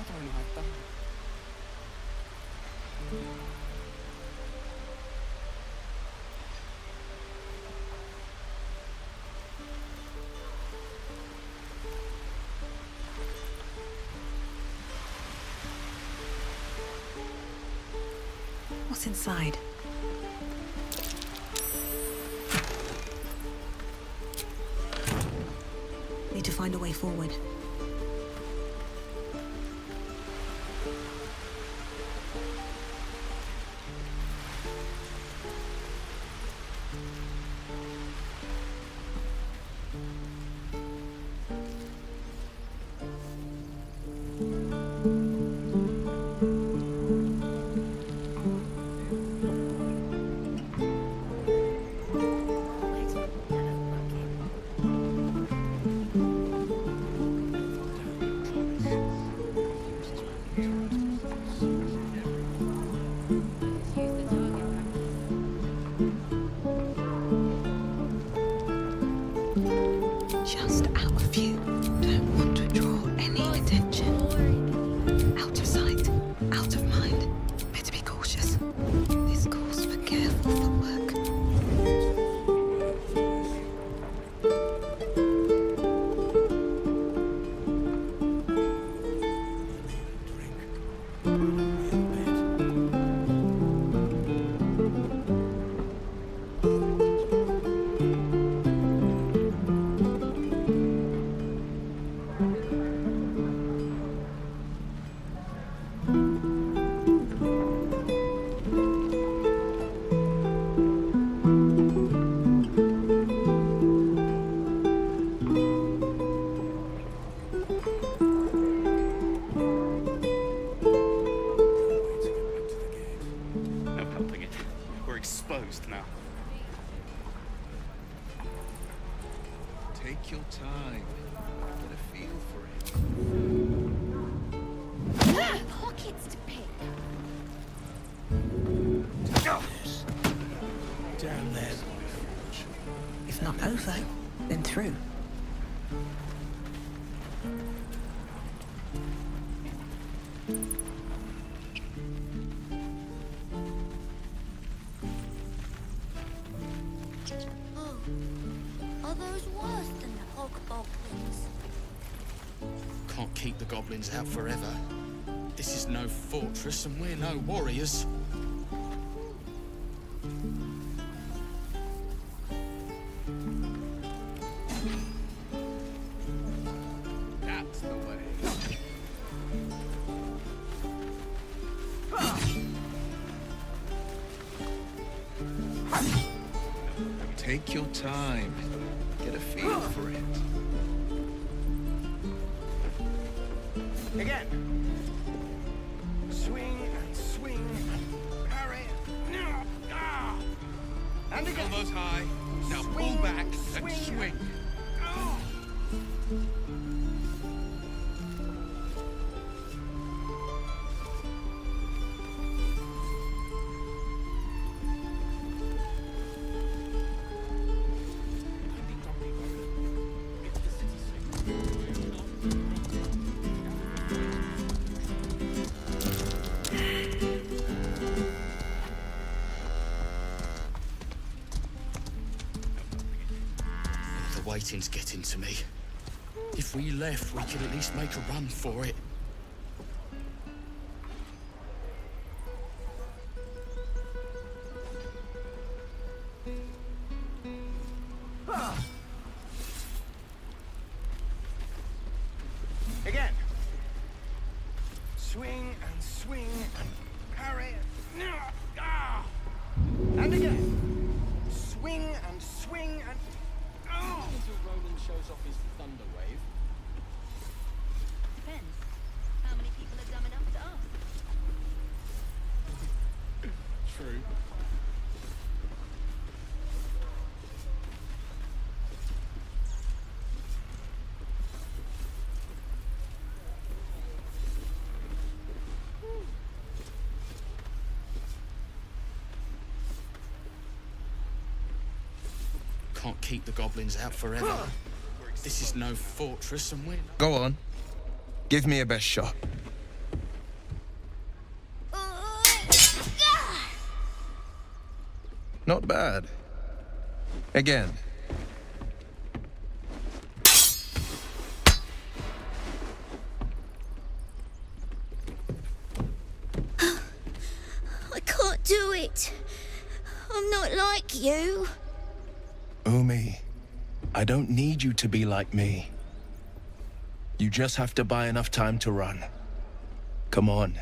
toinen haittaa. What's inside? Need to find a way forward. Just out of view. Don't want to draw any attention. Out of sight, out of mind. Better be cautious. This calls for careful footwork. No helping it. We're exposed now. Take your time. Get a feel for it. Pockets to pick. Down there. If not over, then through. Oh, are those worse than the hobgoblins? Can't keep the goblins out forever. This is no fortress and we're no warriors. That's the way. Take your time. Get a feel for it. Again. Swing and swing. Parry. Ah. And again. Elbows high. Now pull Swing, back and swing. swing. Oh. The waiting's getting to me. If we left, we could at least make a run for it. Again. Swing and swing and parry. Ah. And again. Swing and swing and. Oh. Until Roland shows off his thunder wave. Depends. How many people are dumb enough to ask? True. Can't keep the goblins out forever. This is no fortress and we're not... Go on. Give me a best shot. Not bad. Again. I can't do it. I'm not like you. Umi, I don't need you to be like me. You just have to buy enough time to run. Come on.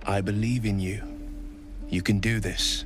I believe in you. You can do this.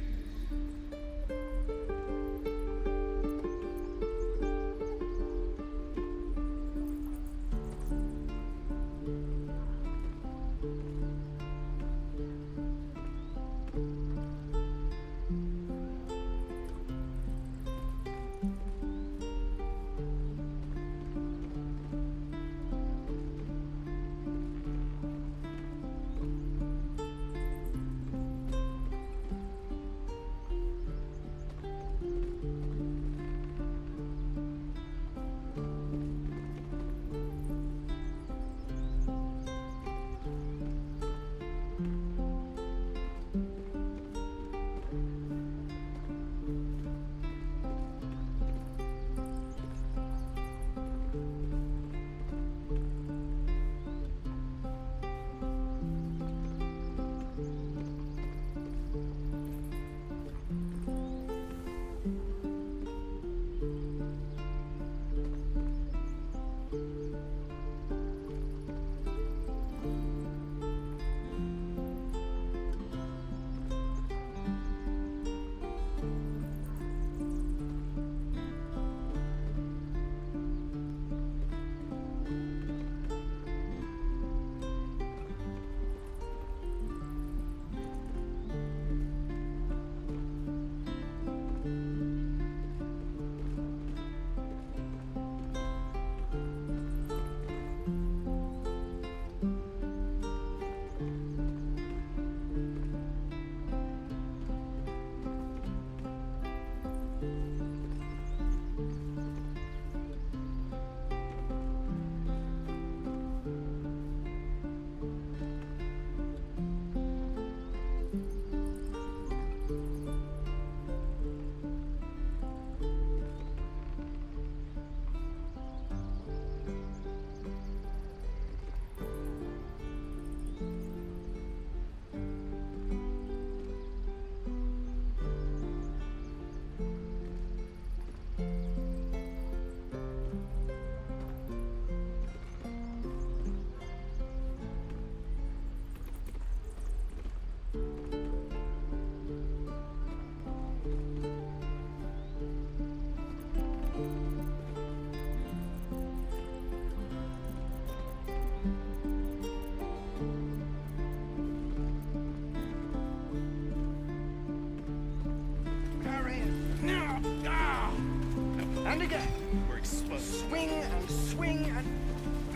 And again. We're exposed. Swing and swing and...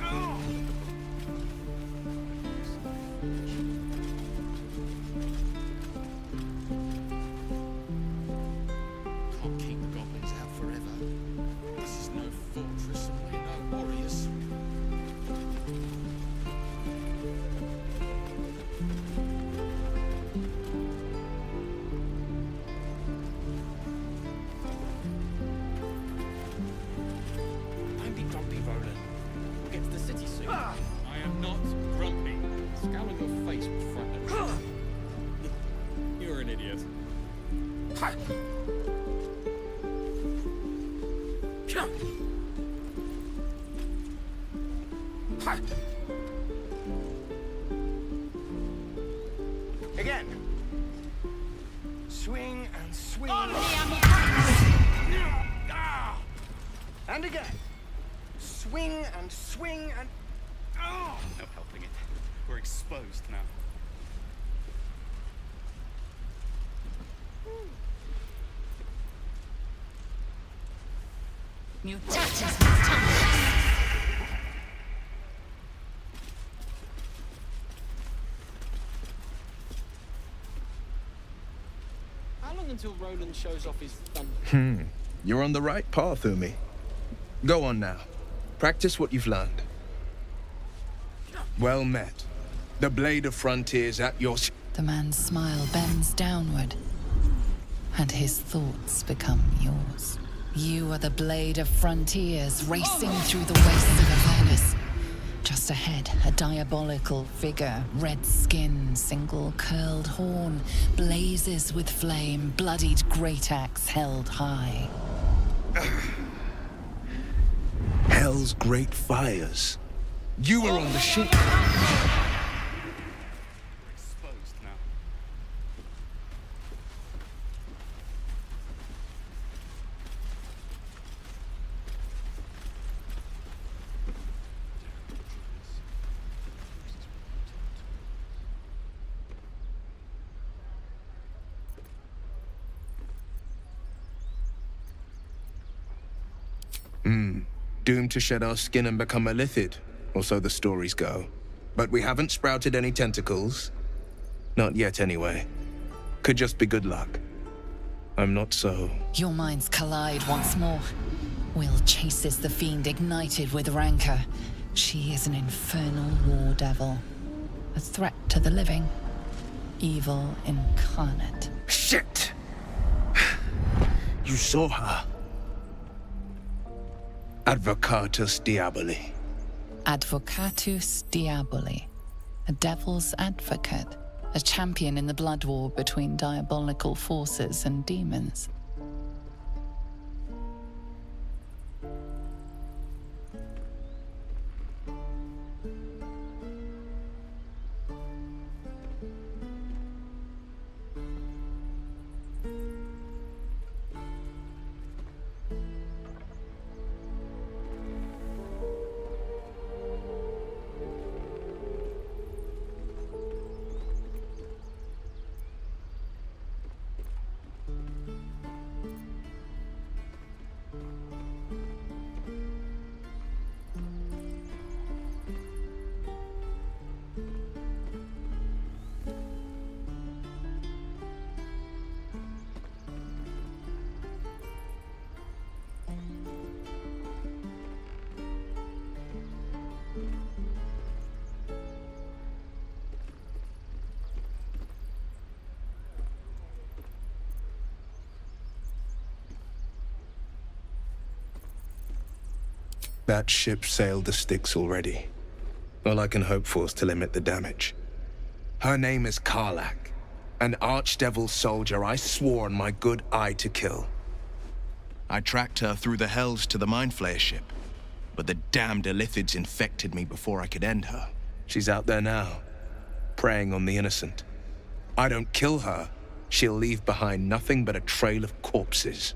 Oh! Can't keep the goblins out forever. This is no fortress and we're no warriors. Don't be grumpy, Roland. We'll get to the city soon. Ah! I am not grumpy. Scowl on your face was frightening. You're an idiot. Again. Swing and swing. And again. Swing and swing and... Oh! No helping it. We're exposed now. Mutatis mutandis. How long until Roland shows off his thunder? You're on the right path, Umi. Go on now. Practice what you've learned. Well met. The blade of frontiers at your... The man's smile bends downward. and his thoughts become yours. You are the blade of frontiers racing through the wastes of Avernus. Just ahead, a diabolical figure, red skin, single curled horn, blazes with flame, bloodied great axe held high. Hell's great fires. You were on the ship. Exposed now. Doomed to shed our skin and become a lithid, or so the stories go. But we haven't sprouted any tentacles. Not yet, anyway. Could just be good luck. I'm not so... Your minds collide once more. Will chases the fiend ignited with rancor. She is an infernal war devil. A threat to the living. Evil incarnate. Shit! You saw her. Advocatus Diaboli. Advocatus Diaboli. A devil's advocate. A champion in the blood war between diabolical forces and demons. That ship sailed the Styx already. All I can hope for is to limit the damage. Her name is Karlak, an archdevil soldier I swore on my good eye to kill. I tracked her through the hells to the Mind Flayer ship, but the damned Illithids infected me before I could end her. She's out there now, preying on the innocent. I don't kill her, she'll leave behind nothing but a trail of corpses.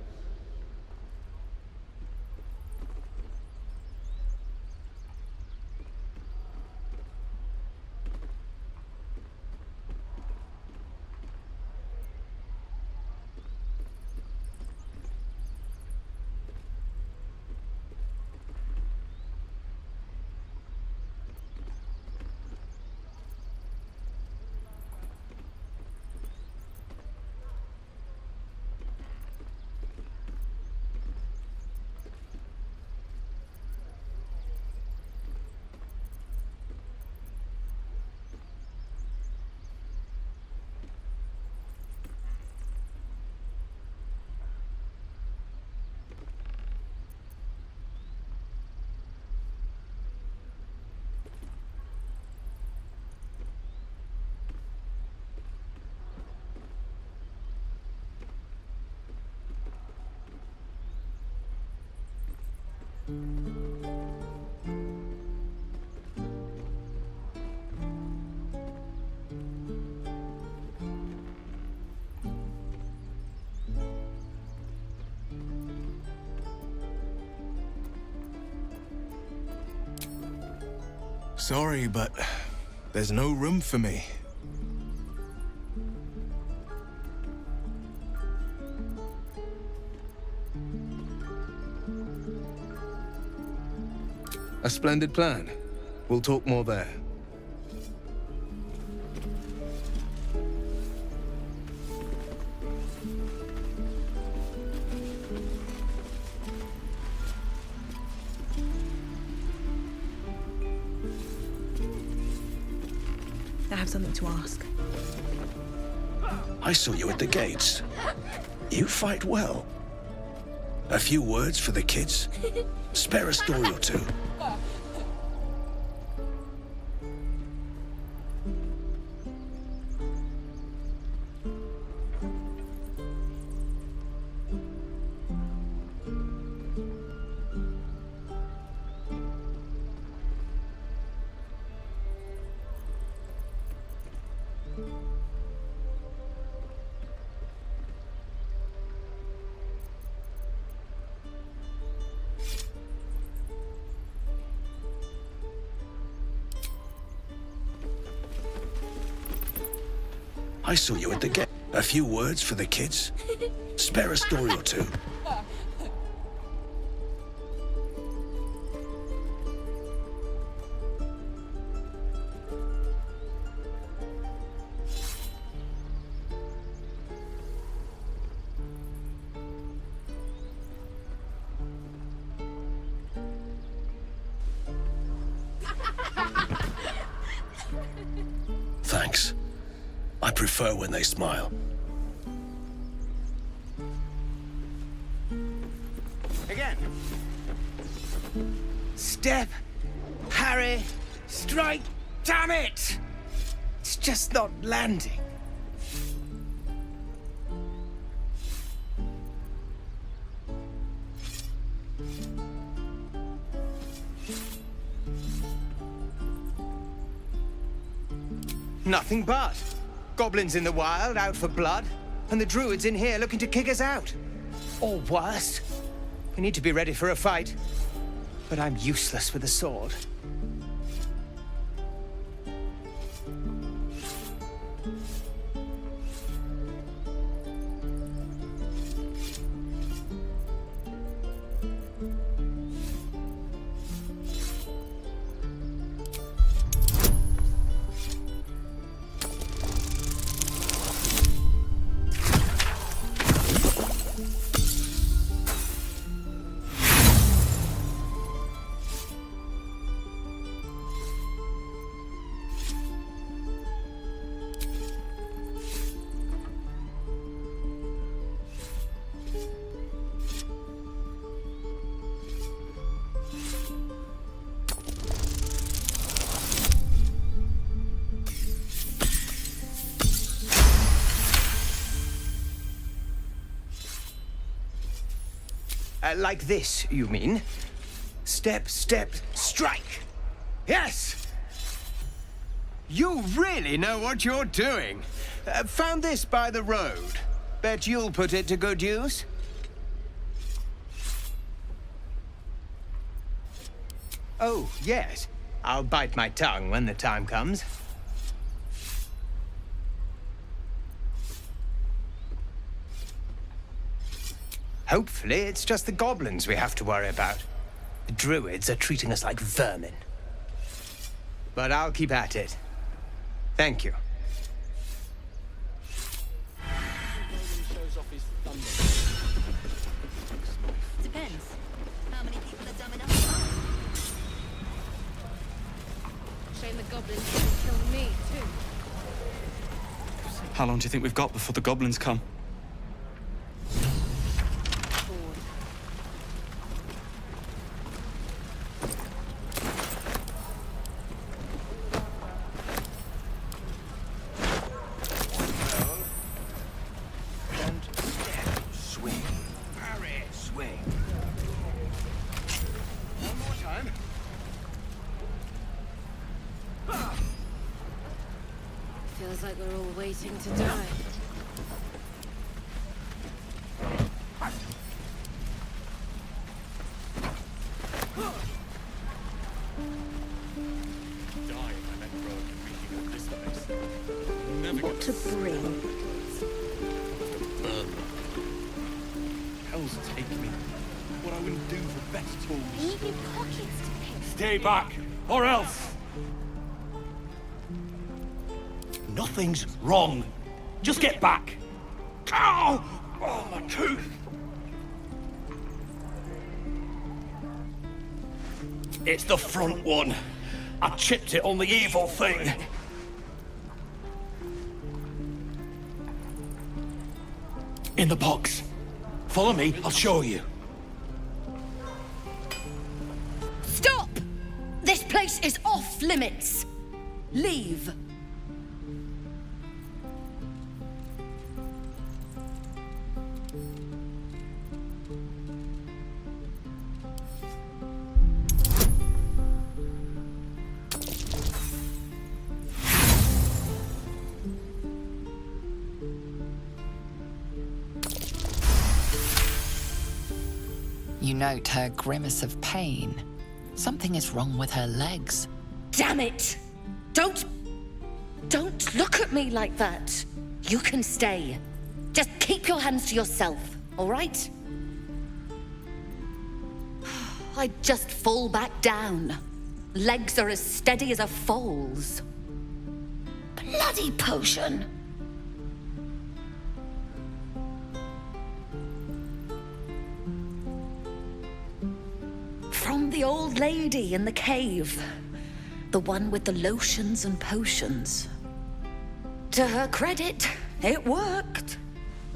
Sorry, but there's no room for me. A splendid plan. We'll talk more there. I have something to ask. I saw you at the gates. You fight well. A few words for the kids? Spare a story or two. I saw you at the gate. A few words for the kids? Spare a story or two. Thanks. I prefer when they smile. Again. Step, parry, strike. Damn it! It's just not landing. Nothing but. Goblins in the wild, out for blood, and the druids in here looking to kick us out. Or worse. We need to be ready for a fight. But I'm useless with a sword. Like this, you mean? Step, step, strike! Yes! You really know what you're doing. Found this by the road. Bet you'll put it to good use. Oh, yes. I'll bite my tongue when the time comes. Hopefully, it's just the goblins we have to worry about. The druids are treating us like vermin. But I'll keep at it. Thank you. Depends. How many people are dumb enough to ask? Shame the goblins didn't kill me, too. How long do you think we've got before the goblins come? Feels like we're all waiting to die. What to bring? Hell's take me. What I wouldn't do for better tools. Leave your pockets to pick. Stay back, or else! Nothing's wrong. Just get back. Ow! Oh, my tooth! It's the front one. I chipped it on the evil thing. In the box. Follow me, I'll show you. Stop! This place is off limits. Leave. You note her grimace of pain. Something is wrong with her legs. Damn it! Don't look at me like that. You can stay. Just keep your hands to yourself, all right? I just fall back down. Legs are as steady as a foal's. Bloody potion! From the old lady in the cave. The one with the lotions and potions. To her credit, it worked.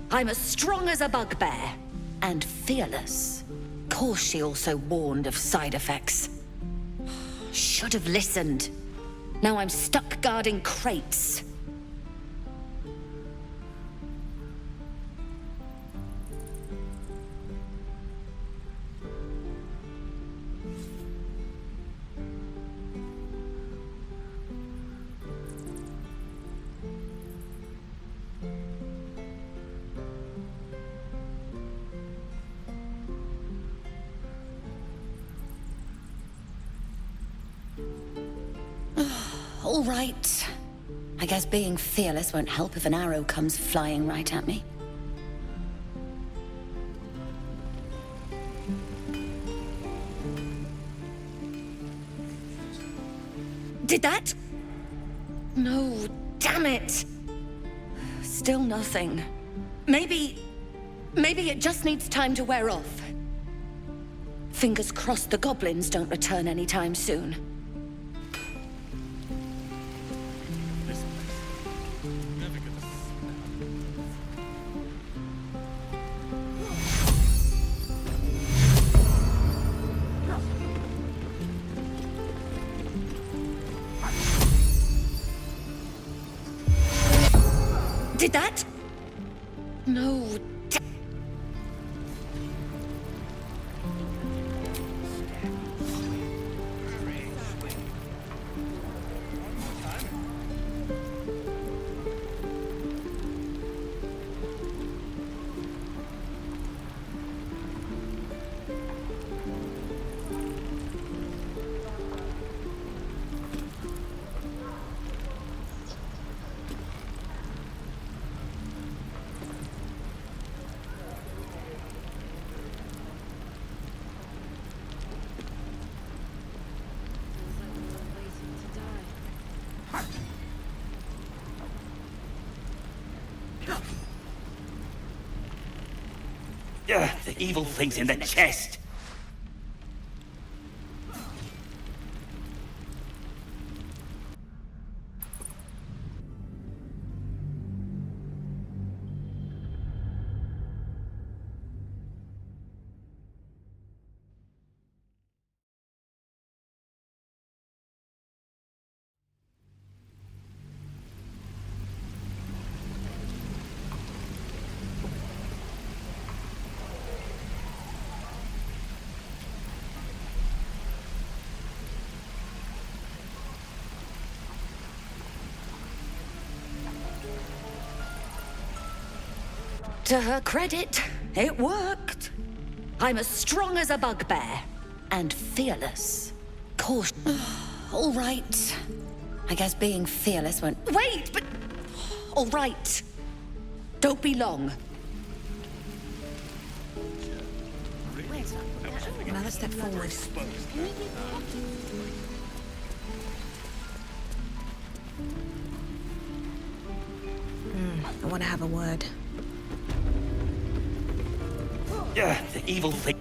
I'm as strong as a bugbear. And fearless. Course she also warned of side effects. Should have listened. Now I'm stuck guarding crates. All right. I guess being fearless won't help if an arrow comes flying right at me. Did that? No, damn it. Still nothing. Maybe it just needs time to wear off. Fingers crossed the goblins don't return anytime soon. Did that? No. The evil thing's in the chest. To her credit, it worked. I'm as strong as a bugbear. And fearless. Caution. All right. I guess being fearless won't... Wait, but... All right. Don't be long. Another step forward. I want to have a word. The evil thing.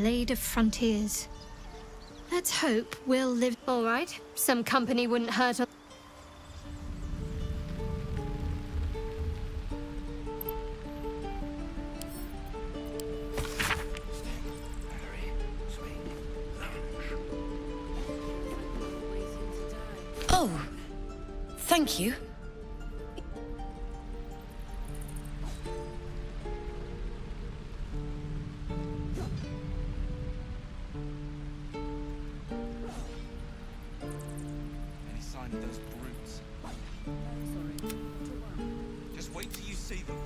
blade of frontiers. Let's hope we'll live. All right, some company wouldn't hurt us. Oh, thank you. Any sign of those brutes? Just wait till you see them.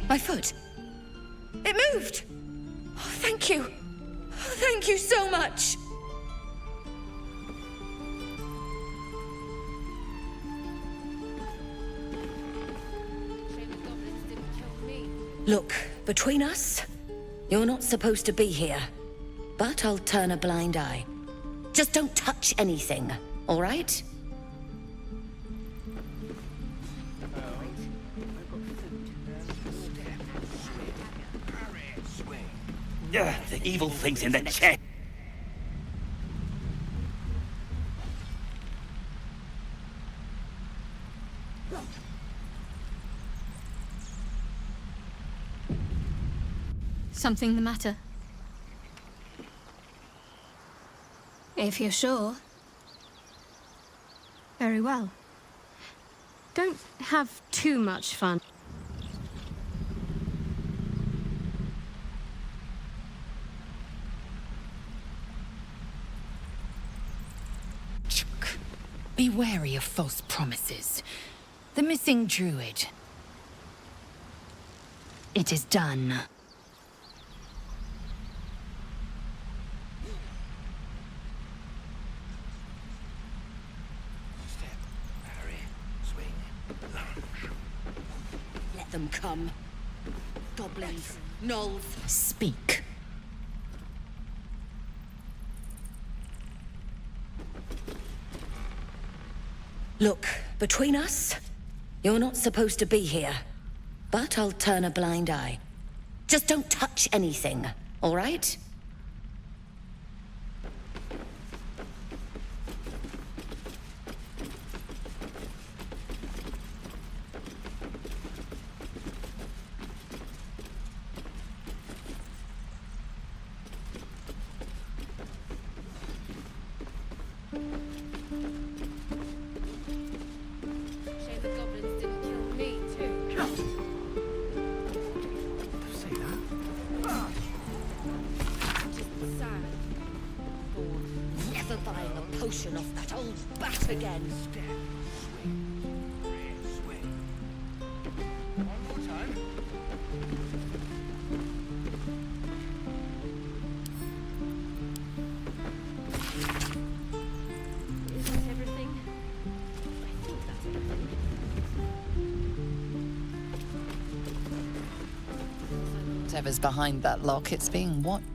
My foot. It moved. Oh, thank you. Thank you so much. Look, between us, you're not supposed to be here. But I'll turn a blind eye. Just don't touch anything, all right? The evil thing's in the chest. Something the matter? If you're sure. Very well. Don't have too much fun. Be wary of false promises. The missing druid. It is done. Let them come. Goblins, gnolls. Speak. Look, between us, you're not supposed to be here. But I'll turn a blind eye. Just don't touch anything, all right? Never buying a potion off that old bat again. One more time. Is that everything? I think that's everything. Whatever's behind that lock, it's being watched.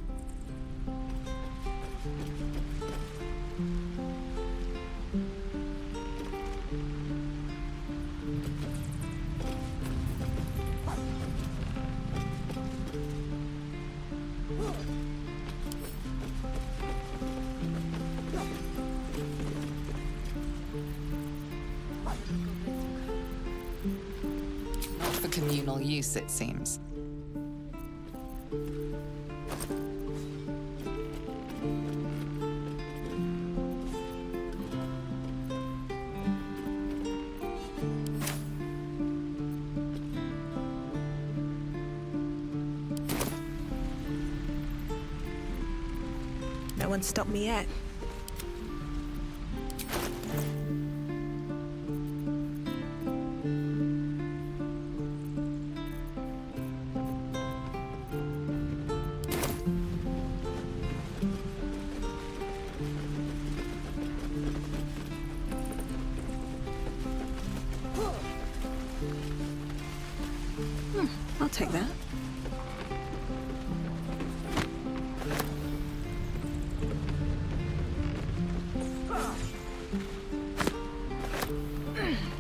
Not for communal use, it seems. one stop me yet. I'll take that.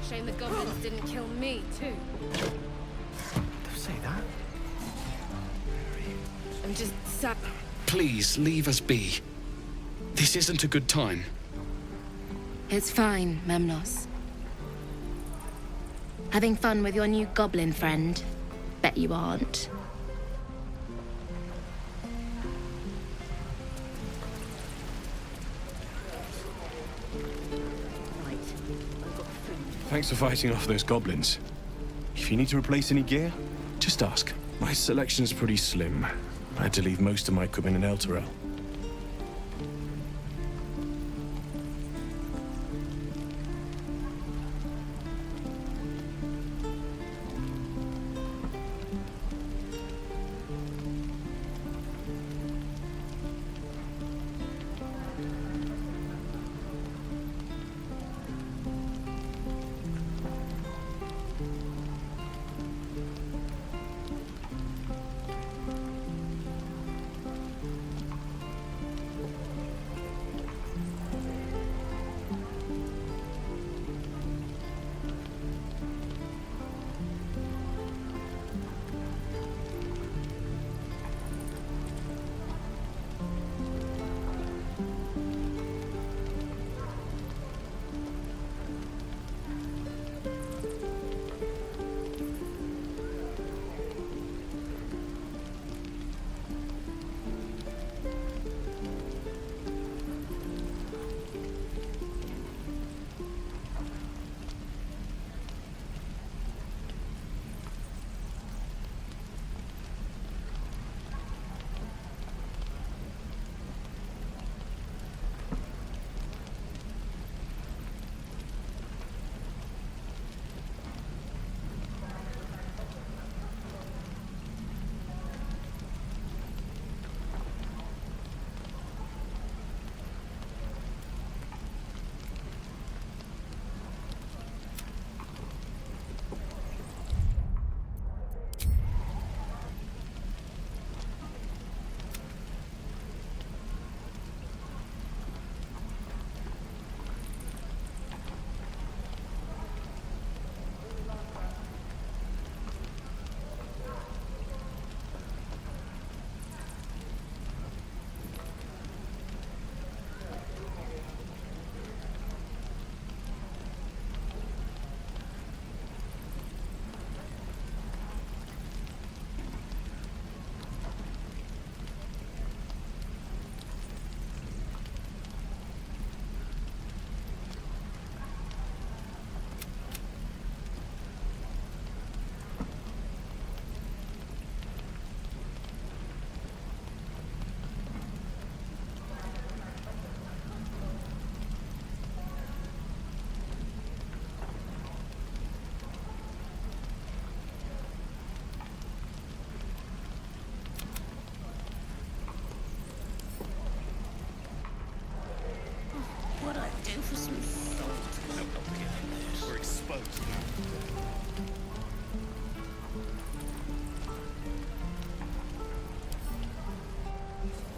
Shame the goblins didn't kill me, too. Don't say that. I'm just sat. Please, leave us be. This isn't a good time. It's fine, Memnos. Having fun with your new goblin friend? Bet you aren't. Thanks for fighting off those goblins. If you need to replace any gear, just ask. My selection's pretty slim. I had to leave most of my equipment in Elturel. What'd I do for some salt? We're exposed now.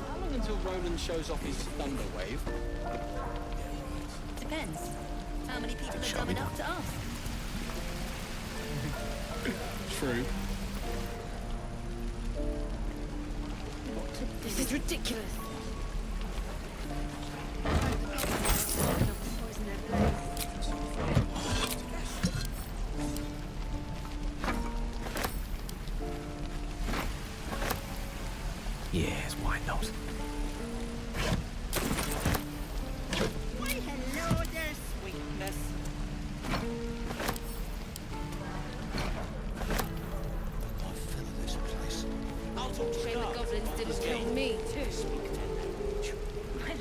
How long until Roland shows off his thunder wave? Depends. How many people are coming up to us? True. This is ridiculous. Yes, why not? Why, hello there, sweetness. I'll fill this place. I'll talk to Shame the Doug. goblins didn't kill me, too. I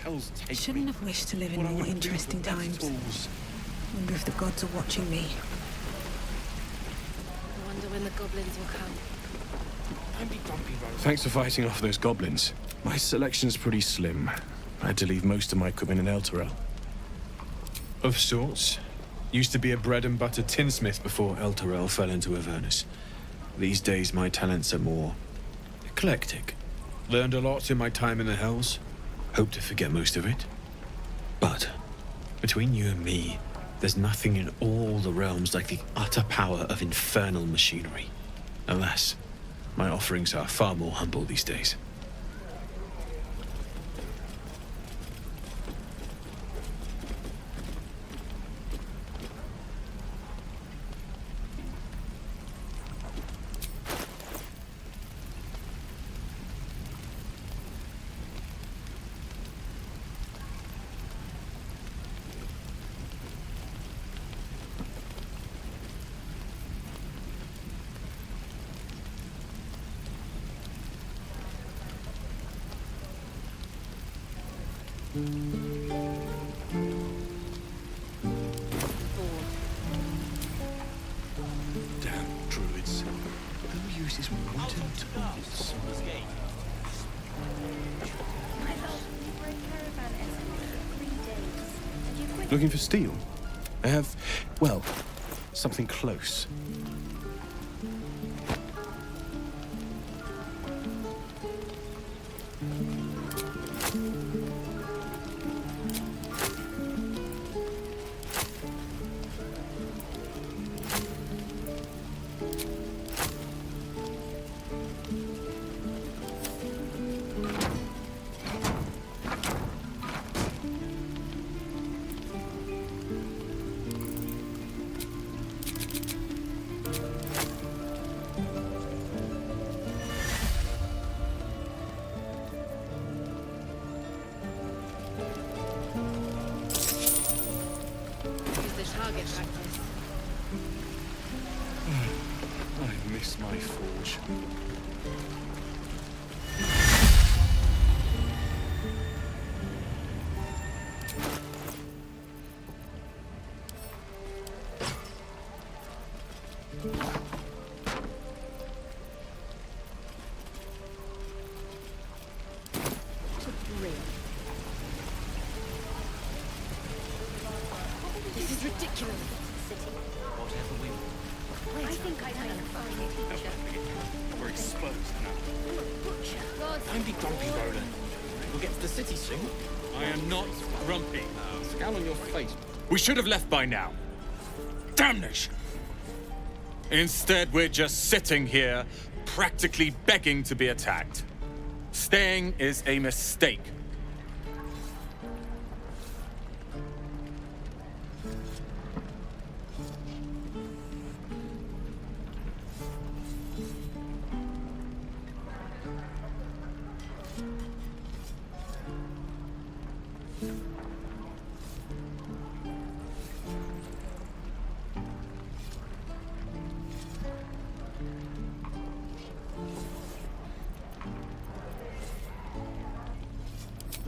hell's taking Shouldn't have wished to live in What I more wouldn't do for interesting better times. tools. Wonder if the gods are watching me. I wonder when the goblins will come. Don't be grumpy, Rose. Thanks for fighting off those goblins. My selection's pretty slim. I had to leave most of my equipment in Elturel. Of sorts. Used to be a bread and butter tinsmith before Elturel fell into Avernus. These days my talents are more eclectic. Learned a lot in my time in the Hells. Hope to forget most of it. But between you and me, there's nothing in all the realms like the utter power of infernal machinery. Alas, my offerings are far more humble these days. Damn druids. Who uses wooden tools? Looking for steel? I have, well, something close. Target practice. I miss my forge. This is ridiculous. Whatever we want. I think I might find it. We're exposed now. Don't be grumpy, Roland. We'll get to the city soon. I am not grumpy. Scowl on your face. We should have left by now. Damnation! Instead, we're just sitting here, practically begging to be attacked. Staying is a mistake.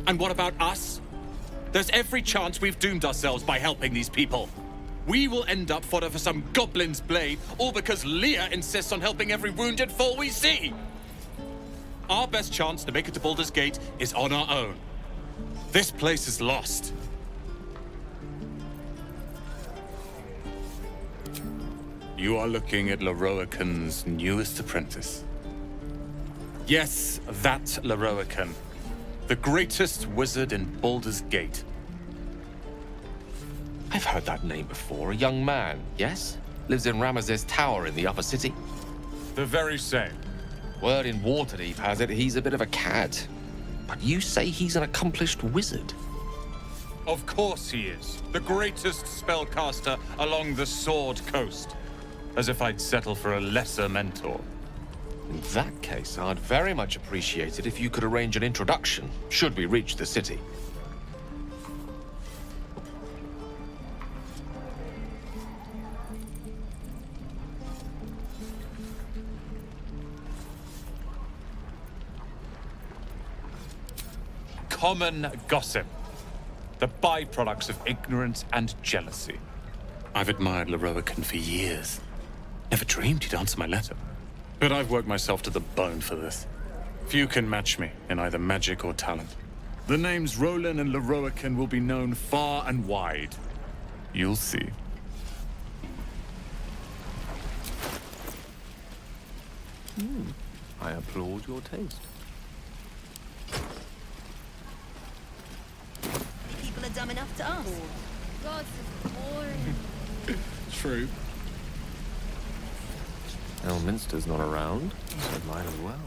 And what about us? There's every chance we've doomed ourselves by helping these people. We will end up fodder for some goblin's blade, all because Leah insists on helping every wounded foe we see. Our best chance to make it to Baldur's Gate is on our own. This place is lost. You are looking at Leroican's newest apprentice. Yes, that Leroican. The greatest wizard in Baldur's Gate. I've heard that name before. A young man, yes? Lives in Ramazes Tower in the upper city. The very same. Word in Waterdeep has it he's a bit of a cad. But you say he's an accomplished wizard. Of course he is. The greatest spellcaster along the Sword Coast. As if I'd settle for a lesser mentor. In that case, I'd very much appreciate it if you could arrange an introduction, should we reach the city. common gossip. The byproducts of ignorance and jealousy. I've admired Leroican for years. Never dreamed he'd answer my letter. But I've worked myself to the bone for this. Few can match me in either magic or talent. The names Roland and Leroican will be known far and wide. You'll see. I applaud your taste. People are dumb enough to ask. God, this is boring. True. Elminster's not around, so might as well.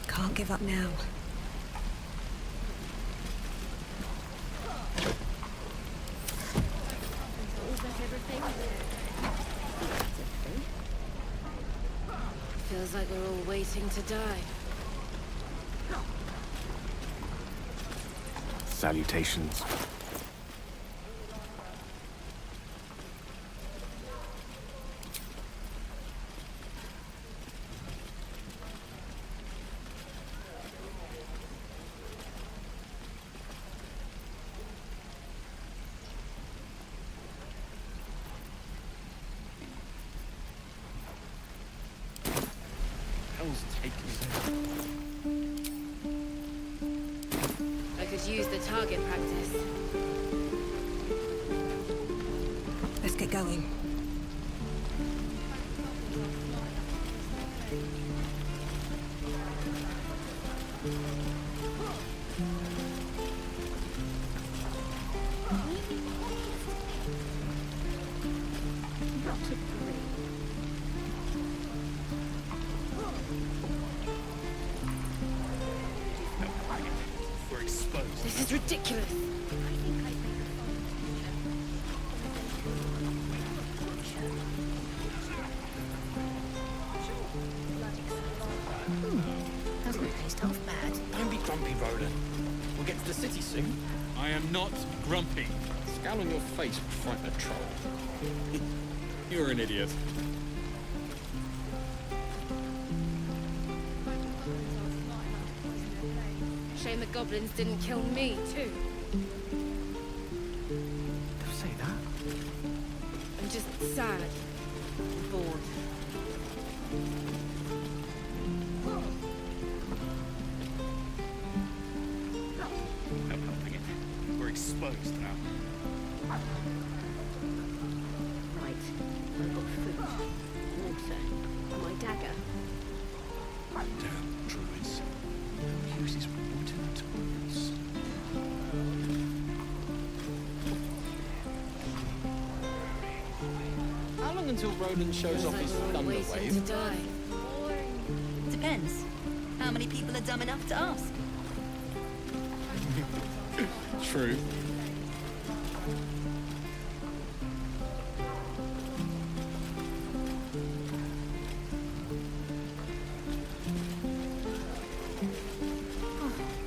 Can't give up now. Feels like we're all waiting to die. Salutations. I could use the target practice. Let's get going. We're exposed. This is ridiculous. Doesn't taste half bad. Don't be grumpy, Roland. We'll get to the city soon. I am not grumpy. Scowl on your face would frighten a troll. You're an idiot. Shame the goblins didn't kill me, too. Don't say that. I'm just sad. And bored. No helping it. We're exposed now. Right. I've got food, water, and my dagger. Damn druids. Uses wooden tools. How long until Roland shows off his thunder Waiting to wave? die. Depends. How many people are dumb enough to ask? True.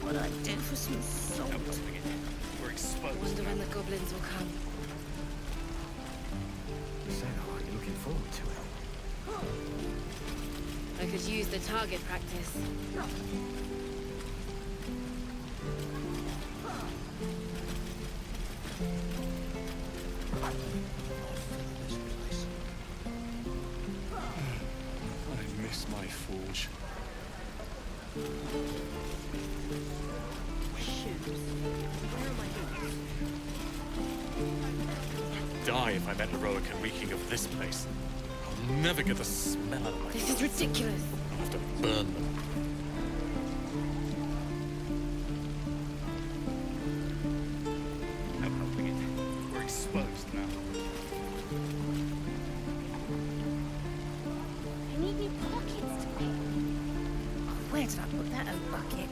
What do I do for some salt? We're exposed. Wonder when the goblins will come. So, are you looking forward to it? I could use the target practice. I miss my forge. Die if I met Leroican reeking of this place. I'll never get the smell out of my This is ridiculous. I'll have to burn them. No helping it. We're exposed now. I need new pockets to pick. Where did I put that old bucket?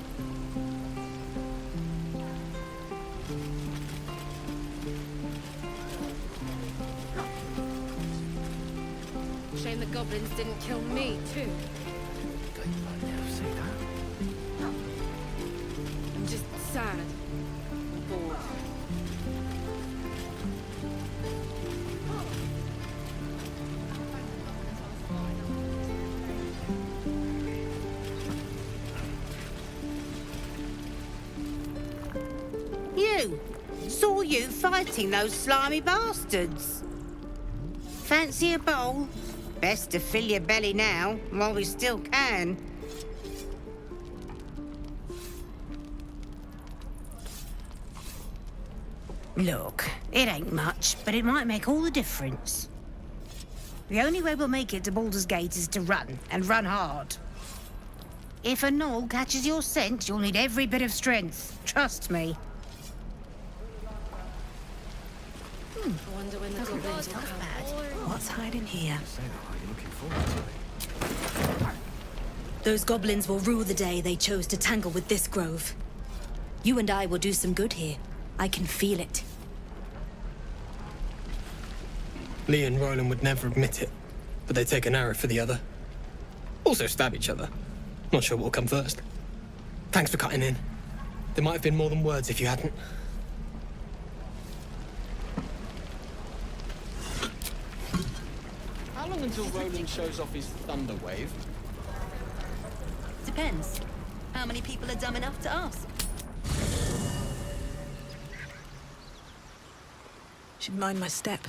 Shame the goblins didn't kill me, too. Don't say that. I'm just sad. And bored. Saw you fighting those slimy bastards. Fancy a bowl? Best to fill your belly now, while we still can. Look, it ain't much, but it might make all the difference. The only way we'll make it to Baldur's Gate is to run, and run hard. If a gnoll catches your scent, you'll need every bit of strength. Trust me. I wonder when the goblins will come out. What's hiding here? Those goblins will rue the day they chose to tangle with this grove. You and I will do some good here. I can feel it. Lee and Roland would never admit it, but they take an arrow for the other. Also stab each other. Not sure what will come first. Thanks for cutting in. There might have been more than words if you hadn't. How long until Roland shows off his thunder wave? Depends. How many people are dumb enough to ask? Should mind my step.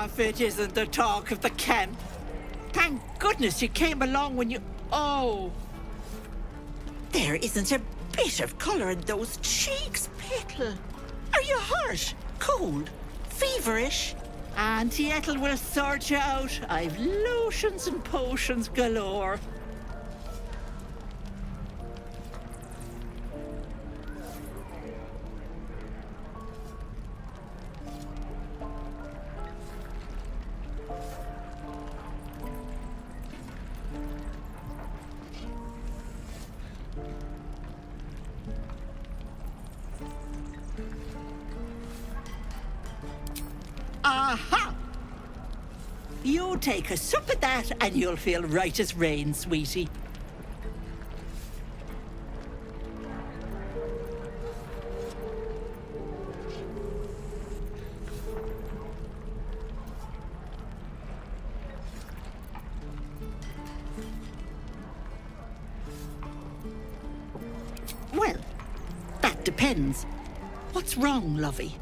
If it isn't the talk of the camp. Thank goodness you came along when you... Oh. There isn't a bit of colour in those cheeks, Petal. Are you hurt? Cold? Feverish? Auntie Ethel will sort you out. I've lotions and potions galore. Aha! You take a sup at that and you'll feel right as rain, sweetie. Well, that depends. What's wrong, lovey?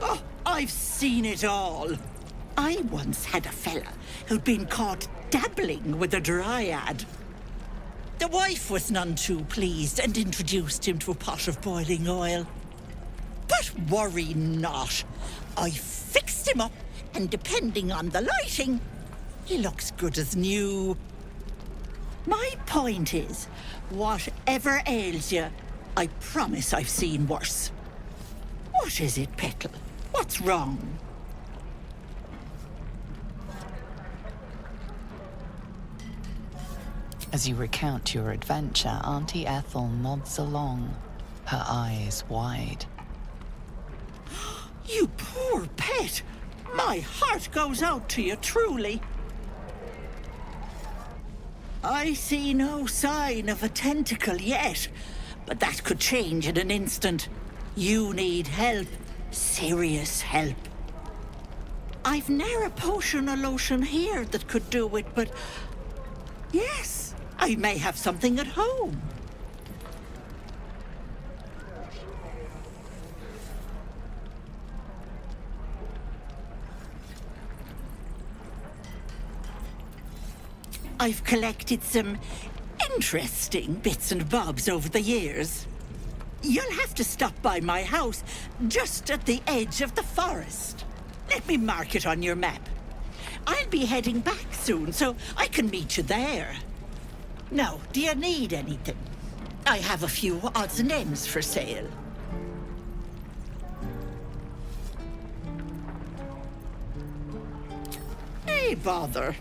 Oh, I've seen it all. I once had a fella who'd been caught dabbling with a dryad. The wife was none too pleased and introduced him to a pot of boiling oil. But worry not. I fixed him up, and depending on the lighting, he looks good as new. My point is, whatever ails you, I promise I've seen worse. What is it, Petal? What's wrong? As you recount your adventure, Auntie Ethel nods along, her eyes wide. You poor pet! My heart goes out to you, truly. I see no sign of a tentacle yet, but that could change in an instant. You need help. Serious help. I've ne'er a potion or lotion here that could do it, but... yes, I may have something at home. I've collected some interesting bits and bobs over the years. You'll have to stop by my house, just at the edge of the forest. Let me mark it on your map. I'll be heading back soon, so I can meet you there. Now, do you need anything? I have a few odds and ends for sale. Hey, bother.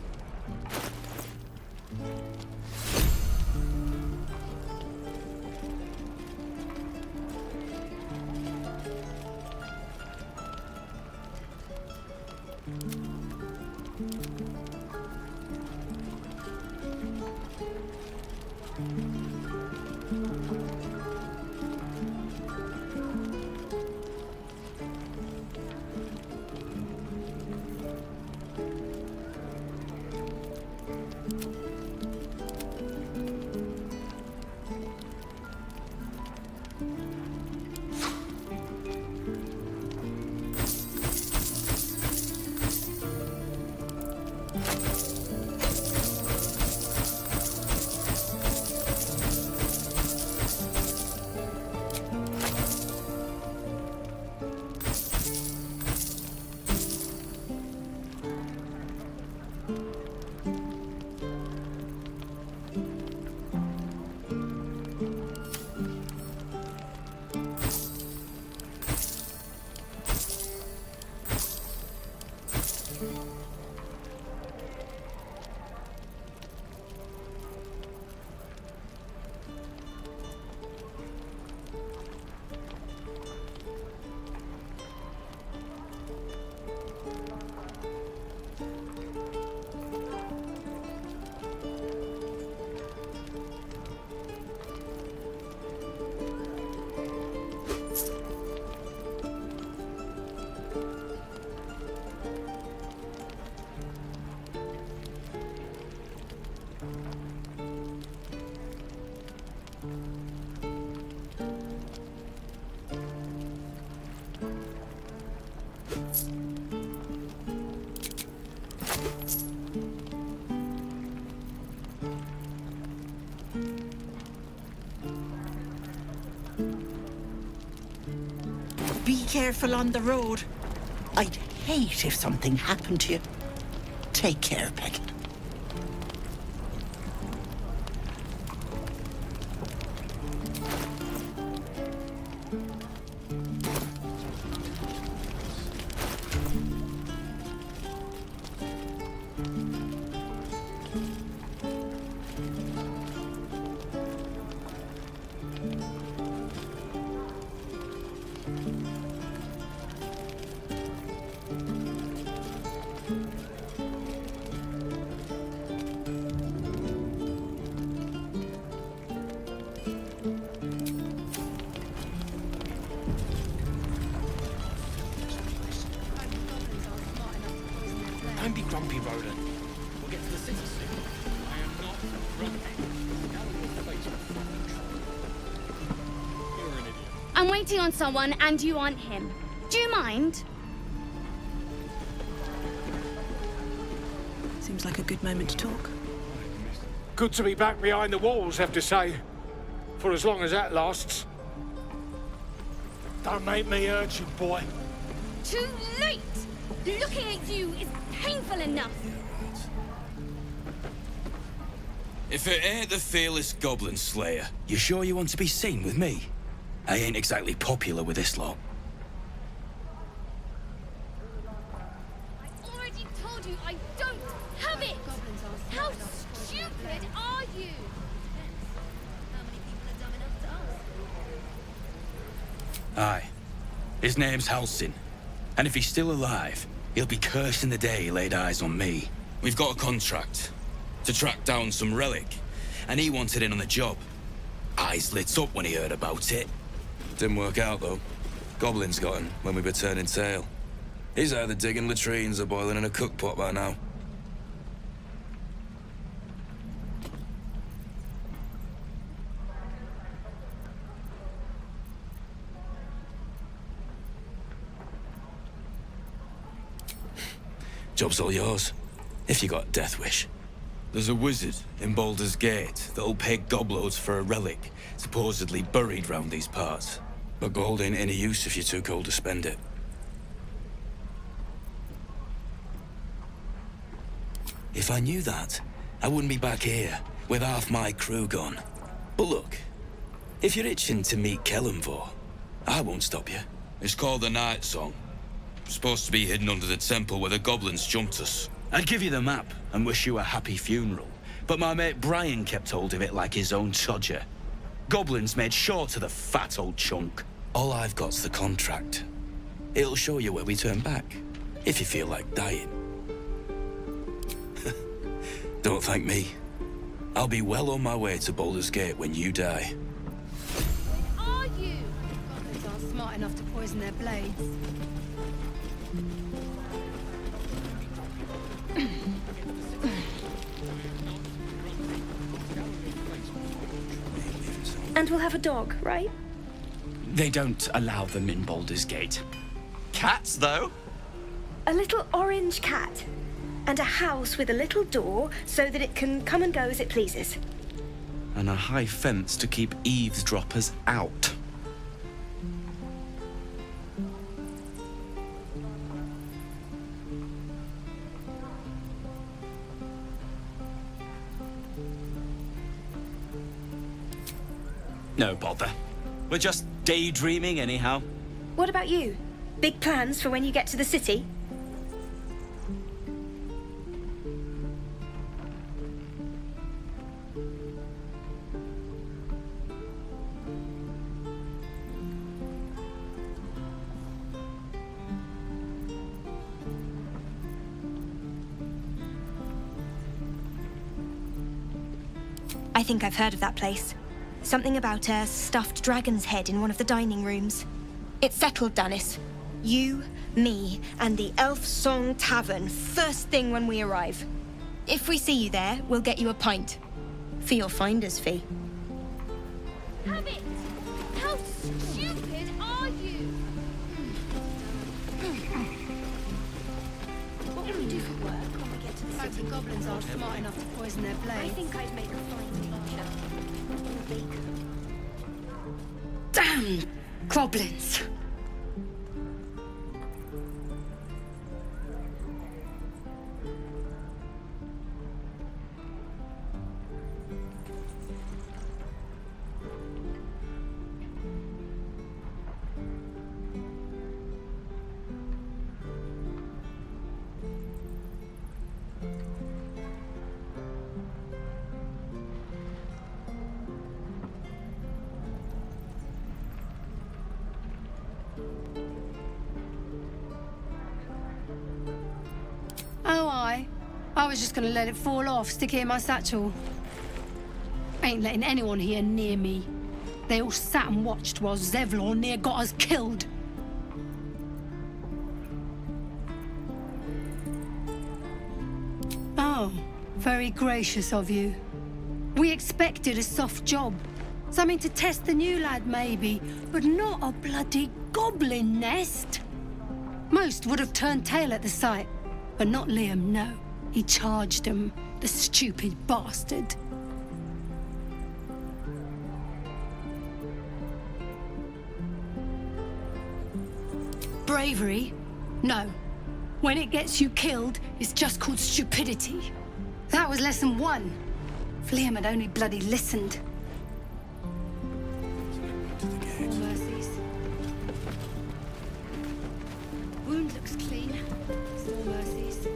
Be careful on the road. I'd hate if something happened to you. Take care, Peggy. Don't be grumpy, Roland. We'll get to the city soon. I am not grumpy. You're an idiot. I'm waiting on someone and you aren't him. Do you mind? Seems like a good moment to talk. Good to be back behind the walls, have to say. For as long as that lasts. Don't make me urgent, boy. Too late! Looking at you is painful enough. If it ain't the fearless Goblin Slayer, you sure you want to be seen with me? I ain't exactly popular with this lot. I already told you I don't have it! How stupid are you? Aye. His name's Halsin. And if he's still alive, he'll be cursing the day he laid eyes on me. We've got a contract to track down some relic, and he wanted in on the job. Eyes lit up when he heard about it. Didn't work out, though. Goblins got him when we were turning tail. He's either digging latrines or boiling in a cookpot by now. Job's all yours, if you got a death wish. There's a wizard in Baldur's Gate that'll pay gobloads for a relic, supposedly buried round these parts. But gold ain't any use if you're too cold to spend it. If I knew that, I wouldn't be back here, with half my crew gone. But look, if you're itching to meet Kellenvor, I won't stop you. It's called the Night Song. Supposed to be hidden under the temple where the goblins jumped us. I'd give you the map and wish you a happy funeral, but my mate Brian kept hold of it like his own todger. Goblins made short of the fat old chunk. All I've got's the contract. It'll show you where we turn back, if you feel like dying. Don't thank me. I'll be well on my way to Baldur's Gate when you die. Are you? Goblins aren't smart enough to poison their blades. And we'll have a dog, right? They don't allow them in Baldur's Gate. Cats, though? A little orange cat. And a house with a little door so that it can come and go as it pleases. And a high fence to keep eavesdroppers out. No bother. We're just daydreaming anyhow. What about you? Big plans for when you get to the city? I think I've heard of that place. Something about a stuffed dragon's head in one of the dining rooms. It's settled, Danis. You, me, and the Elf Song Tavern first thing when we arrive. If we see you there, we'll get you a pint. For your finder's fee. Have it! How stupid are you? What will we do for work when we get to the city? Goblins aren't smart enough to poison their blades. I think I'd make a fine teacher. Or baker. Damn goblins! Oh, I was just gonna let it fall off, stick it in my satchel. Ain't letting anyone here near me. They all sat and watched while Zevlor near got us killed. Oh, very gracious of you. We expected a soft job. Something to test the new lad, maybe, but not a bloody goblin nest. Most would have turned tail at the sight, but not Liam, no. He charged him, the stupid bastard. Bravery? No. When it gets you killed, it's just called stupidity. That was lesson 1. If Liam had only bloody listened. More mercies. Wound looks clean. More mercies.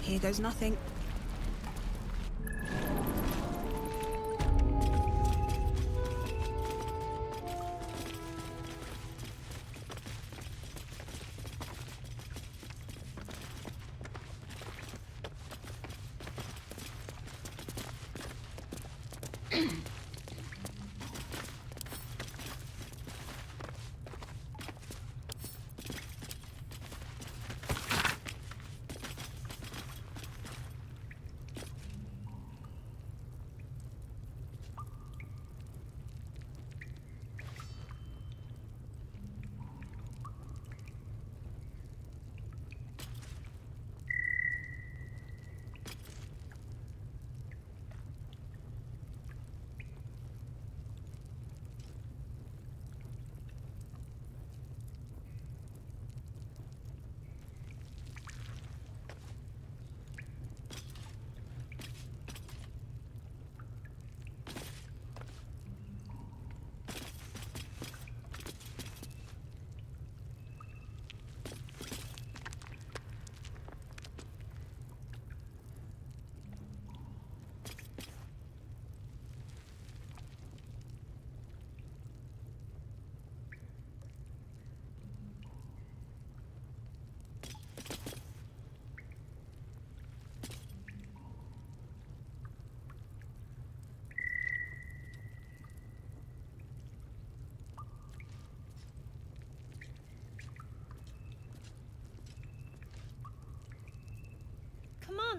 Here goes nothing.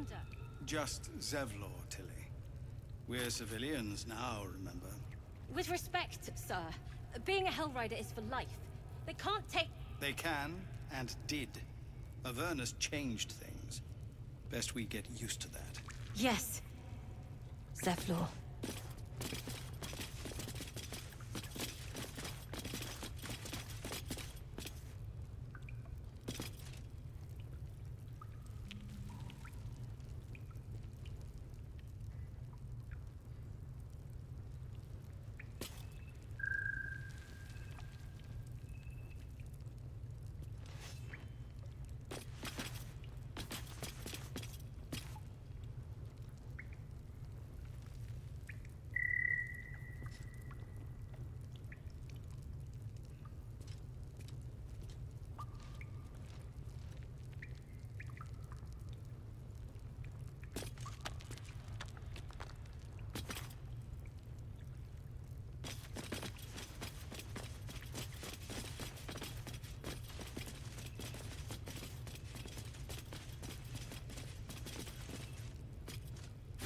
under? Just Zevlor, Tilly. We're civilians now, remember? With respect, sir, being a Hellrider is for life. They can't take... They can, and did. Avernus changed things. Best we get used to that. Yes. Zevlor.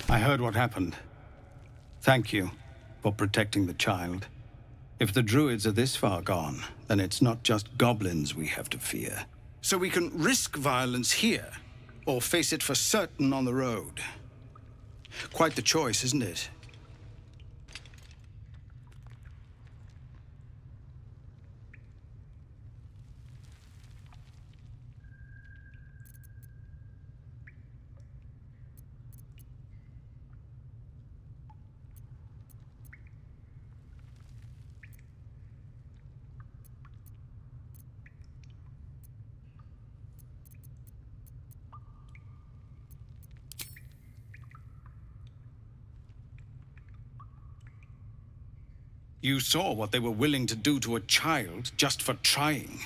I heard what happened. Thank you for protecting the child. If the druids are this far gone, then it's not just goblins we have to fear. So we can risk violence here, or face it for certain on the road. Quite the choice, isn't it? You saw what they were willing to do to a child just for trying.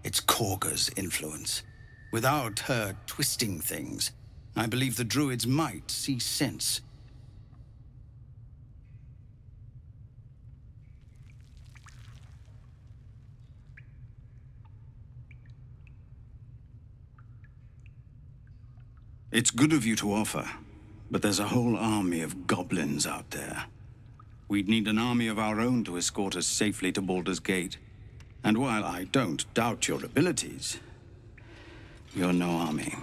It's Korga's influence. Without her twisting things, I believe the druids might see sense. It's good of you to offer, but there's a whole army of goblins out there. We'd need an army of our own to escort us safely to Baldur's Gate. And while I don't doubt your abilities, you're no army.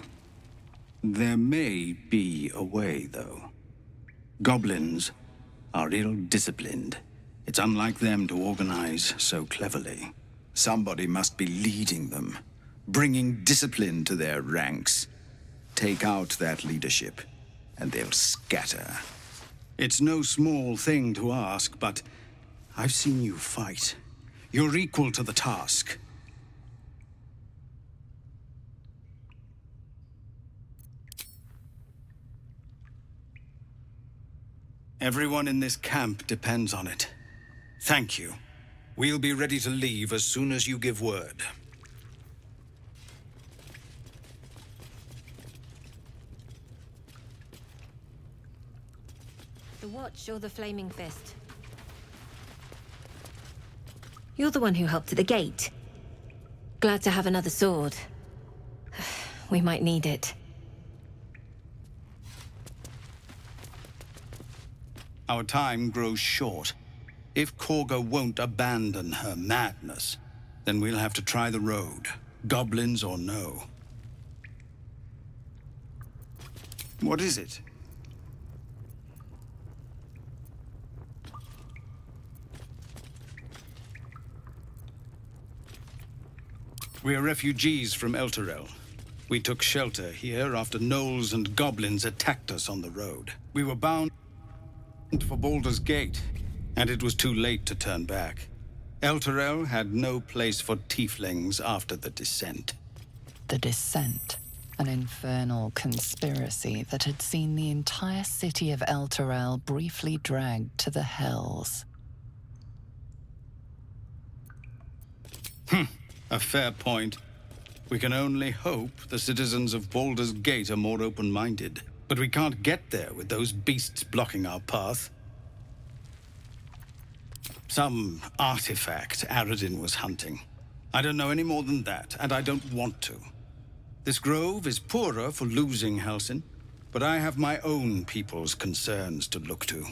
There may be a way, though. Goblins are ill-disciplined. It's unlike them to organize so cleverly. Somebody must be leading them, bringing discipline to their ranks. Take out that leadership, and they'll scatter. It's no small thing to ask, but I've seen you fight. You're equal to the task. Everyone in this camp depends on it. Thank you. We'll be ready to leave as soon as you give word. The Watch or the Flaming Fist? You're the one who helped at the gate. Glad to have another sword. We might need it. Our time grows short. If Korga won't abandon her madness, then we'll have to try the road, goblins or no. What is it? We're refugees from Elturel. We took shelter here after gnolls and goblins attacked us on the road. We were bound for Baldur's Gate, and it was too late to turn back. Elturel had no place for tieflings after the Descent. The Descent, an infernal conspiracy that had seen the entire city of Elturel briefly dragged to the Hells. A fair point. We can only hope the citizens of Baldur's Gate are more open-minded. But we can't get there with those beasts blocking our path. Some artifact Aradin was hunting. I don't know any more than that, and I don't want to. This grove is poorer for losing Halsin, But I have my own people's concerns to look to.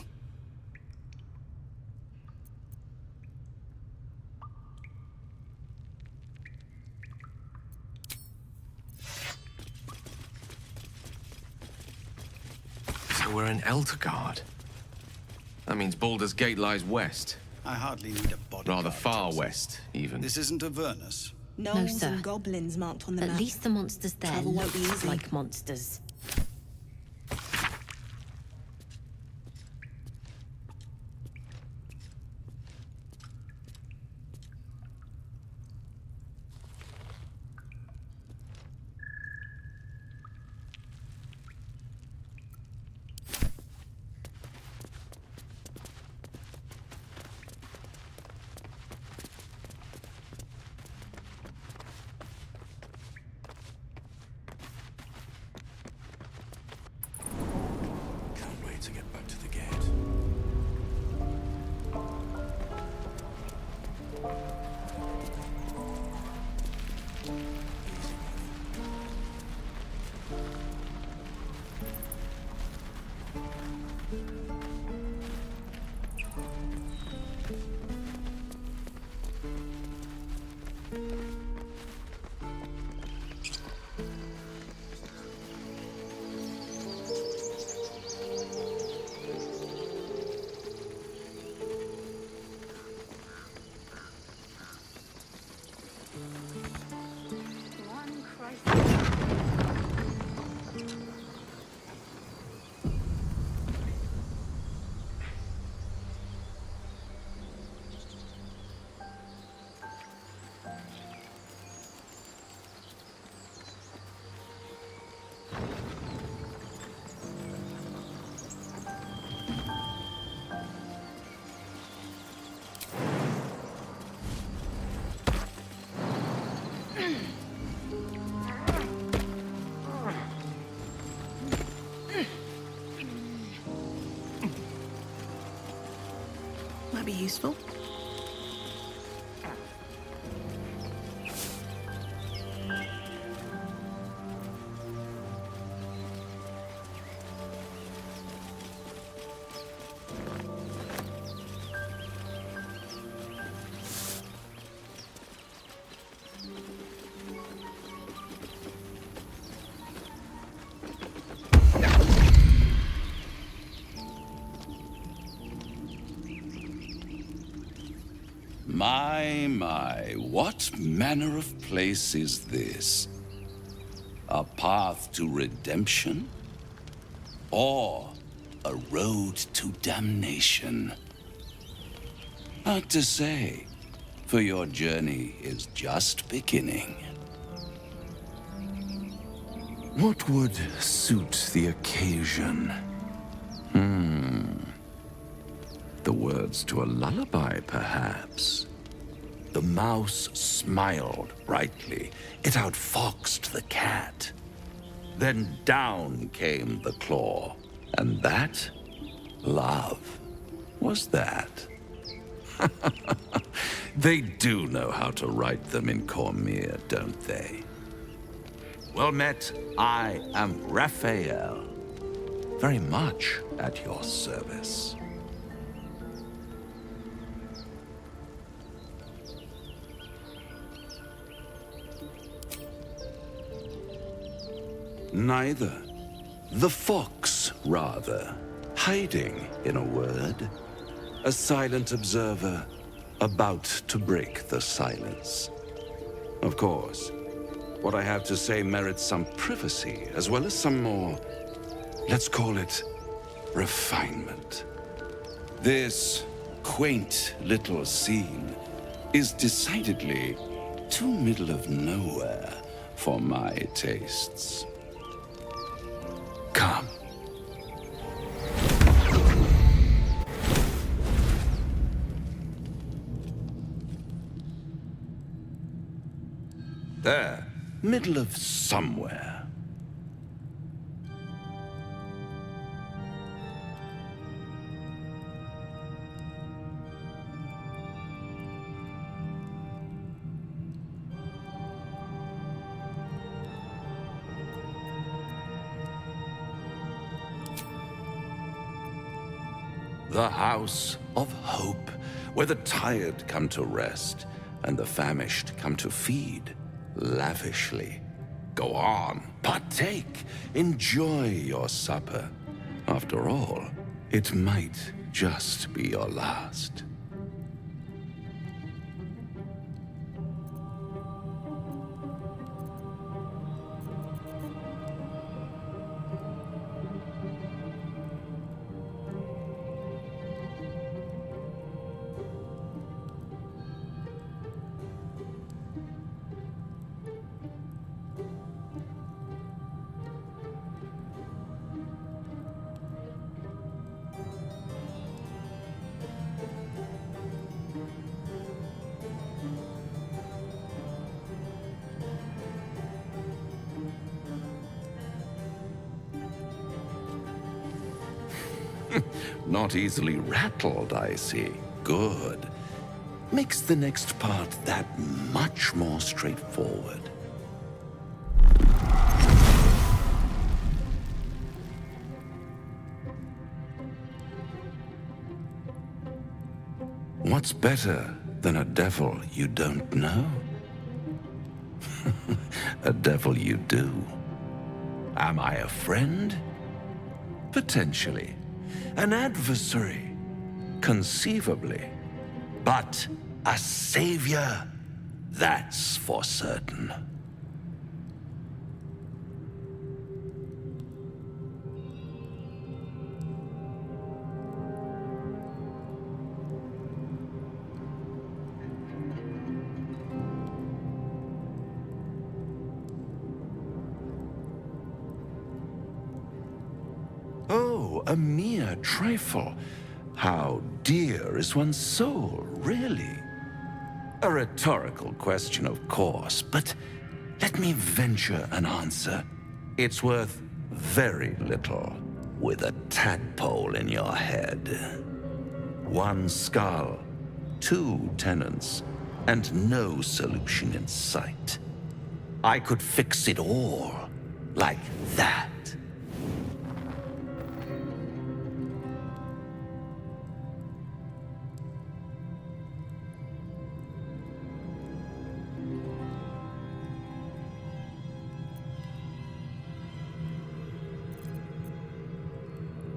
So we're in Eltergard. That means Baldur's Gate lies west. I hardly need a body. Rather far west, even. This isn't Avernus. Gnolls sir. and goblins marked on the At map. least the monsters there Travel won't be look easy. like monsters. Can't wait to get back to the gate. Might be useful. My, what manner of place is this? A path to redemption? Or a road to damnation? Hard to say, for your journey is just beginning. What would suit the occasion? The words to a lullaby, perhaps. The mouse smiled brightly. It outfoxed the cat. Then down came the claw. And that? Love. Was that? They do know how to write them in Cormier, don't they? Well met, I am Raphael. Very much at your service. Neither. The fox, rather. Hiding, in a word. A silent observer, about to break the silence. Of course, what I have to say merits some privacy, as well as some more, let's call it, refinement. This quaint little scene is decidedly too middle of nowhere for my tastes. Come. There, middle of somewhere. The House of Hope, where the tired come to rest and the famished come to feed lavishly. Go on, partake, enjoy your supper. After all, it might just be your last. Not easily rattled, I see. Good. Makes the next part that much more straightforward. What's better than a devil you don't know? A devil you do. Am I a friend? Potentially. An adversary? Conceivably. But a savior? That's for certain. Oh, a mere trifle. How dear is one's soul, really? A rhetorical question, of course, but let me venture an answer. It's worth very little with a tadpole in your head. One skull, 2 tenants, and no solution in sight. I could fix it all like that.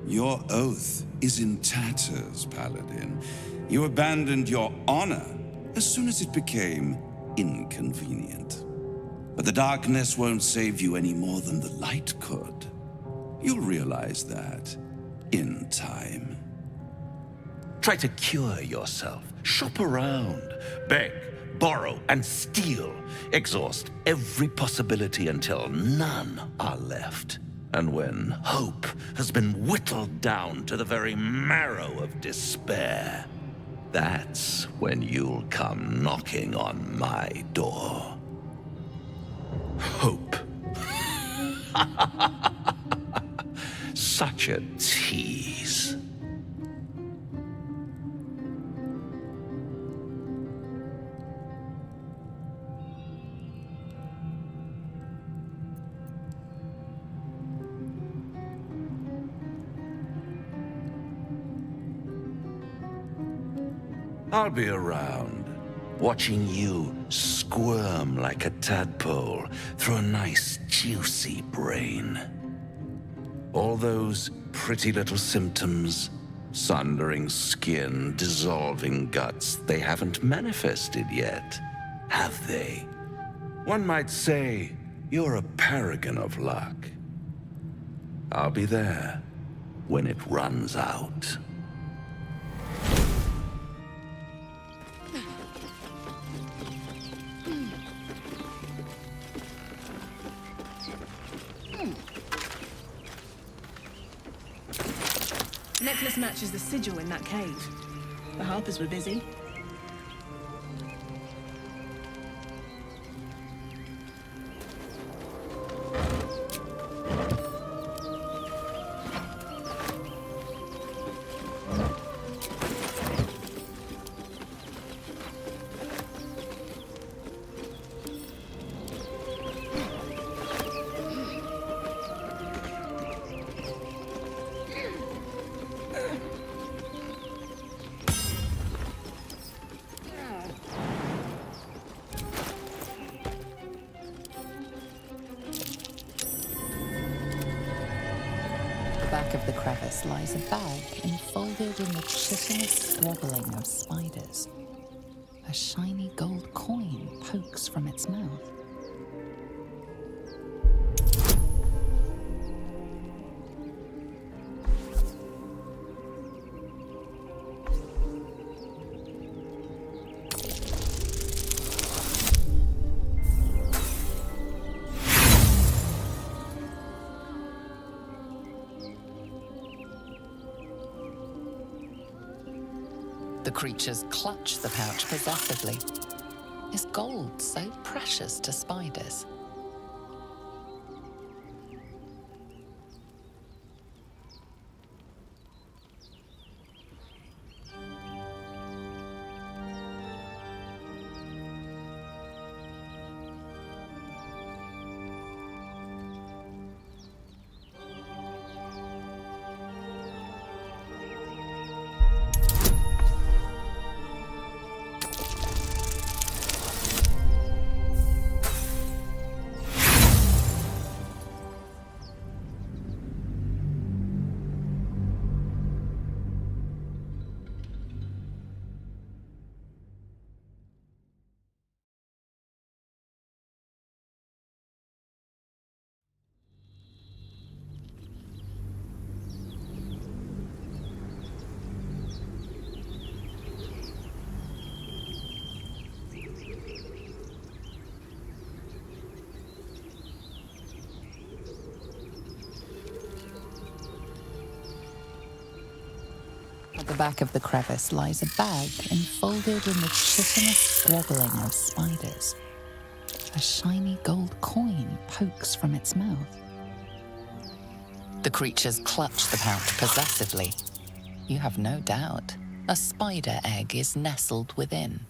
Your oath is in tatters, Paladin. You abandoned your honor as soon as it became inconvenient. But the darkness won't save you any more than the light could. You'll realize that in time. Try to cure yourself. Shop around. Beg, borrow, and steal. Exhaust every possibility until none are left. And when hope has been whittled down to the very marrow of despair, that's when you'll come knocking on my door. Hope. Such a tease. I'll be around, watching you squirm like a tadpole through a nice, juicy brain. All those pretty little symptoms, sundering skin, dissolving guts, they haven't manifested yet, have they? One might say you're a paragon of luck. I'll be there when it runs out. Necklace matches the sigil in that cave. The Harpers were busy. back of the crevice lies a bag enfolded in the chitinous squabbling of spiders. A shiny gold coin pokes from its mouth. The creatures clutch the pouch possessively. Is gold so precious to spiders? At the back of the crevice lies a bag enfolded in the chitinous squabbling of spiders. A shiny gold coin pokes from its mouth. The creatures clutch the pouch possessively. You have no doubt a spider egg is nestled within.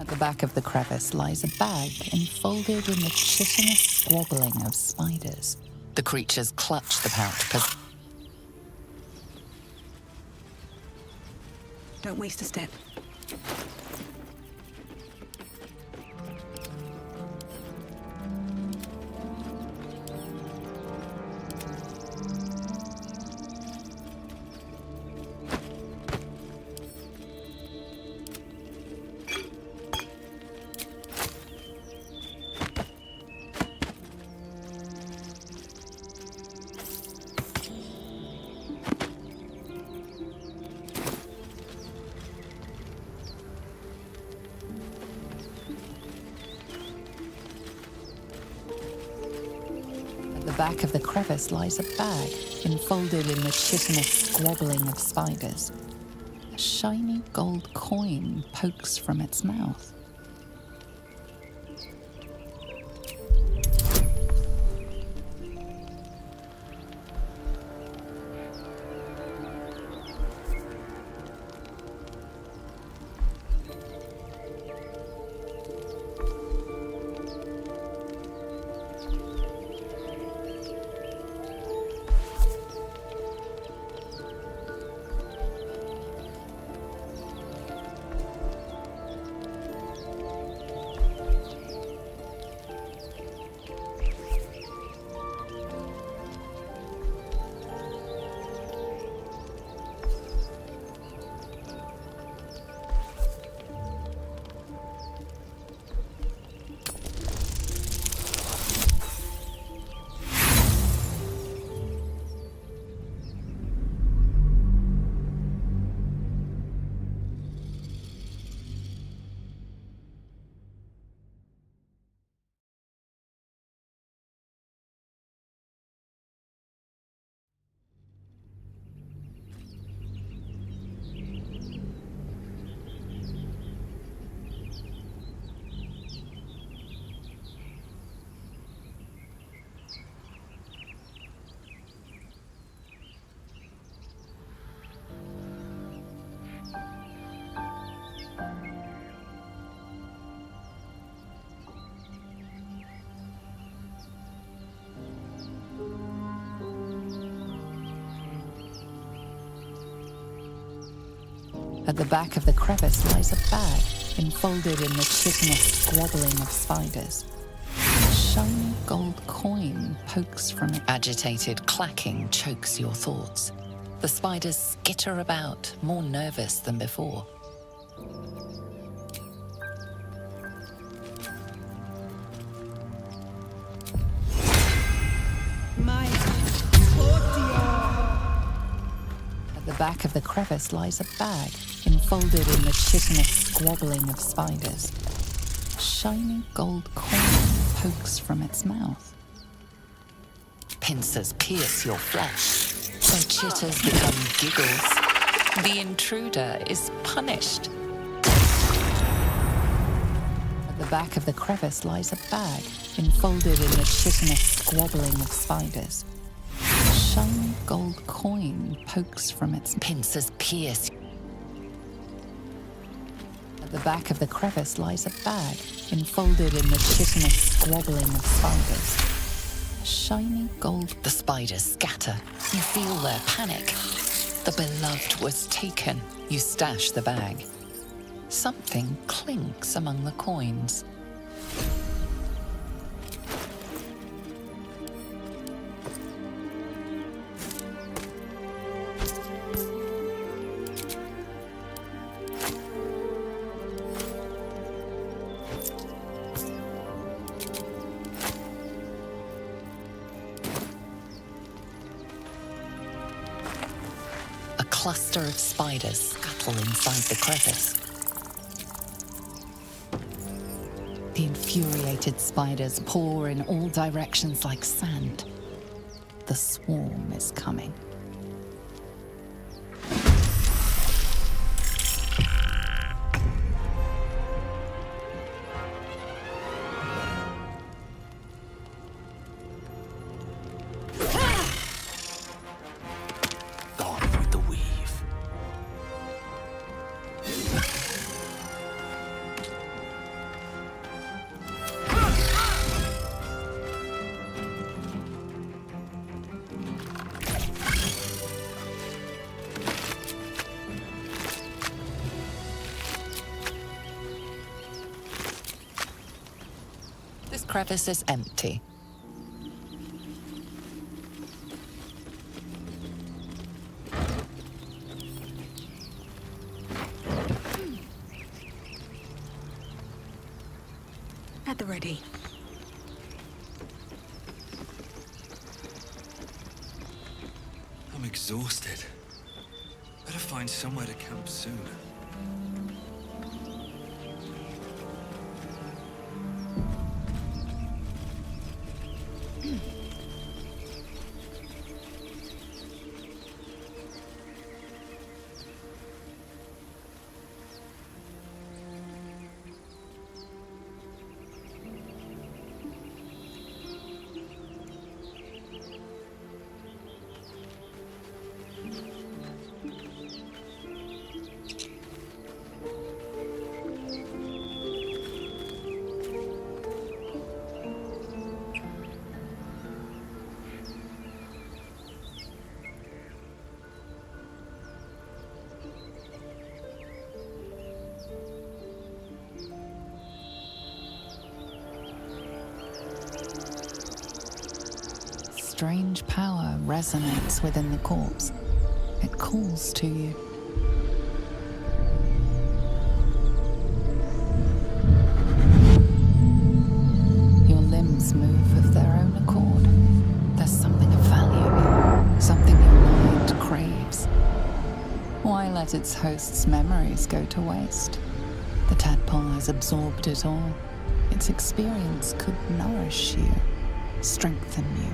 At the back of the crevice lies a bag enfolded in the chitinous squabbling of spiders. The creatures clutch the pouch. Don't waste a step. At the back of the crevice lies a bag enfolded in the chitinous squabbling of spiders. A shiny gold coin pokes from its mouth. At the back of the crevice lies a bag, enfolded in the chitinous squabbling of spiders. A shiny gold coin pokes from it. Agitated clacking chokes your thoughts. The spiders skitter about, more nervous than before. At the back of the crevice lies a bag, enfolded in the chitinous squabbling of spiders. A shiny gold coin pokes from its mouth. Pincers pierce your flesh. Their chitters become giggles. The intruder is punished. At the back of the crevice lies a bag, enfolded in the chitinous squabbling of spiders. A shiny gold coin pokes from its pincers pierce. At the back of the crevice lies a bag, enfolded in the chitinous squabbling of spiders. A shiny gold. The spiders scatter. You feel their panic. The beloved was taken. You stash the bag. Something clinks among the coins. A cluster of spiders scuttle inside the crevice. The infuriated spiders pour in all directions like sand. The swarm is coming. This crevice is empty. At the ready. I'm exhausted. Better find somewhere to camp soon. Strange power resonates within the corpse. It calls to you. Your limbs move of their own accord. There's something of value, something your mind craves. Why let its host's memories go to waste? The tadpole has absorbed it all. Its experience could nourish you, strengthen you.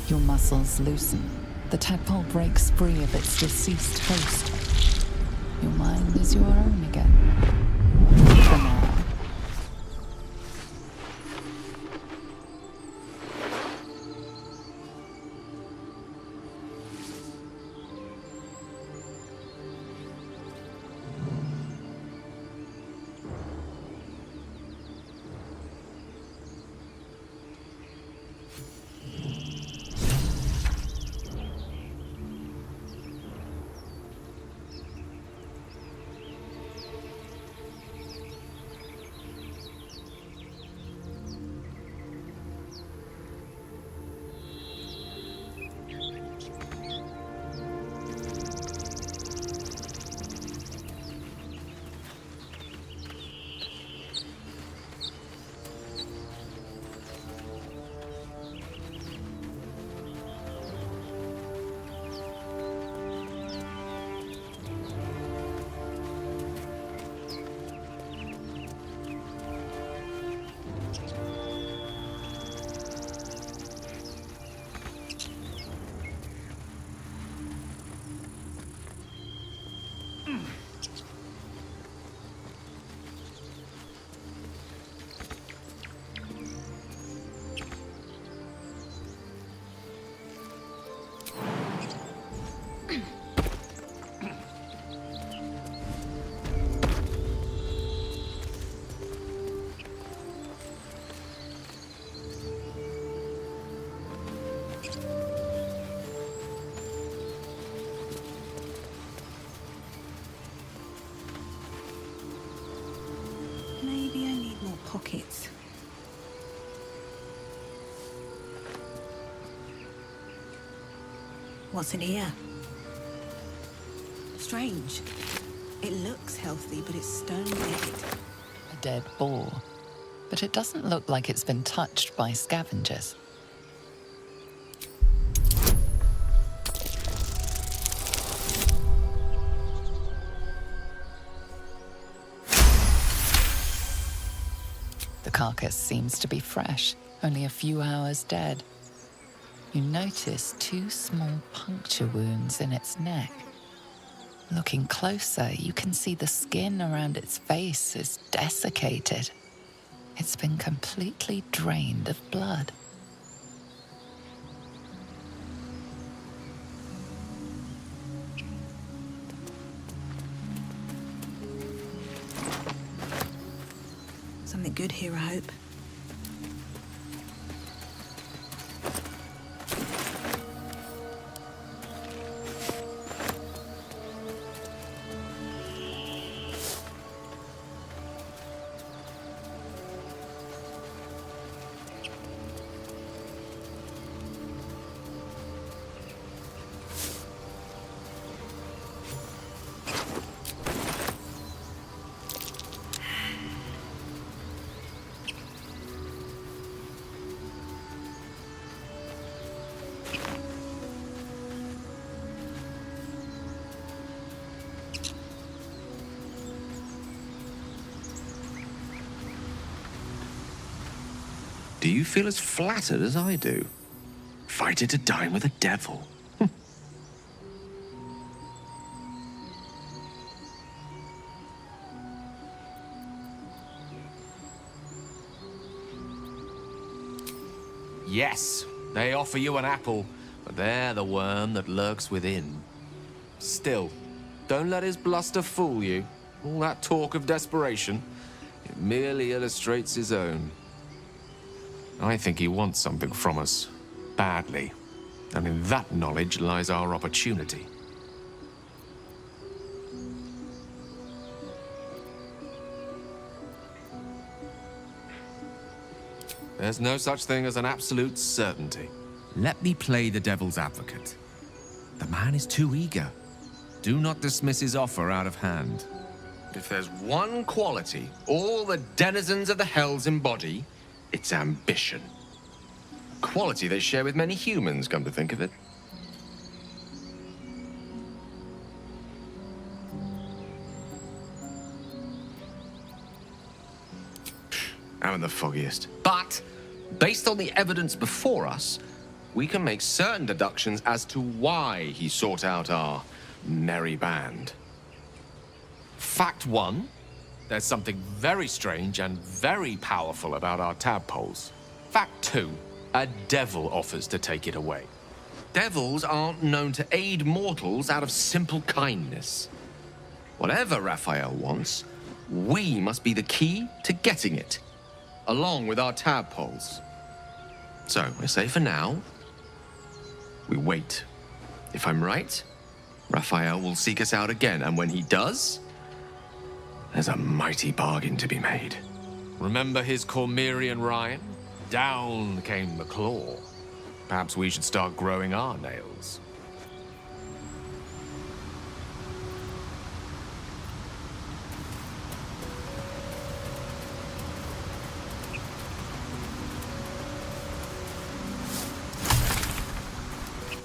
Your muscles loosen. The tadpole breaks free of its deceased host. Your mind is your own again. For now. Maybe I need more pockets. What's in here? Strange. It looks healthy, but it's stone dead. A dead boar. But it doesn't look like it's been touched by scavengers. The carcass seems to be fresh, only a few hours dead. You notice 2 small puncture wounds in its neck. Looking closer, you can see the skin around its face is desiccated. It's been completely drained of blood. Something good here, I hope. Do you feel as flattered as I do? Invited to dine with a devil. Yes, they offer you an apple, but they're the worm that lurks within. Still, don't let his bluster fool you. All that talk of desperation, it merely illustrates his own. I think he wants something from us, badly. And in that knowledge lies our opportunity. There's no such thing as an absolute certainty. Let me play the devil's advocate. The man is too eager. Do not dismiss his offer out of hand. If there's one quality all the denizens of the Hells embody, it's ambition. Quality they share with many humans, come to think of it. I'm the foggiest. But, based on the evidence before us, we can make certain deductions as to why he sought out our merry band. Fact 1, there's something very strange and very powerful about our tadpoles. Fact 2, a devil offers to take it away. Devils aren't known to aid mortals out of simple kindness. Whatever Raphael wants, we must be the key to getting it, along with our tadpoles. So, I say for now, we wait. If I'm right, Raphael will seek us out again, and when he does, there's a mighty bargain to be made. Remember his Cormyrean rhyme? Down came the claw. Perhaps we should start growing our nails.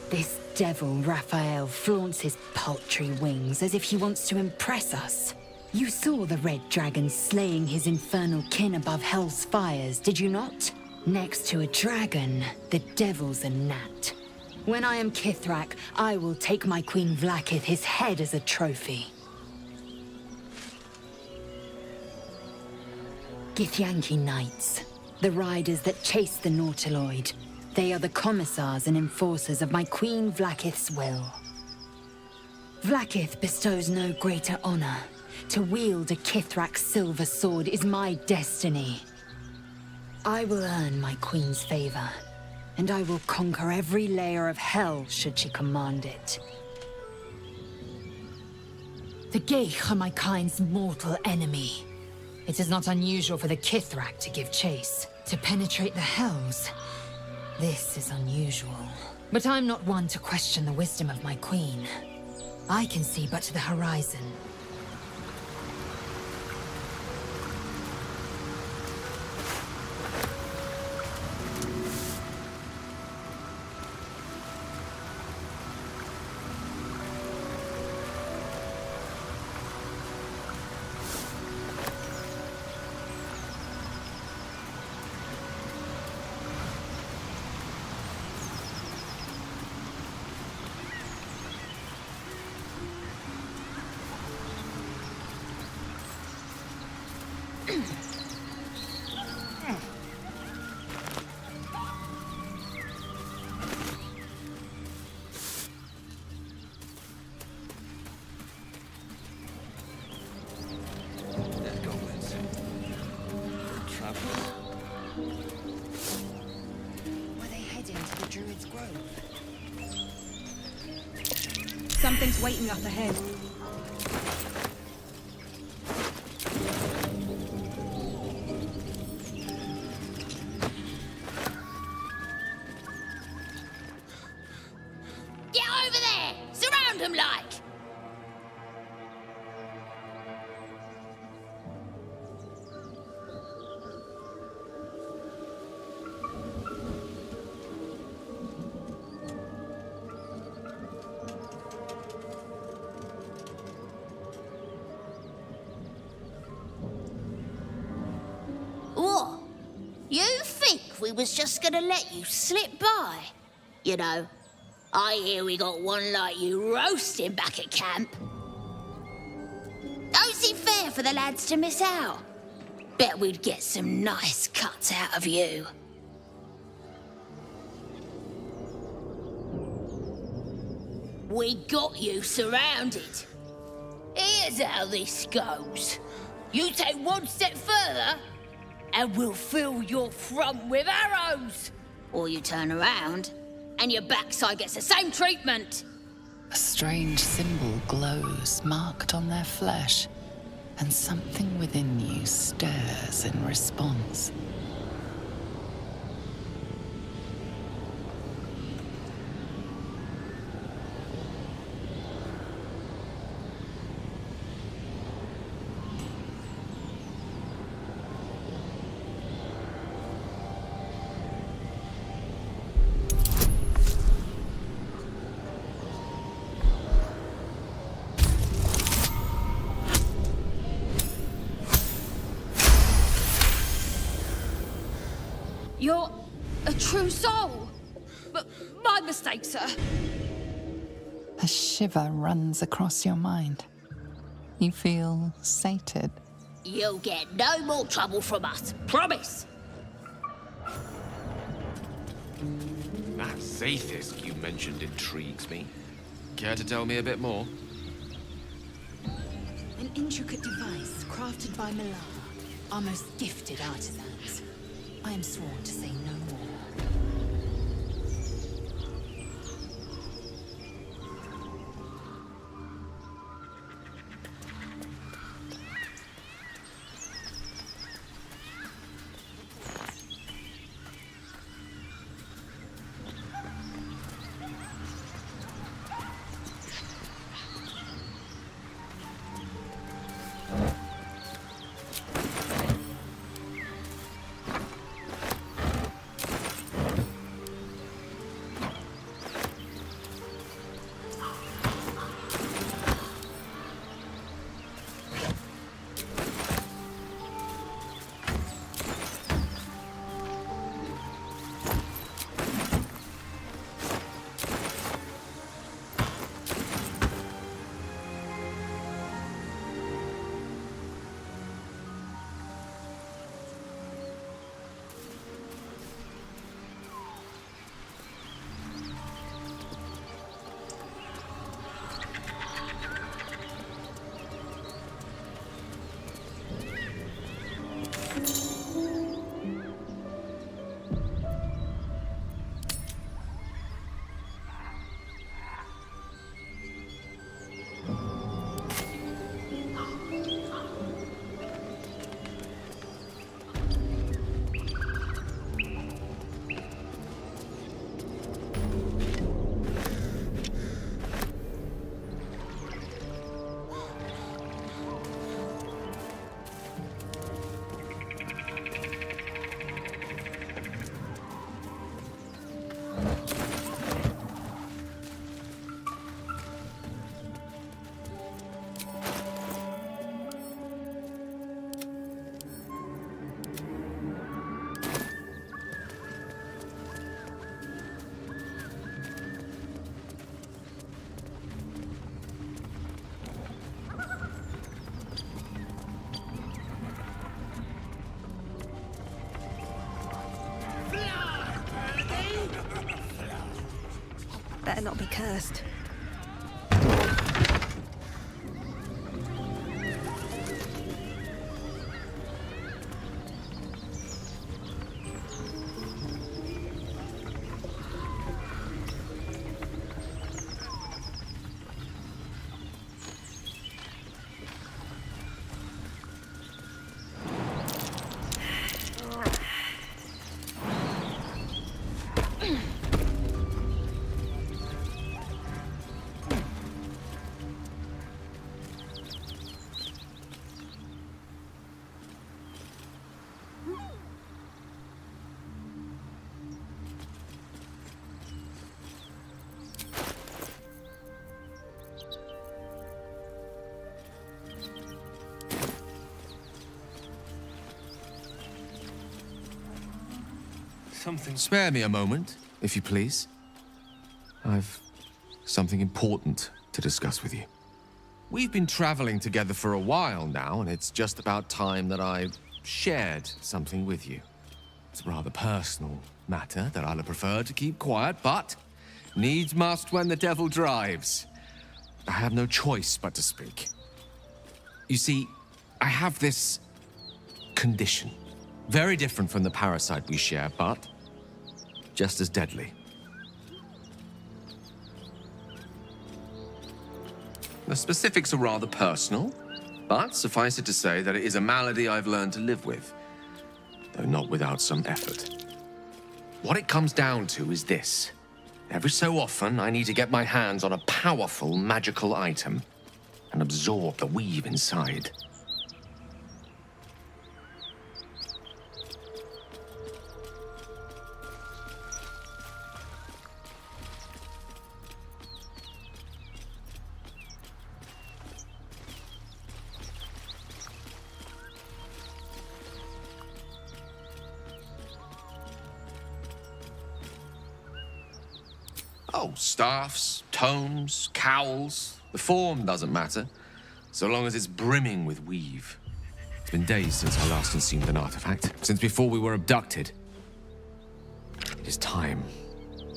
This devil Raphael flaunts his paltry wings as if he wants to impress us. You saw the red dragon slaying his infernal kin above hell's fires, did you not? Next to a dragon, the devil's a gnat. When I am Kithrak, I will take my Queen Vlaakith his head as a trophy. Githyanki Knights, the riders that chase the Nautiloid. They are the commissars and enforcers of my Queen Vlaakith's will. Vlaakith bestows no greater honor. To wield a Kithrak silver sword is my destiny. I will earn my queen's favor. and I will conquer every layer of hell should she command it. The Geich are my kind's mortal enemy. It is not unusual for the Kithrak to give chase, to penetrate the hells. This is unusual. But I'm not one to question the wisdom of my queen. I can see but to the horizon. Were they heading to the Druid's Grove? Something's waiting up ahead. Get over there! Surround them like! What? You think we was just gonna let you slip by? You know, I hear we got one like you roasting back at camp. Don't seem fair for the lads to miss out. Bet we'd get some nice cuts out of you. We got you surrounded. Here's how this goes. You take one step further, and we'll fill your front with arrows. Or you turn around, and your backside gets the same treatment. A strange symbol glows, marked on their flesh, and something within you stirs in response. You're a true soul. But my mistake, sir. A shiver runs across your mind. You feel sated. You'll get no more trouble from us, promise. That Zaithisk you mentioned intrigues me. Care to tell me a bit more? An intricate device crafted by Millar, our most gifted artisans. I am sworn to say no more. Better not be cursed. Something. Spare me a moment, if you please. I've something important to discuss with you. We've been traveling together for a while now, and it's just about time that I shared something with you. It's a rather personal matter that I'll prefer to keep quiet, but needs must when the devil drives. I have no choice but to speak. You see, I have this condition. Very different from the parasite we share, but just as deadly. The specifics are rather personal, but suffice it to say that it is a malady I've learned to live with, though not without some effort. What it comes down to is this. Every so often, I need to get my hands on a powerful magical item and absorb the weave inside. Oh, staffs, tomes, cowls. The form doesn't matter, so long as it's brimming with weave. It's been days since I last consumed an artifact, since before we were abducted. It is time,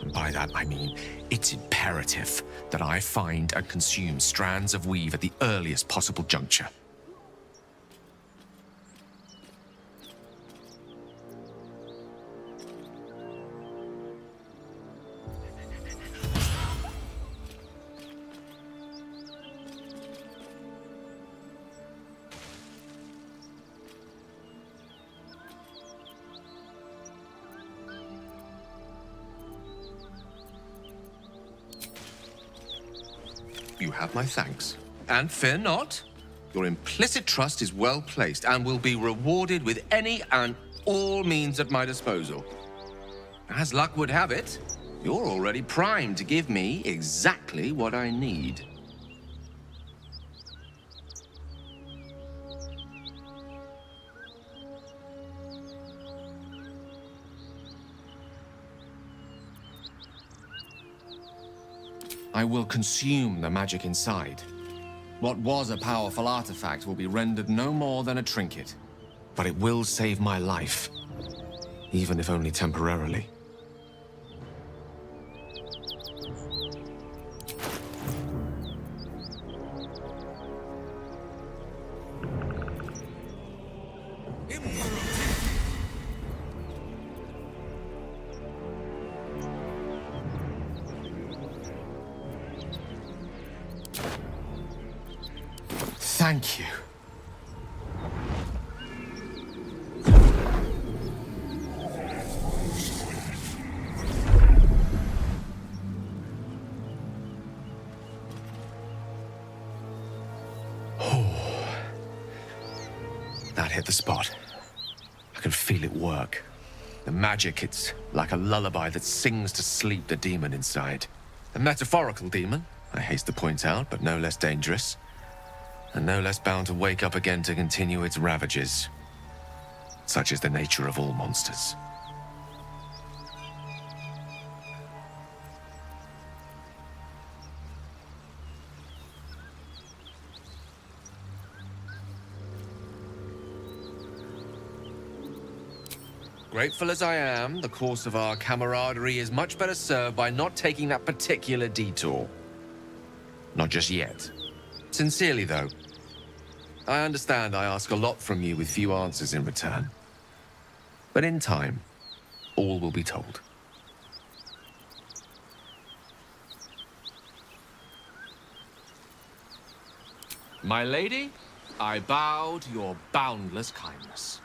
and by that I mean it's imperative that I find and consume strands of weave at the earliest possible juncture. You have my thanks. And fear not. Your implicit trust is well placed and will be rewarded with any and all means at my disposal. As luck would have it, you're already primed to give me exactly what I need. I will consume the magic inside. What was a powerful artifact will be rendered no more than a trinket. But it will save my life, even if only temporarily. Thank you. That hit the spot. I can feel it work. The magic, it's like a lullaby that sings to sleep the demon inside. A metaphorical demon, I haste to point out, but no less dangerous. And no less bound to wake up again to continue its ravages. Such is the nature of all monsters. Grateful as I am, the course of our camaraderie is much better served by not taking that particular detour. Not just yet. Sincerely, though, I understand I ask a lot from you with few answers in return. But in time, all will be told. My lady, I bow to your boundless kindness.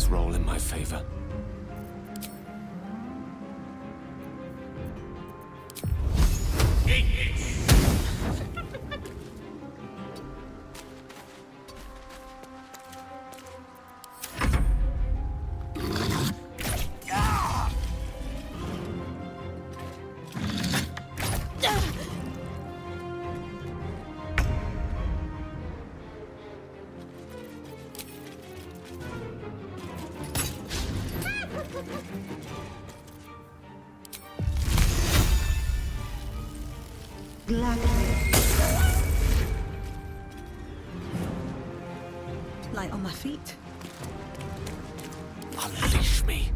Roll in my favor. Light on my feet. Unleash me.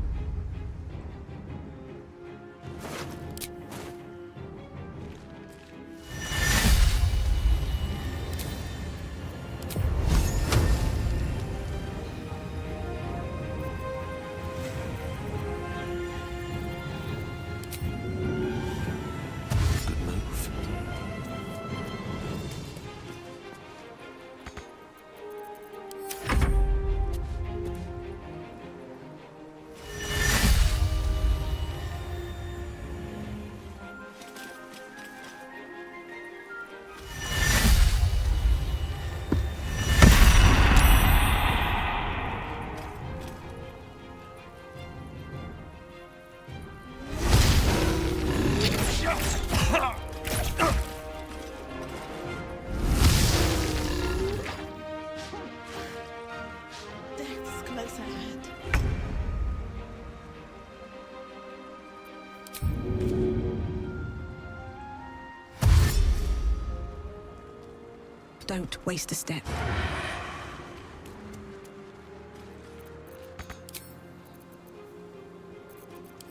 Don't waste a step.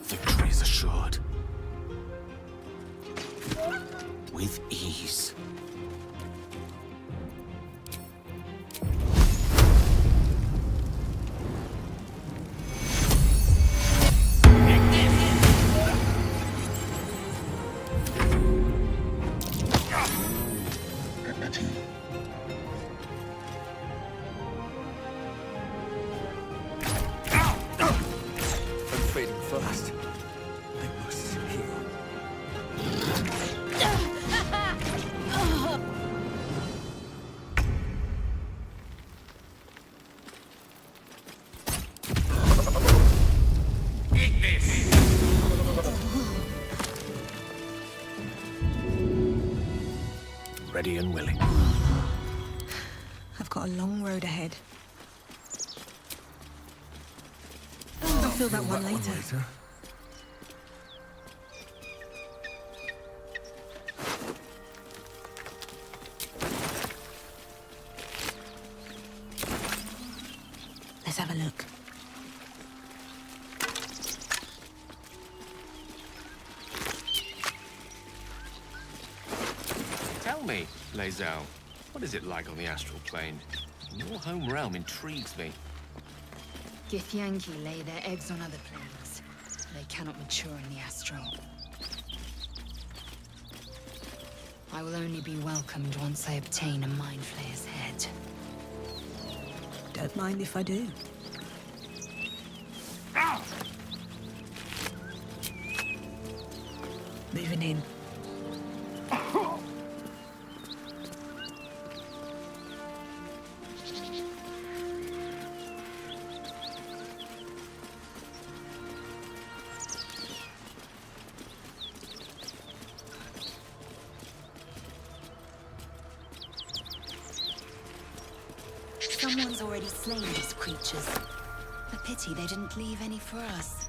Victory is assured. With ease. Ready and willing. I've got a long road ahead. I'll feel that one later. Let's have a look. Tell me, Lae'zel, what is it like on the astral plane? Your home realm intrigues me. Githyanki lay their eggs on other planes. They cannot mature in the astral. I will only be welcomed once I obtain a Mind Flayer's head. Don't mind if I do. Moving in. Someone's already slain these creatures. A pity they didn't leave any for us.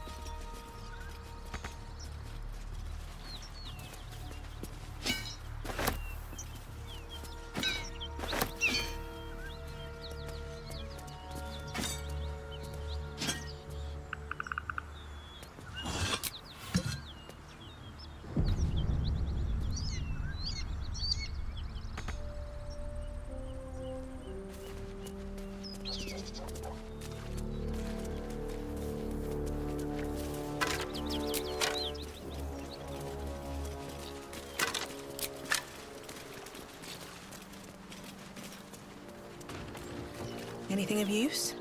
Anything of use?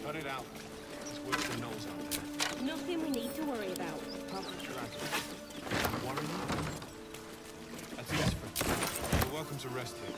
Cut it out. It's worse than nose out there. Nothing we need to worry about. One or not? That's easy. You're welcome to rest here.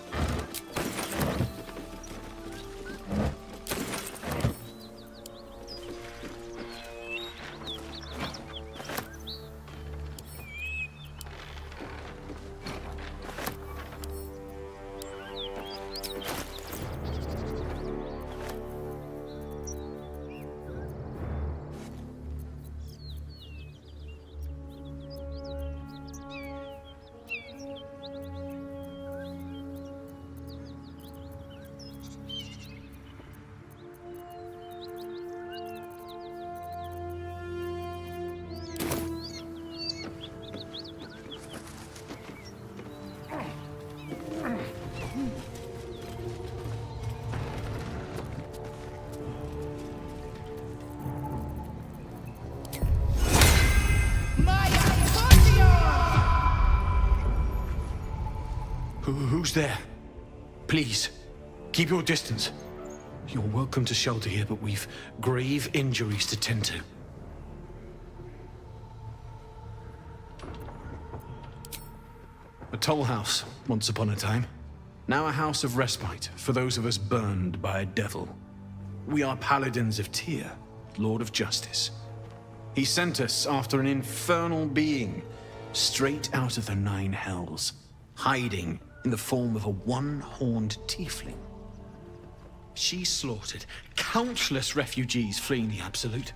Who's there? Please, keep your distance. You're welcome to shelter here, but we've grave injuries to tend to. A toll house, once upon a time. Now a house of respite for those of us burned by a devil. We are paladins of Tyr, Lord of Justice. He sent us after an infernal being, straight out of the Nine Hells, hiding in the form of a one-horned tiefling. She slaughtered countless refugees fleeing the Absolute.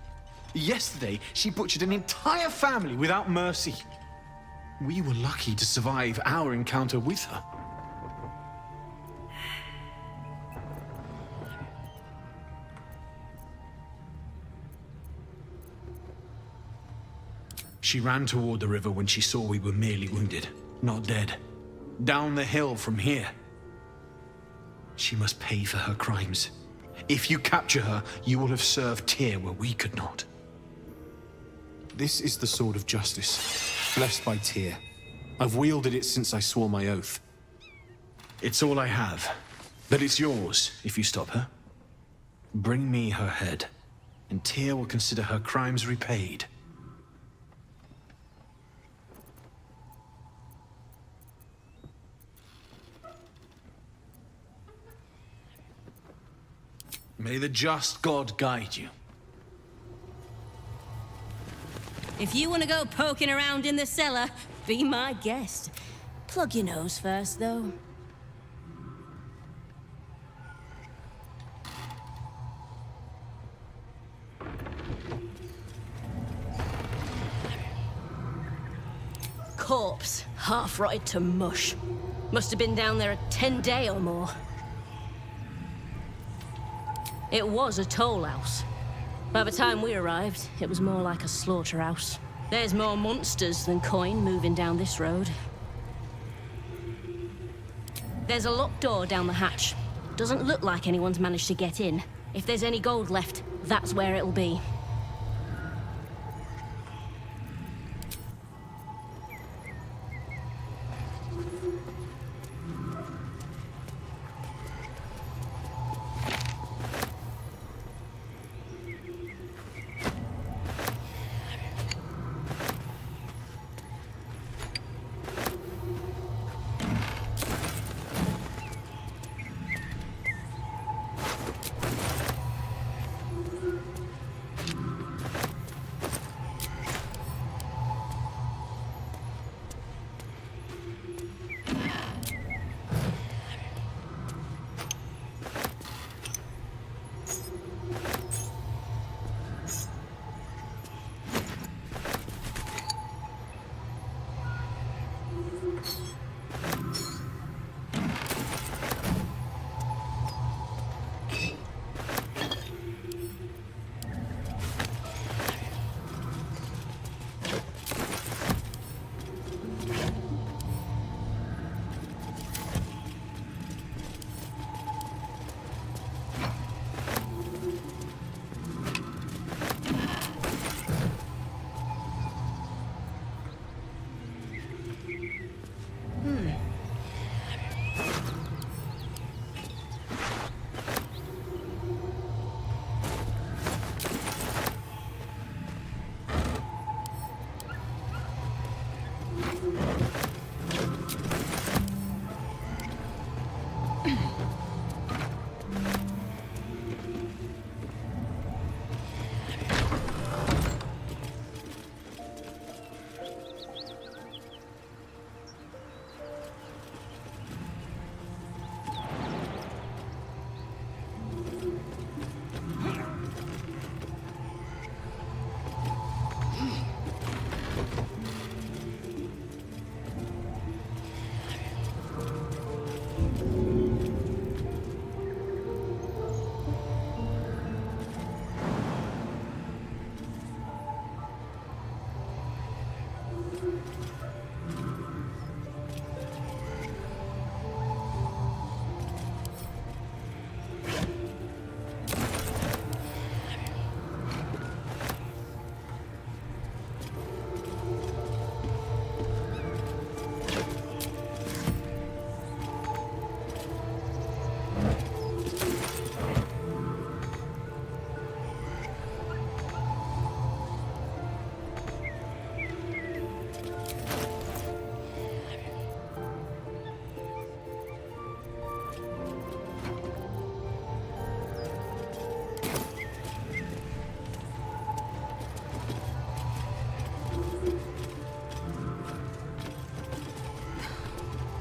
Yesterday, she butchered an entire family without mercy. We were lucky to survive our encounter with her. She ran toward the river when she saw we were merely wounded, not dead. Down the hill from here. She must pay for her crimes. If you capture her, you will have served Tyr where we could not. This is the sword of justice, blessed by Tyr. I've wielded it since I swore my oath. It's all I have, but it's yours if you stop her. Bring me her head, and Tyr will consider her crimes repaid. May the just God guide you. If you want to go poking around in the cellar, be my guest. Plug your nose first, though. Corpse, half rotted to mush. Must have been down there a 10-day or more. It was a toll house. By the time we arrived, it was more like a slaughterhouse. There's more monsters than coin moving down this road. There's a locked door down the hatch. Doesn't look like anyone's managed to get in. If there's any gold left, that's where it'll be.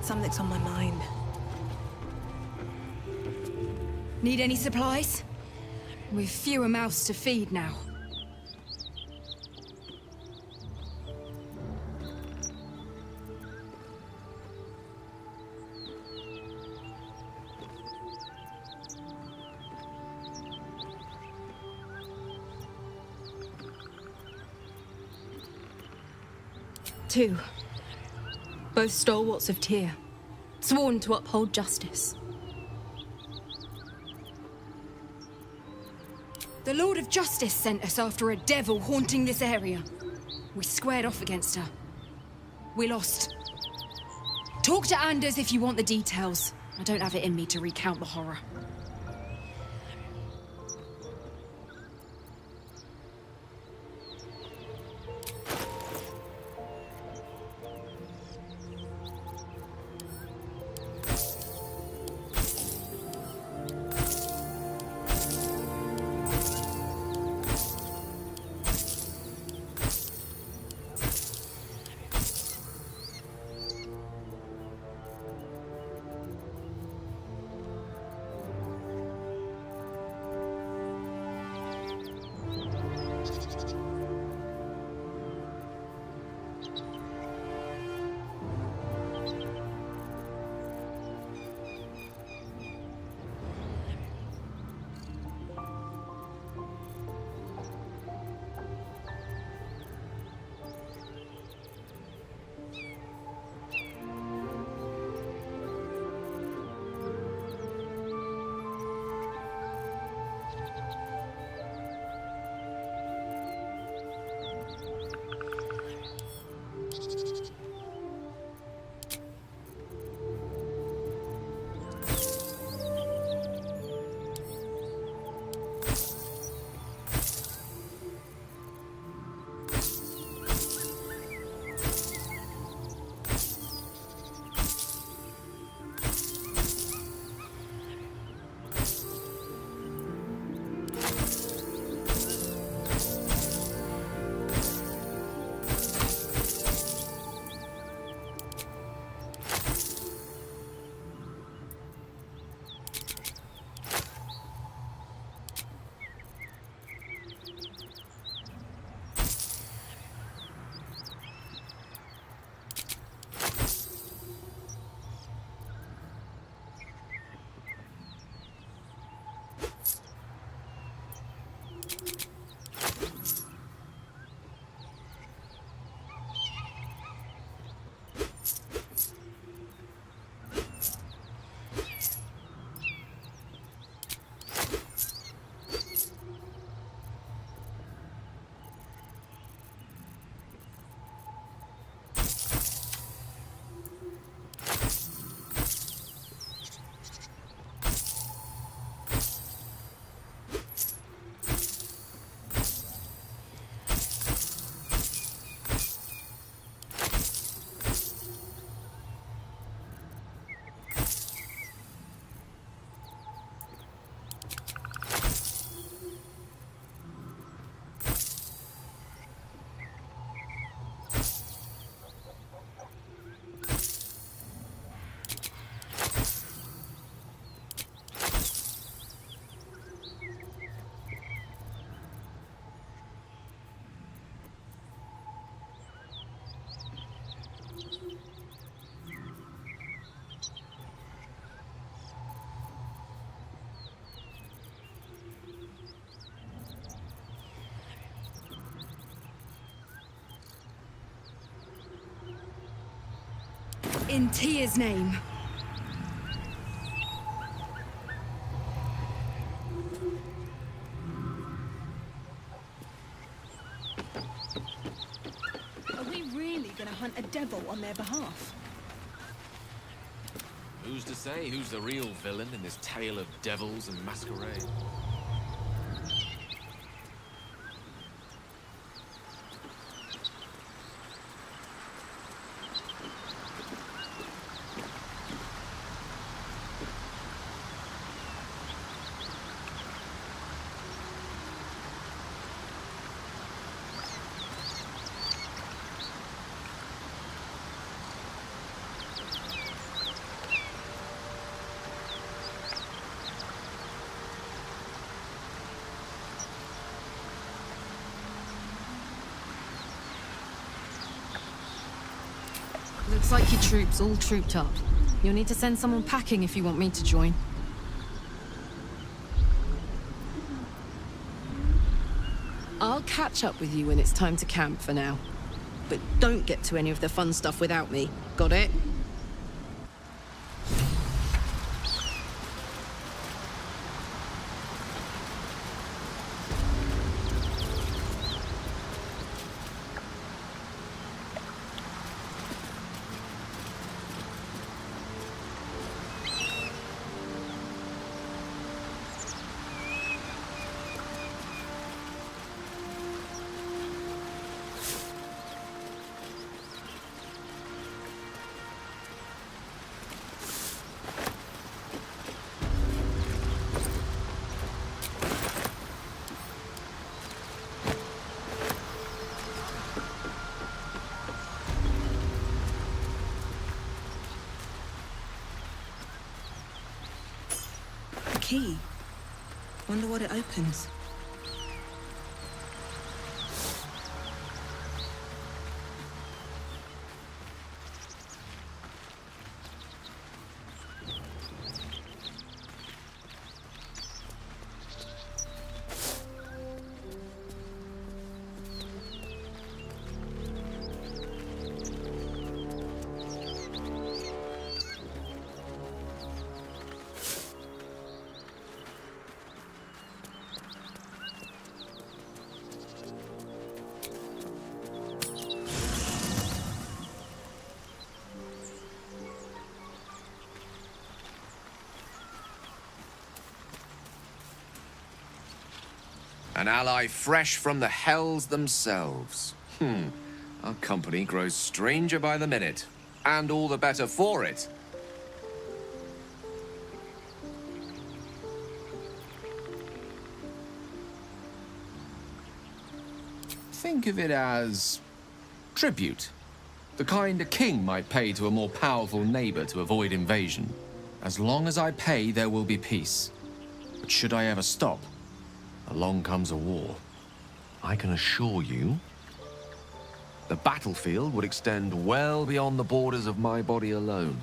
Something's on my mind. Need any supplies? We've fewer mouths to feed now. too. Both stalwarts of Tyr, sworn to uphold justice. The Lord of Justice sent us after a devil haunting this area. We squared off against her. We lost. Talk to Anders if you want the details. I don't have it in me to recount the horror. In Tyr's name. Are we really gonna hunt a devil on their behalf? Who's to say who's the real villain in this tale of devils and masquerade? Looks like your troops all trooped up. You'll need to send someone packing if you want me to join. I'll catch up with you when it's time to camp for now. but don't get to any of the fun stuff without me. Got it? Key. Wonder what it opens. An ally fresh from the hells themselves. Our company grows stranger by the minute, and all the better for it. Think of it as tribute. The kind a king might pay to a more powerful neighbor to avoid invasion. As long as I pay, there will be peace. But should I ever stop, along comes a war. I can assure you, the battlefield would extend well beyond the borders of my body alone.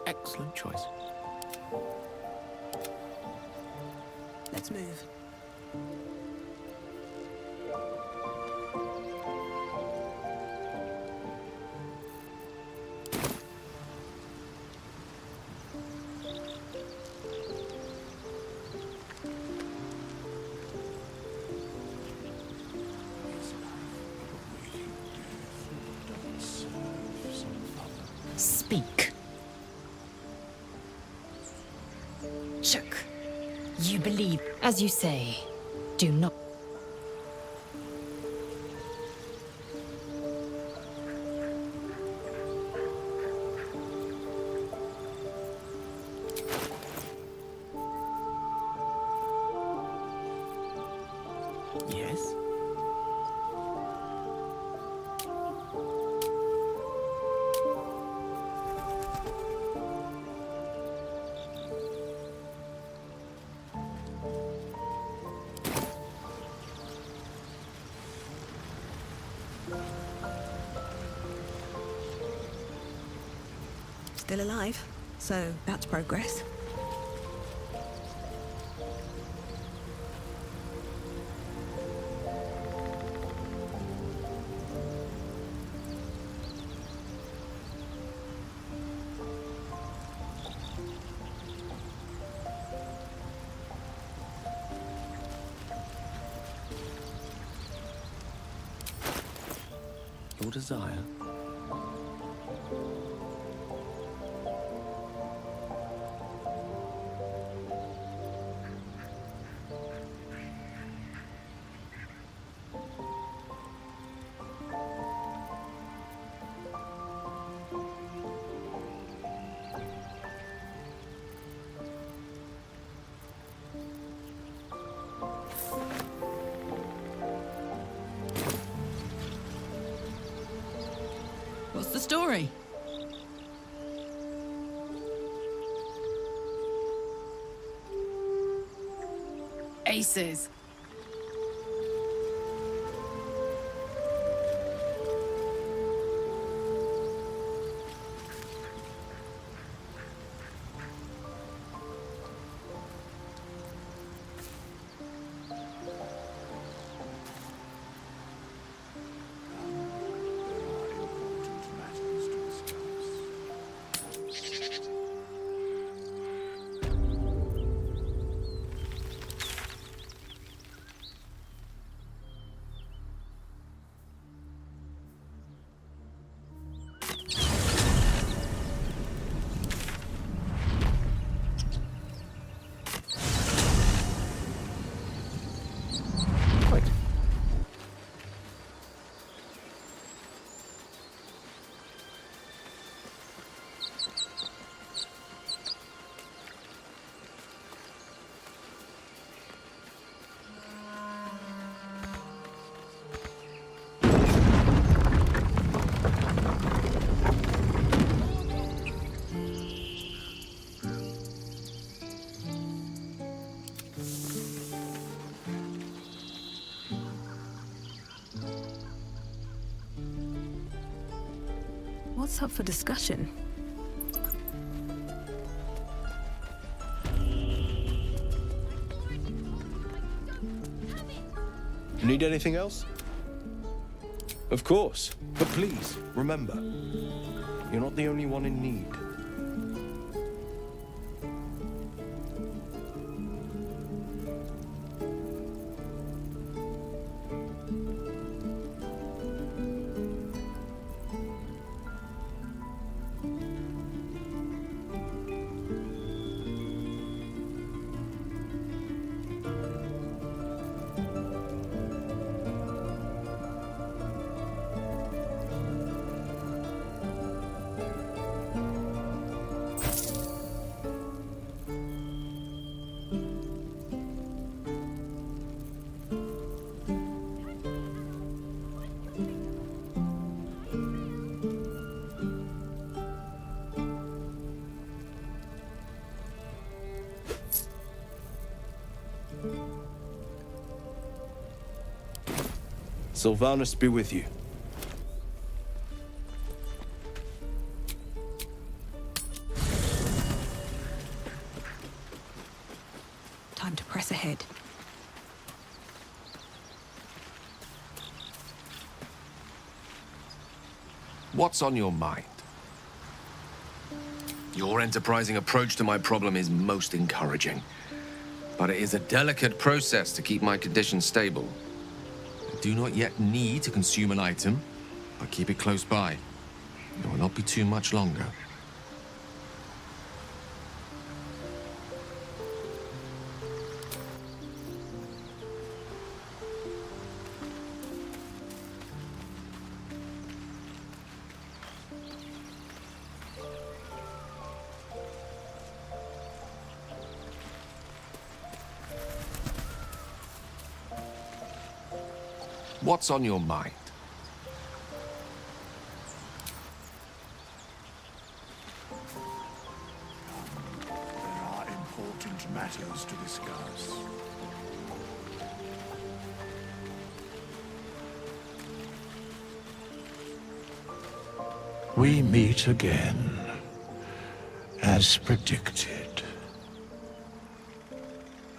Excellent choice. Let's move. Speak. Shook. You believe, as you say, do not. Yes? Still alive, so that's progress. your desire. What's the story? Aces. What's up for discussion? Need anything else? Of course. But please, remember, you're not the only one in need. Sylvanus be with you. Time to press ahead. What's on your mind? Your enterprising approach to my problem is most encouraging. But it is a delicate process to keep my condition stable. I do not yet need to consume an item, but keep it close by. It will not be too much longer. What's on your mind? There are important matters to discuss. We meet again, as predicted.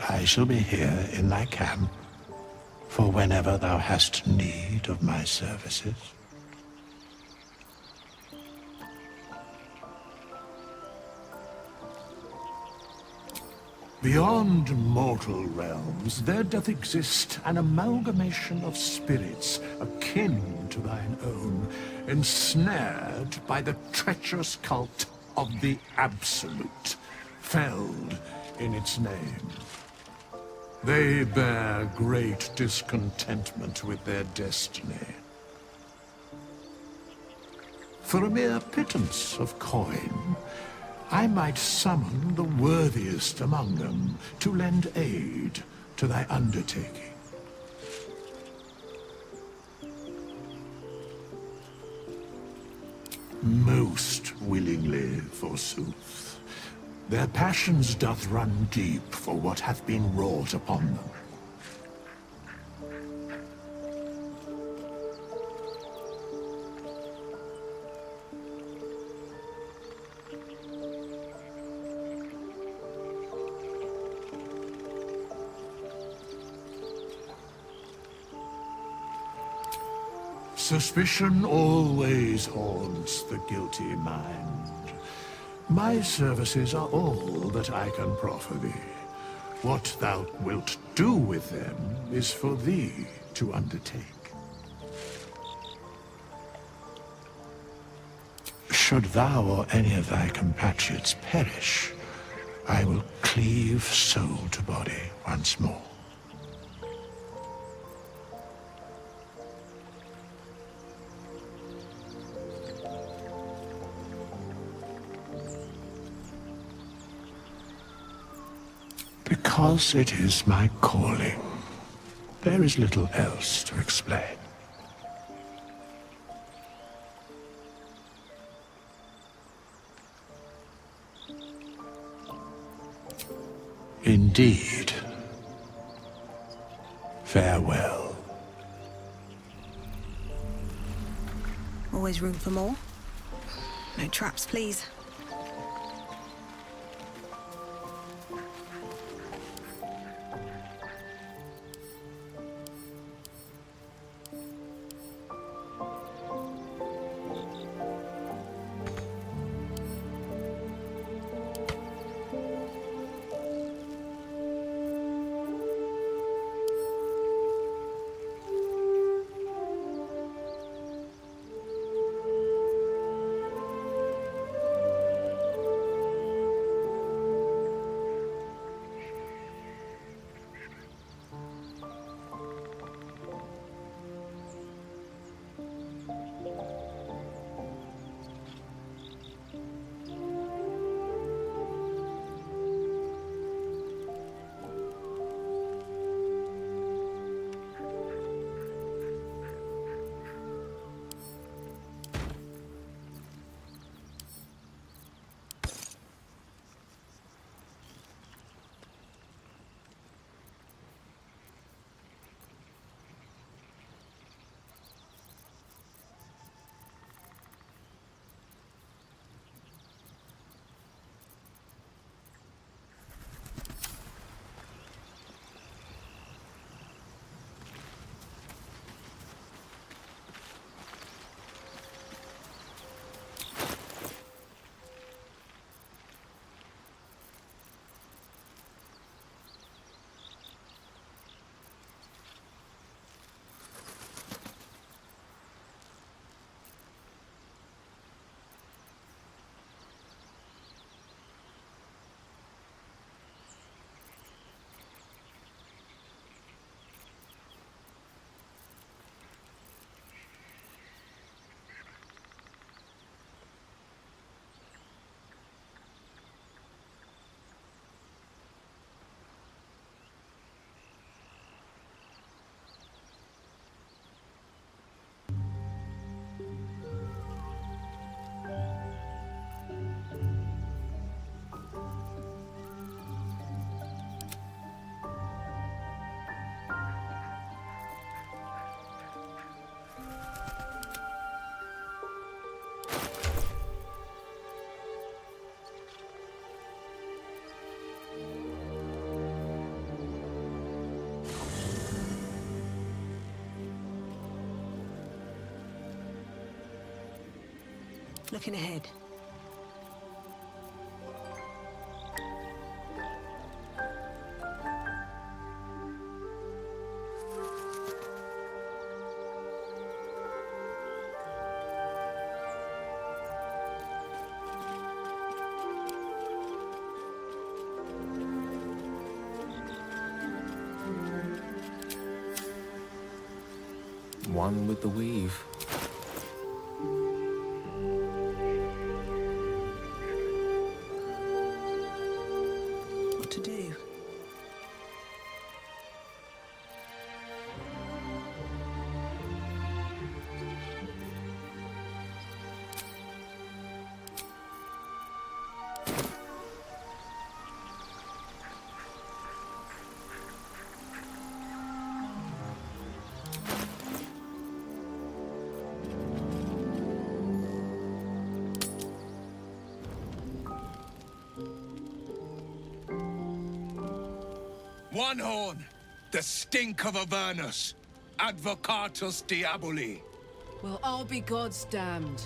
I shall be here in thy camp for whenever thou hast need of my services. Beyond mortal realms, there doth exist an amalgamation of spirits akin to thine own, ensnared by the treacherous cult of the Absolute, felled in its name. They bear great discontentment with their destiny. For a mere pittance of coin, I might summon the worthiest among them to lend aid to thy undertaking. Most willingly, forsooth. Their passions doth run deep for what hath been wrought upon them. Suspicion always haunts the guilty mind. My services are all that I can proffer thee. What thou wilt do with them is for thee to undertake. Should thou or any of thy compatriots perish, I will cleave soul to body once more. Because it is my calling. There is little else to explain. Indeed. Farewell. Always room for more? No traps, please. Looking ahead. one with the weave. What to do? One horn, the stink of Avernus, Advocatus Diaboli. Well, I'll be God's damned.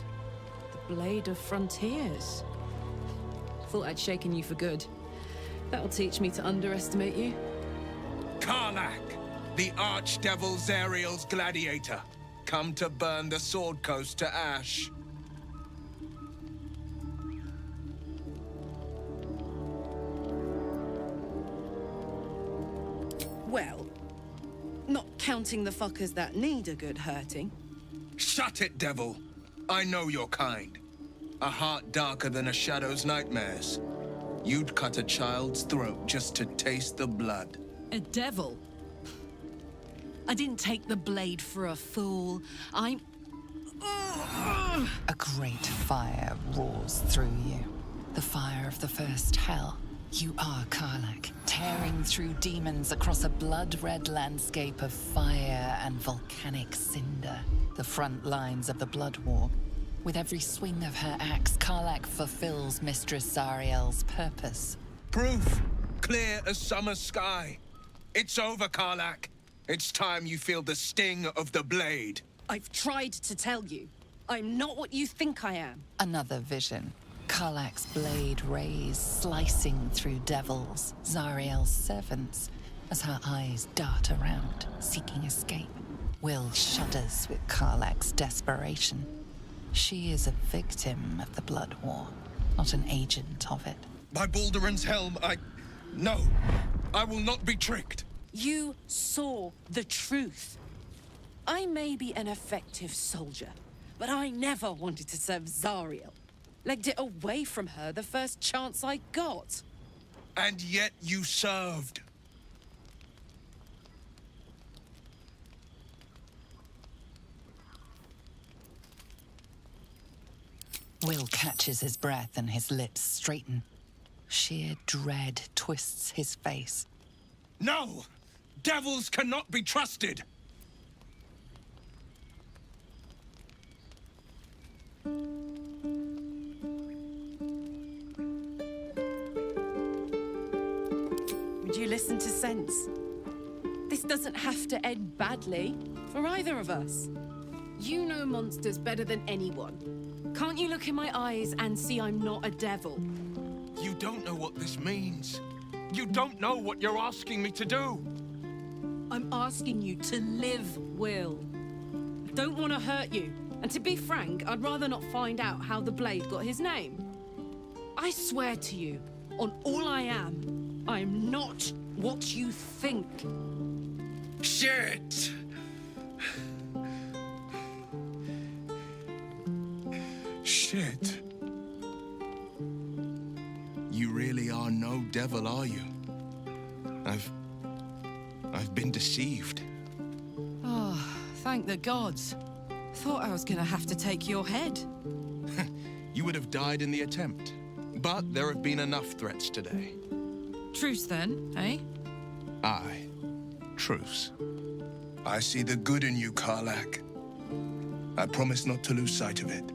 The Blade of Frontiers. Thought I'd shaken you for good. That'll teach me to underestimate you. Karlach, the Archdevil Zariel's gladiator, come to burn the Sword Coast to ash. Well, not counting the fuckers that need a good hurting. Shut it, devil. I know your kind. A heart darker than a shadow's nightmares. You'd cut a child's throat just to taste the blood. A devil? I didn't take the blade for a fool. I'm... A great fire roars through you. The fire of the first hell. You are Karlach, tearing through demons across a blood-red landscape of fire and volcanic cinder. The front lines of the Blood War. With every swing of her axe, Karlach fulfills Mistress Zariel's purpose. Proof, clear as summer sky. It's over, Karlach. It's time you feel the sting of the blade. I've tried to tell you. I'm not what you think I am. Another vision. Karlach's blade rays slicing through devils, Zariel's servants, as her eyes dart around, seeking escape. Will shudders with Karlach's desperation. She is a victim of the Blood War, not an agent of it. By Balduran's helm, No, I will not be tricked. You saw the truth. I may be an effective soldier, but I never wanted to serve Zariel. Legged it away from her the first chance I got. And yet you served. Will catches his breath and his lips straighten. Sheer dread twists his face. No! Devils cannot be trusted! Would you listen to sense? This doesn't have to end badly for either of us. You know monsters better than anyone. Can't you look in my eyes and see I'm not a devil? You don't know what this means. You don't know what you're asking me to do. I'm asking you to live, Will. I don't want to hurt you. And to be frank, I'd rather not find out how the Blade got his name. I swear to you, on all I am not what you think. Shit! Shit. You really are no devil, are you? I've been deceived. Oh, thank the gods. Thought I was gonna have to take your head. You would have died in the attempt. But there have been enough threats today. Truce then, eh? Aye. Truce. I see the good in you, Karlach. I promise not to lose sight of it.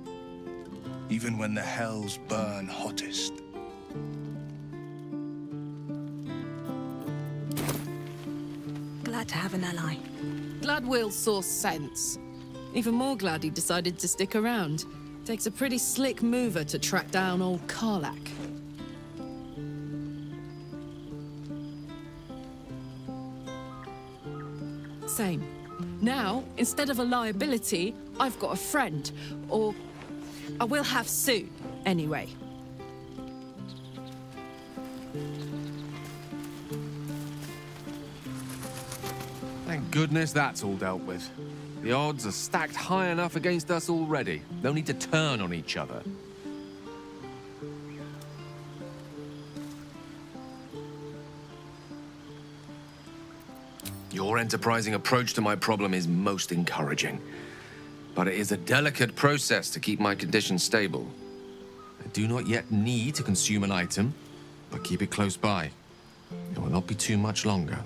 Even when the hells burn hottest. Glad to have an ally. Glad Will saw sense. Even more glad he decided to stick around. Takes a pretty slick mover to track down old Karlach. Same. Now, instead of a liability, I've got a friend. Or I will have soon, anyway. Thank goodness that's all dealt with. The odds are stacked high enough against us already. They'll need to turn on each other. Your enterprising approach to my problem is most encouraging. But it is a delicate process to keep my condition stable. I do not yet need to consume an item, but keep it close by. It will not be too much longer.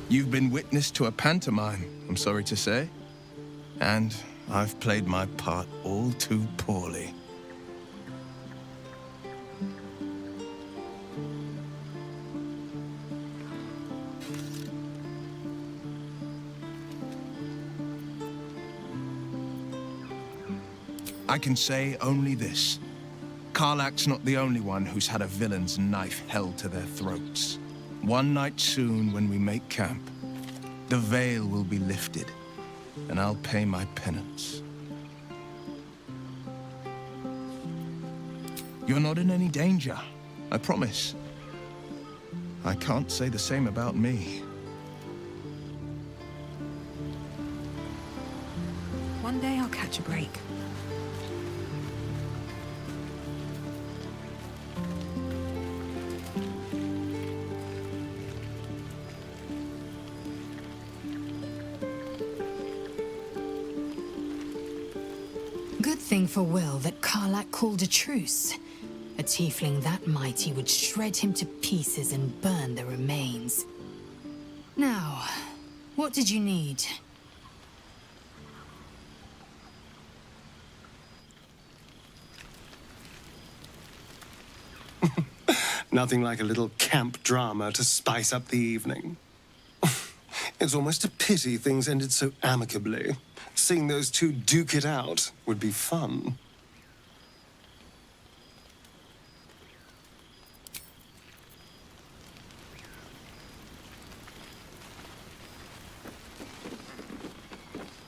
You've been witness to a pantomime, I'm sorry to say. And I've played my part all too poorly. I can say only this. Karlach's not the only one who's had a villain's knife held to their throats. One night soon, when we make camp, the veil will be lifted, and I'll pay my penance. You're not in any danger, I promise. I can't say the same about me. One day I'll catch a break. Good thing for Will that Karlach called a truce. A tiefling that mighty would shred him to pieces and burn the remains. Now, what did you need? Nothing like a little camp drama to spice up the evening. It's almost a pity things ended so amicably. Seeing those two duke it out would be fun.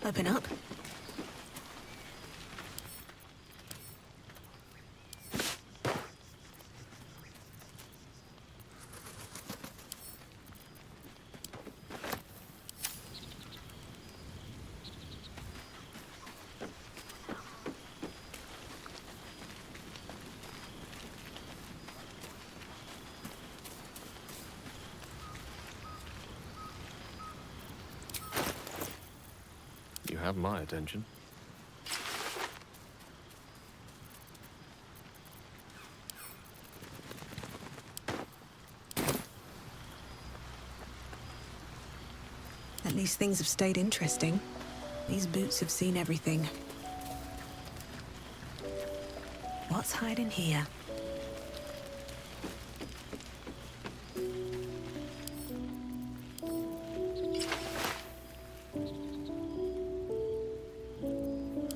Open up. You have my attention. At least things have stayed interesting. These boots have seen everything. What's hiding here?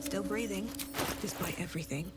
Still breathing, despite everything.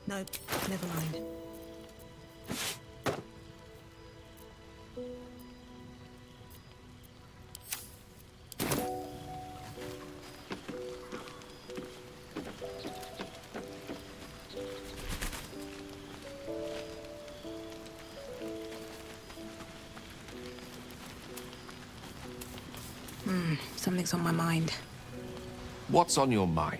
No, never mind. Something's on my mind. What's on your mind?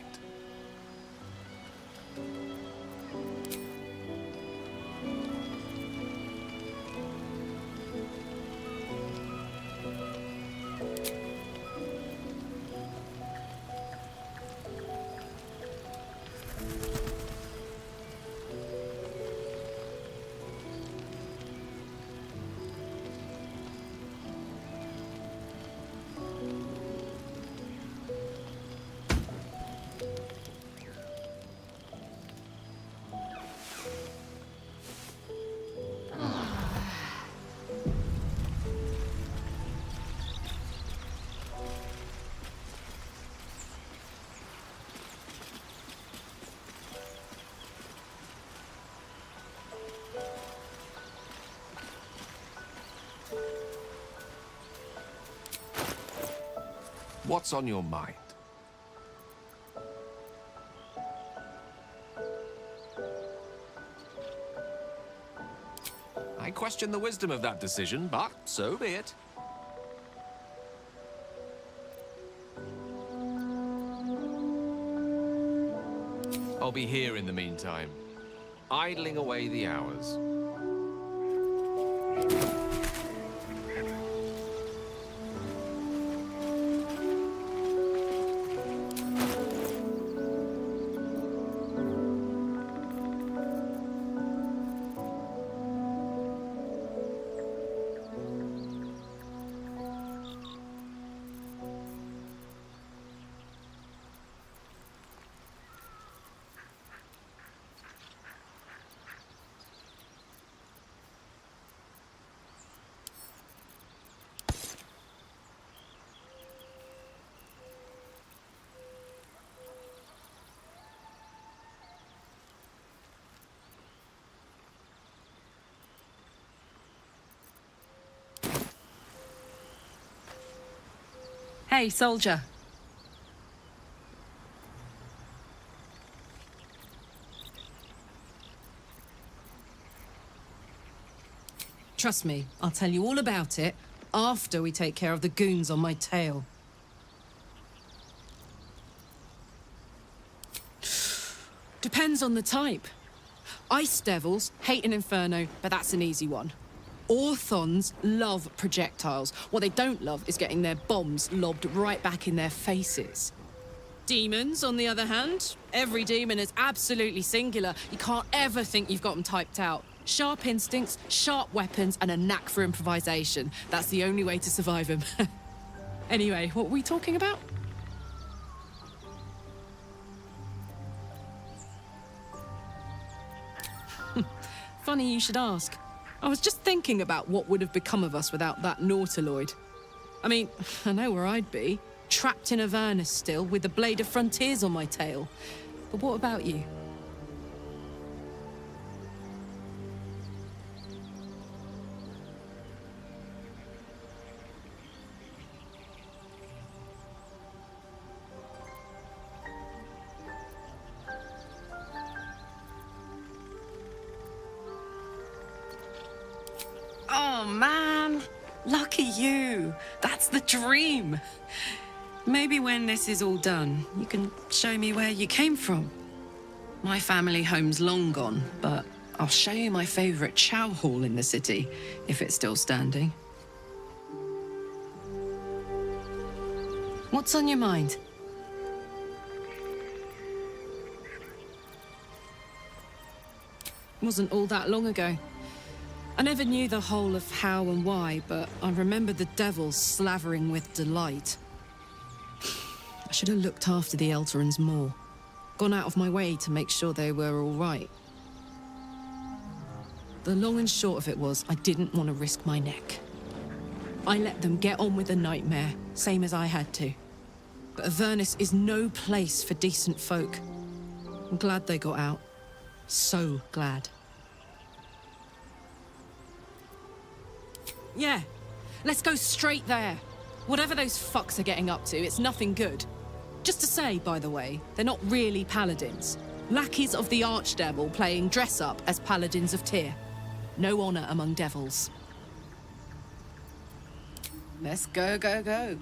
What's on your mind? I question the wisdom of that decision, but so be it. I'll be here in the meantime, idling away the hours. Hey, soldier. Trust me, I'll tell you all about it after we take care of the goons on my tail. Depends on the type. Ice devils hate an inferno, but that's an easy one. Orthons love projectiles. What they don't love is getting their bombs lobbed right back in their faces. Demons, on the other hand, every demon is absolutely singular. You can't ever think you've got them typed out. Sharp instincts, sharp weapons, and a knack for improvisation. That's the only way to survive them. Anyway, what were we talking about? Funny you should ask. I was just thinking about what would have become of us without that Nautiloid. I mean, I know where I'd be. Trapped in Avernus still, with the Blade of Frontiers on my tail. But what about you? Oh, man. Lucky you. That's the dream. Maybe when this is all done, you can show me where you came from. My family home's long gone, but I'll show you my favorite chow hall in the city, if it's still standing. What's on your mind? Wasn't all that long ago. I never knew the whole of how and why, but I remember the devils slavering with delight. I should have looked after the Elterans more. Gone out of my way to make sure they were all right. The long and short of it was, I didn't want to risk my neck. I let them get on with the nightmare, same as I had to. But Avernus is no place for decent folk. I'm glad they got out. So glad. Yeah, let's go straight there. Whatever those fucks are getting up to, it's nothing good. Just to say, by the way, they're not really paladins. Lackeys of the Archdevil playing dress-up as paladins of Tyr. No honor among devils. Let's go, go, go.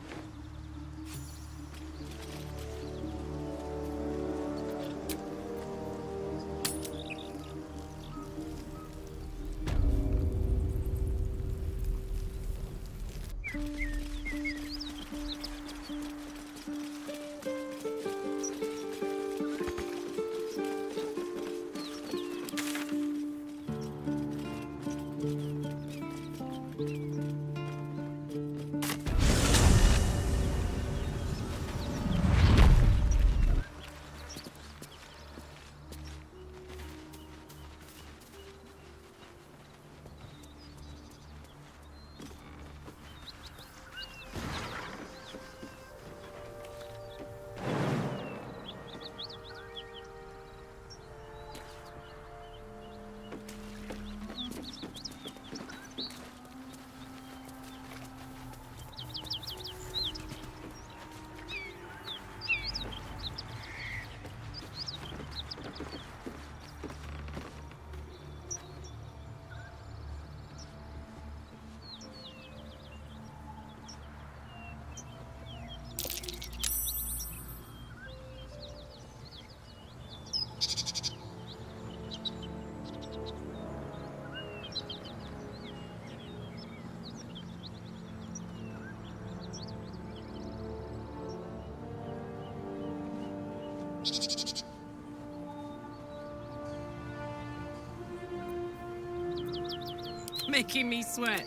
Making me sweat.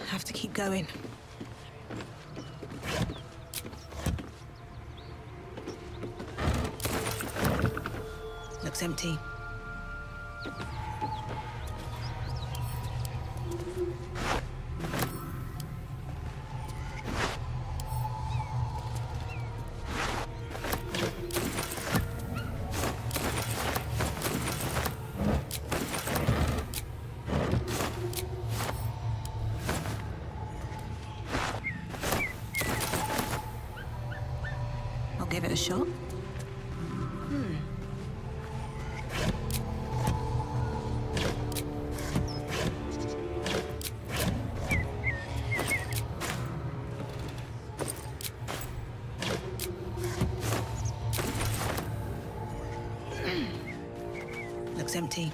Have to keep going. Looks empty. Give it a shot. Looks empty.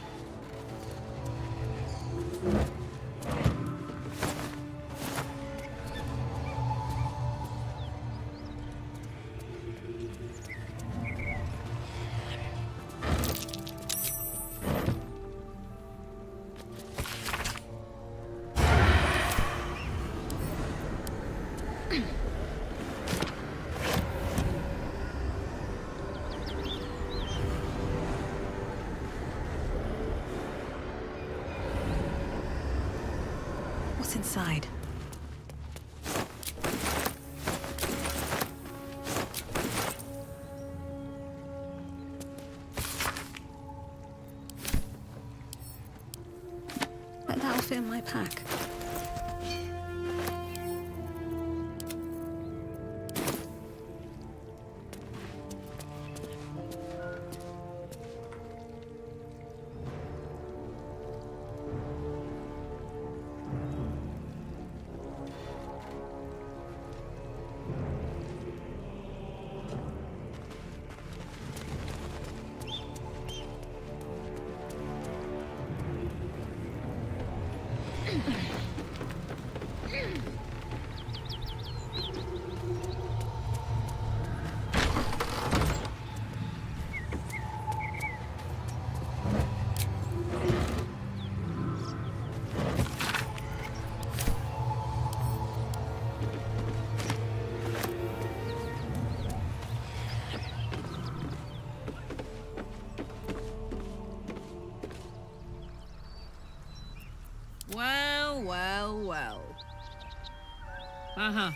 What's inside? Bet that'll fit in my pack. Well, well, well. Uh-huh.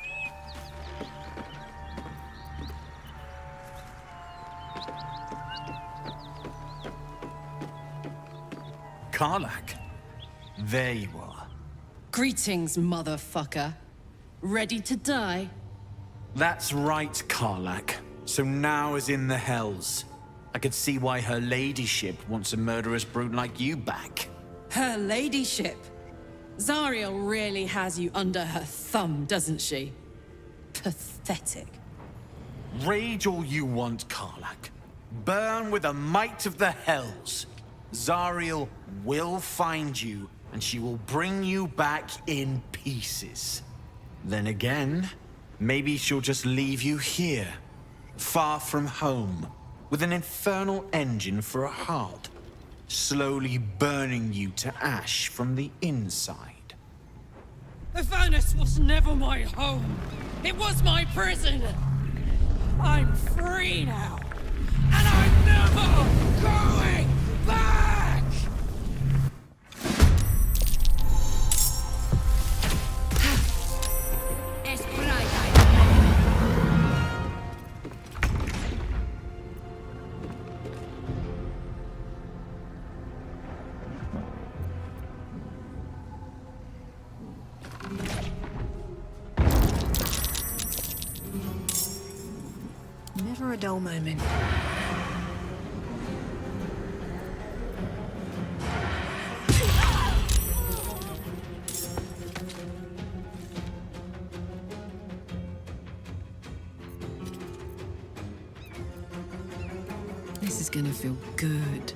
Karlak. There you are. Greetings, motherfucker. Ready to die? That's right, Karlak. So now is in the hells. I could see why her ladyship wants a murderous brute like you back. Her ladyship? Zariel really has you under her thumb, doesn't she? Pathetic. Rage all you want, Karlak. Burn with the might of the hells. Zariel will find you, and she will bring you back in pieces. Then again, maybe she'll just leave you here, far from home, with an infernal engine for a heart, slowly burning you to ash from the inside. Avernus was never my home. It was my prison. I'm free now, and I'm never going back! Es Friday. Never a dull moment. This is gonna feel good.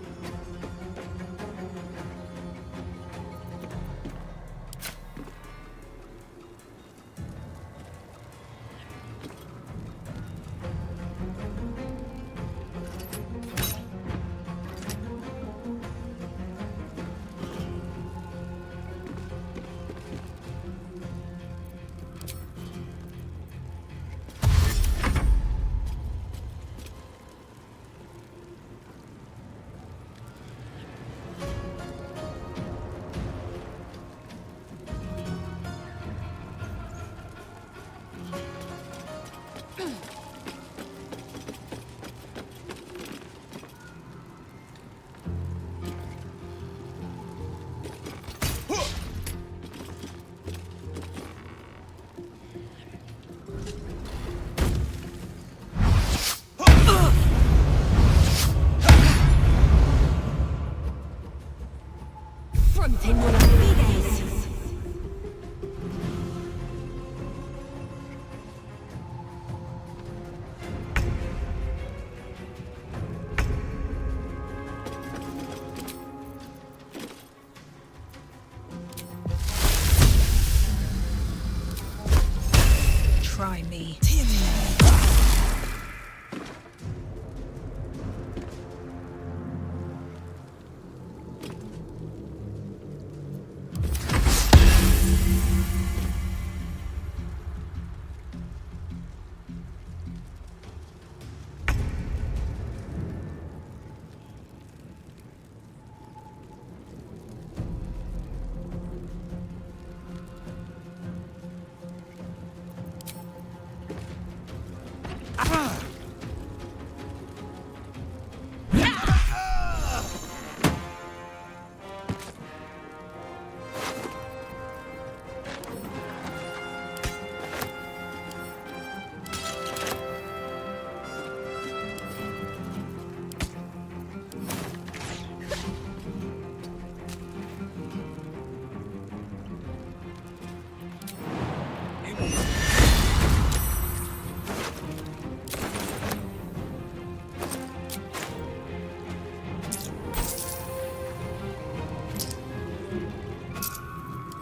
Try me.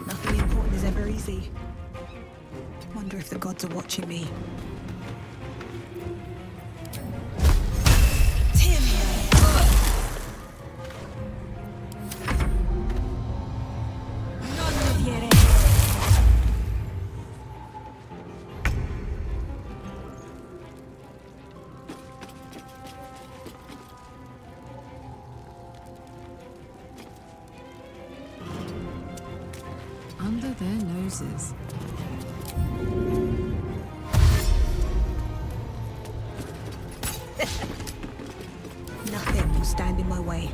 Nothing important is ever easy. Wonder if the gods are watching me. Under their noses. Nothing will stand in my way.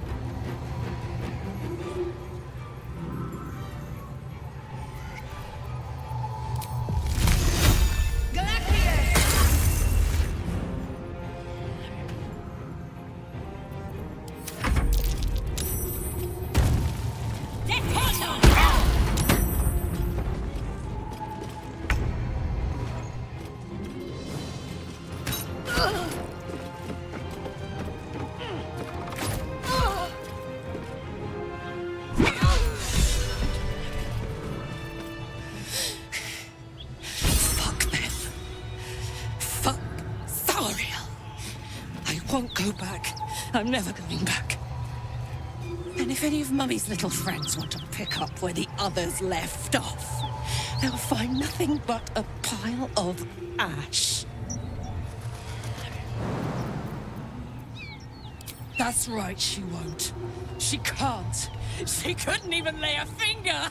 won't go back. I'm never going back. And if any of Mummy's little friends want to pick up where the others left off, they'll find nothing but a pile of ash. That's right, she won't. She can't. She couldn't even lay a finger.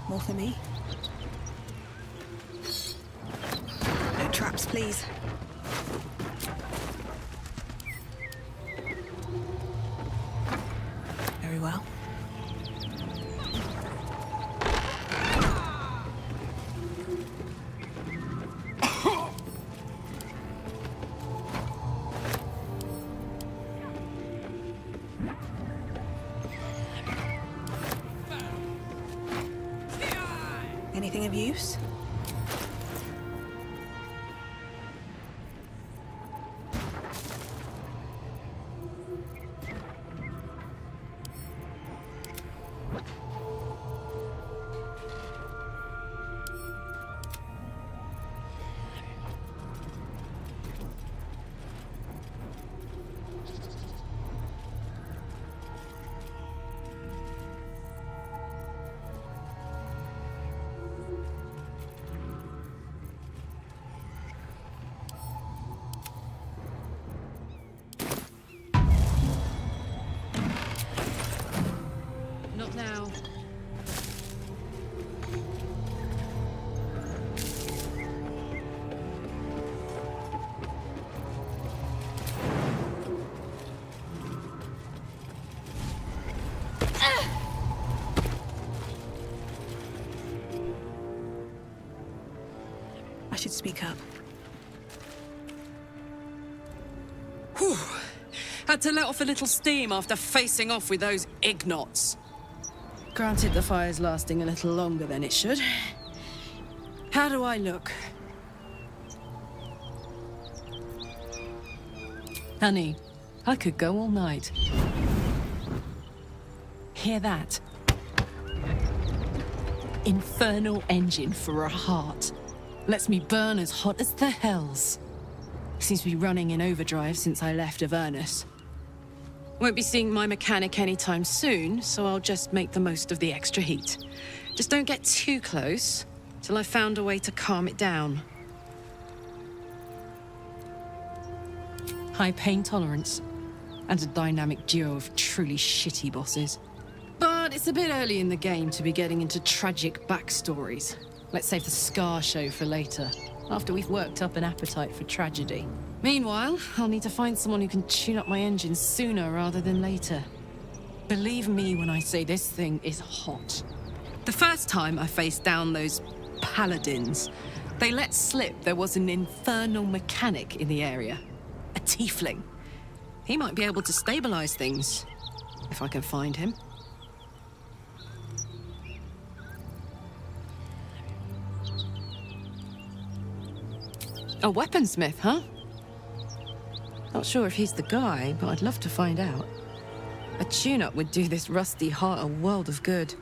More for me? No traps, please. Very well. Anything of use? Not now. I should speak up. Whew. Had to let off a little steam after facing off with those ignots. Granted, the fire's lasting a little longer than it should. How do I look? Honey, I could go all night. Hear that? Infernal engine for a heart. Lets me burn as hot as the hells. Seems to be running in overdrive since I left Avernus. Won't be seeing my mechanic anytime soon, so I'll just make the most of the extra heat. Just don't get too close till I've found a way to calm it down. High pain tolerance, and a dynamic duo of truly shitty bosses. But it's a bit early in the game to be getting into tragic backstories. Let's save the Scar show for later, after we've worked up an appetite for tragedy. Meanwhile, I'll need to find someone who can tune up my engine sooner rather than later. Believe me when I say this thing is hot. The first time I faced down those paladins, they let slip there was an infernal mechanic in the area. A tiefling. He might be able to stabilize things, if I can find him. A weaponsmith, huh? Not sure if he's the guy, but I'd love to find out. A tune-up would do this rusty heart a world of good.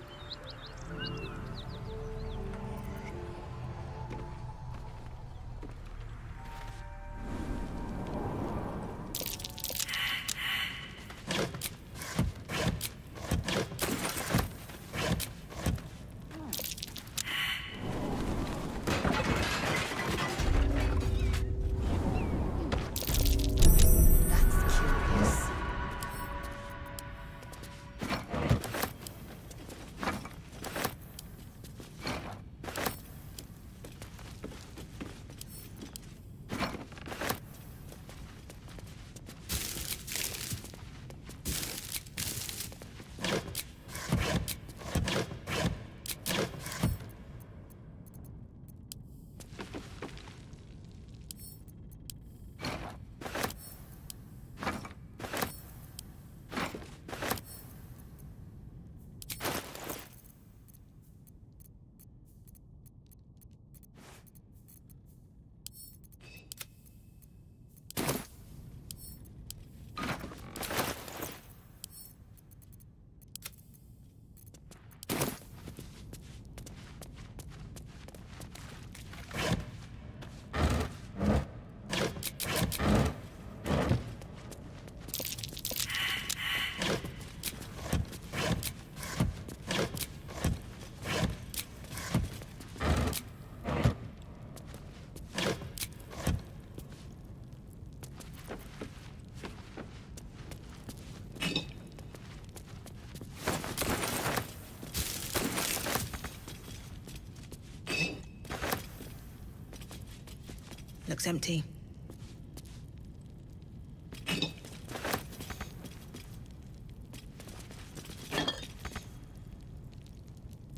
Looks empty.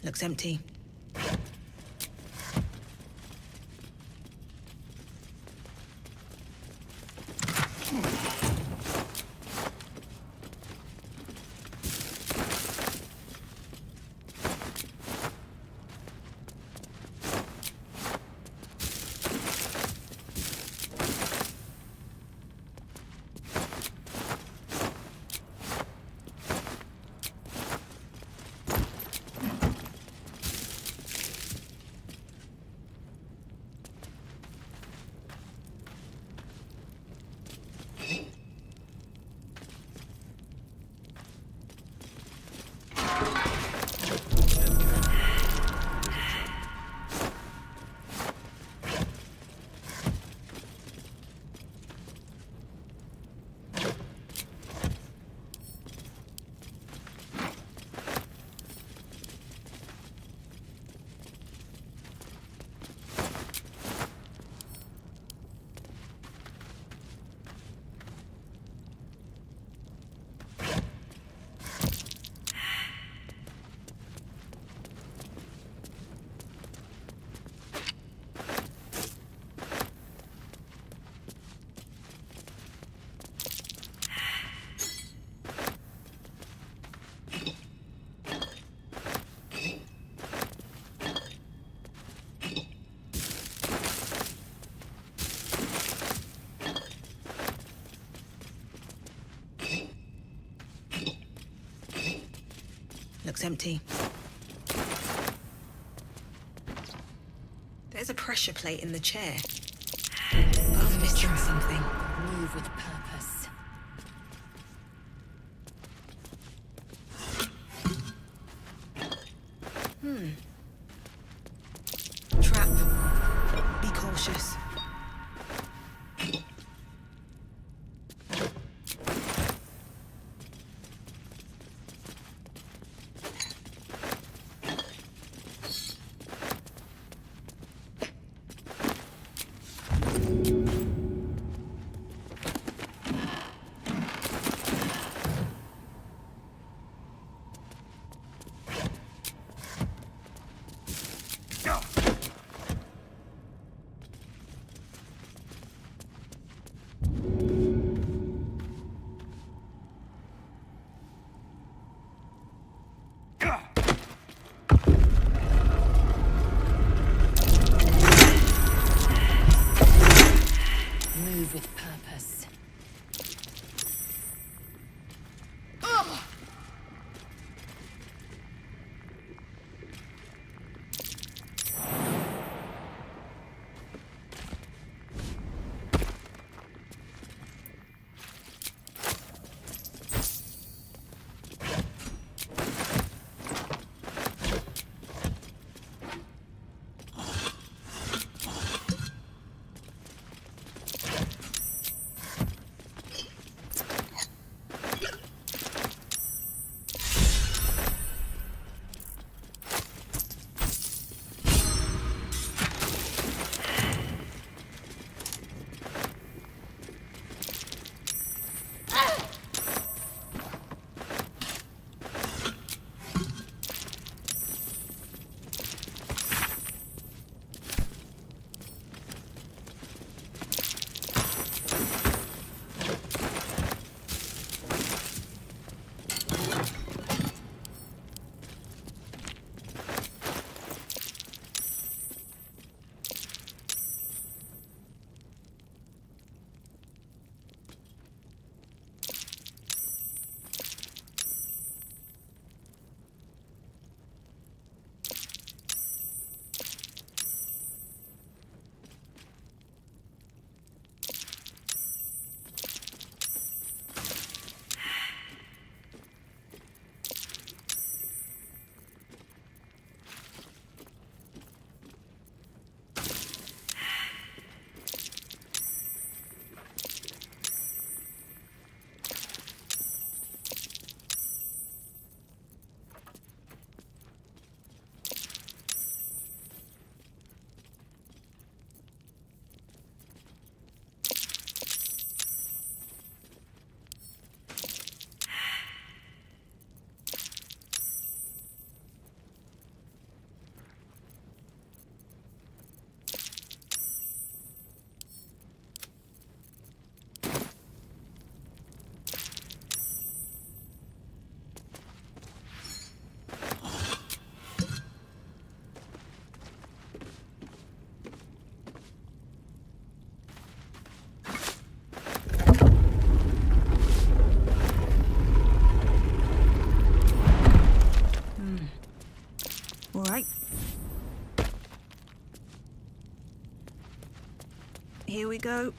Looks empty. Looks empty. There's a pressure plate in the chair. But I'm missing something. Move with purpose. Trap. Be cautious. Here we go.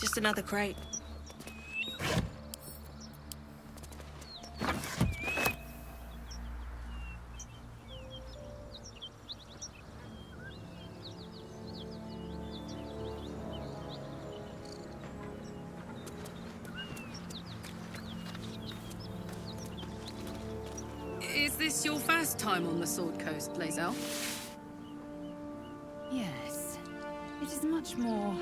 Just another crate. Is this your first time on the Sword Coast, Lae'zel? Yes. It is much more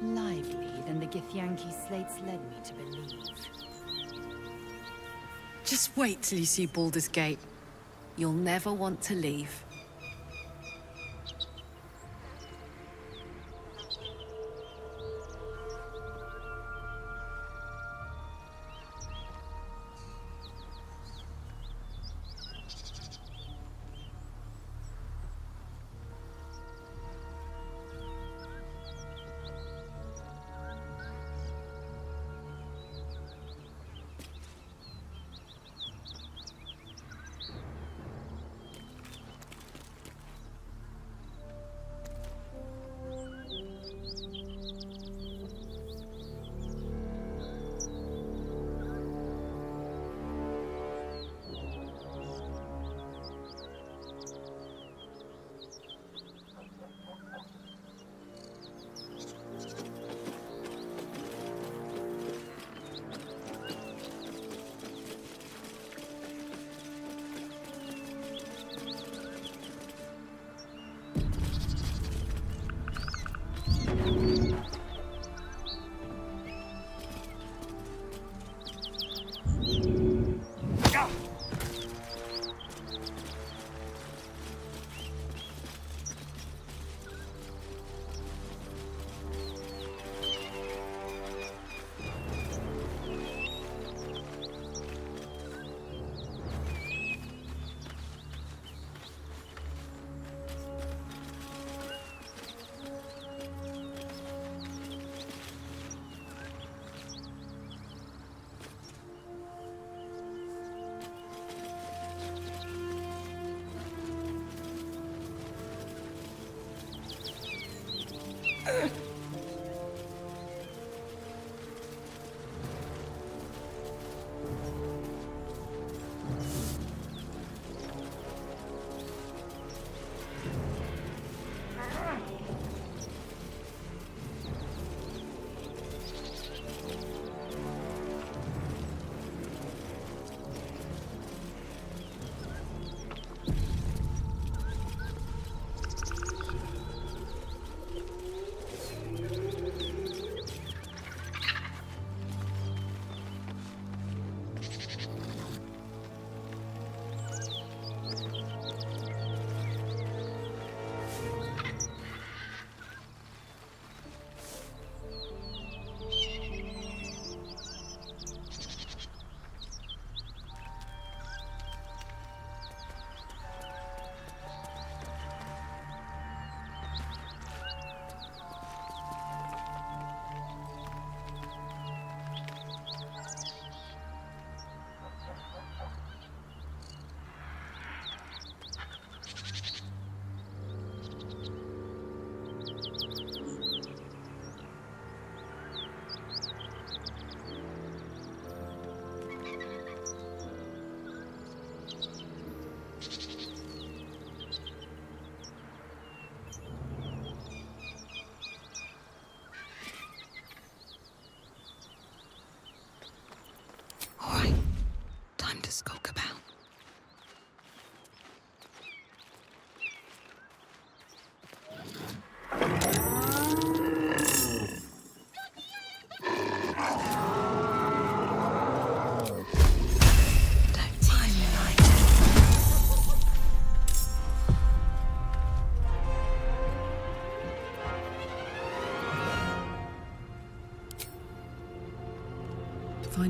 lively than the Githyanki slates led me to believe. Just wait till you see Baldur's Gate. You'll never want to leave.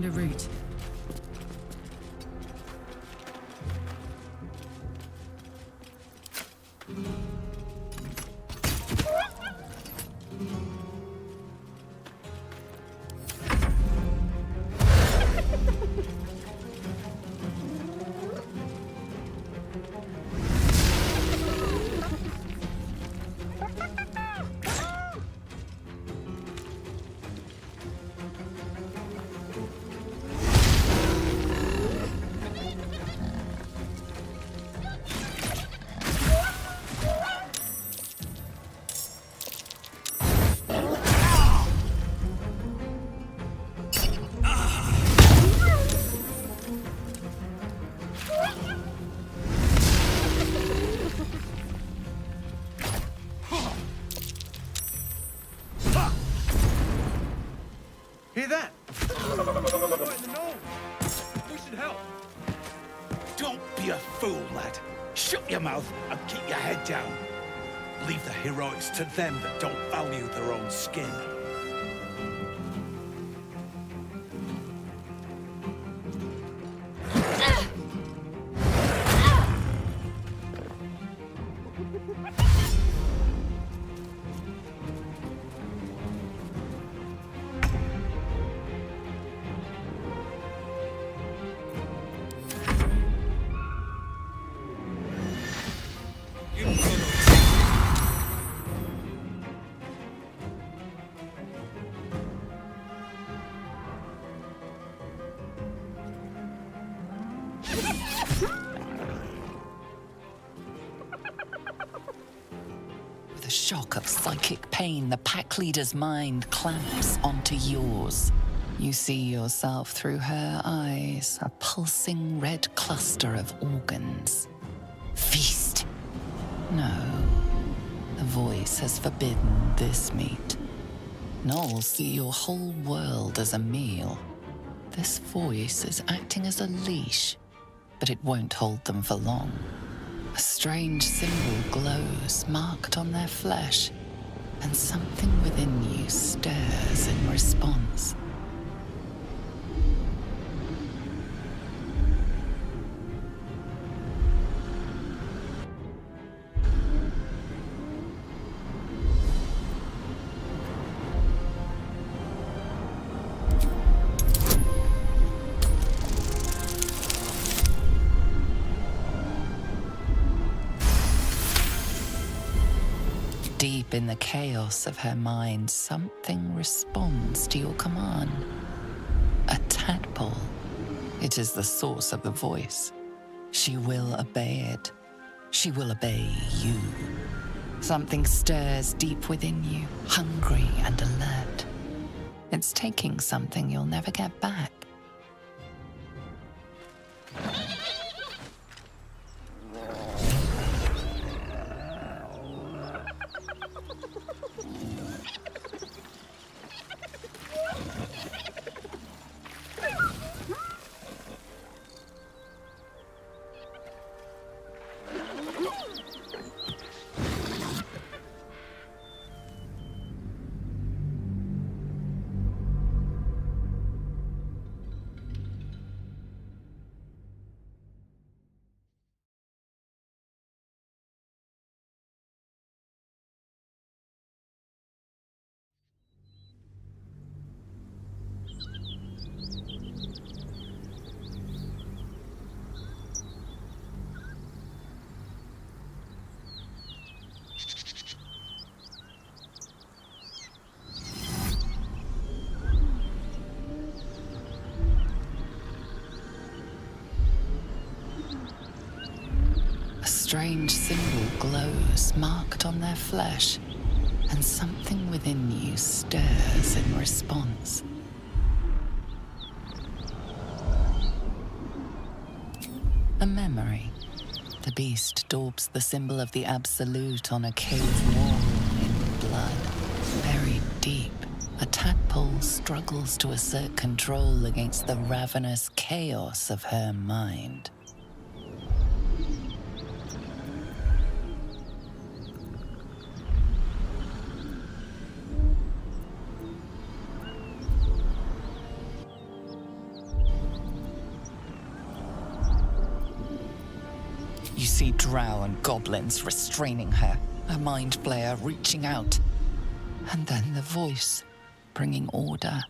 find a route. Hear that? Right in the nose. We should help. Don't be a fool, lad. Shut your mouth and keep your head down. Leave the heroics to them that don't value their own skin. With a shock of psychic pain, the pack leader's mind clamps onto yours. You see yourself through her eyes, a pulsing red cluster of organs. Feast. No, the voice has forbidden this meat. Gnolls see your whole world as a meal. This voice is acting as a leash, but it won't hold them for long. A strange symbol glows, marked on their flesh, and something within you stirs in response. Deep in the chaos of her mind, something responds to your command. A tadpole. It is the source of the voice. She will obey it. She will obey you. Something stirs deep within you, hungry and alert. It's taking something you'll never get back. A strange symbol glows, marked on their flesh, and something within you stirs in response. A memory. The beast daubs the symbol of the Absolute on a cave wall in blood. Buried deep, a tadpole struggles to assert control against the ravenous chaos of her mind. You see drow and goblins restraining her, a mind flayer reaching out. And then the voice, bringing order.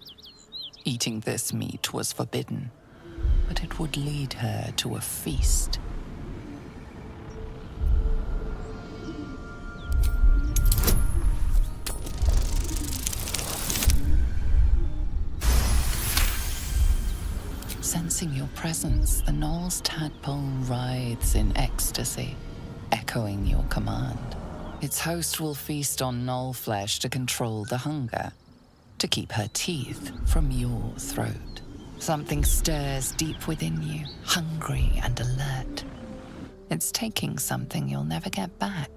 Eating this meat was forbidden, but it would lead her to a feast. Sensing your presence, the Knoll's tadpole writhes in ecstasy, echoing your command. Its host will feast on Knoll flesh to control the hunger, to keep her teeth from your throat. Something stirs deep within you, hungry and alert. It's taking something you'll never get back.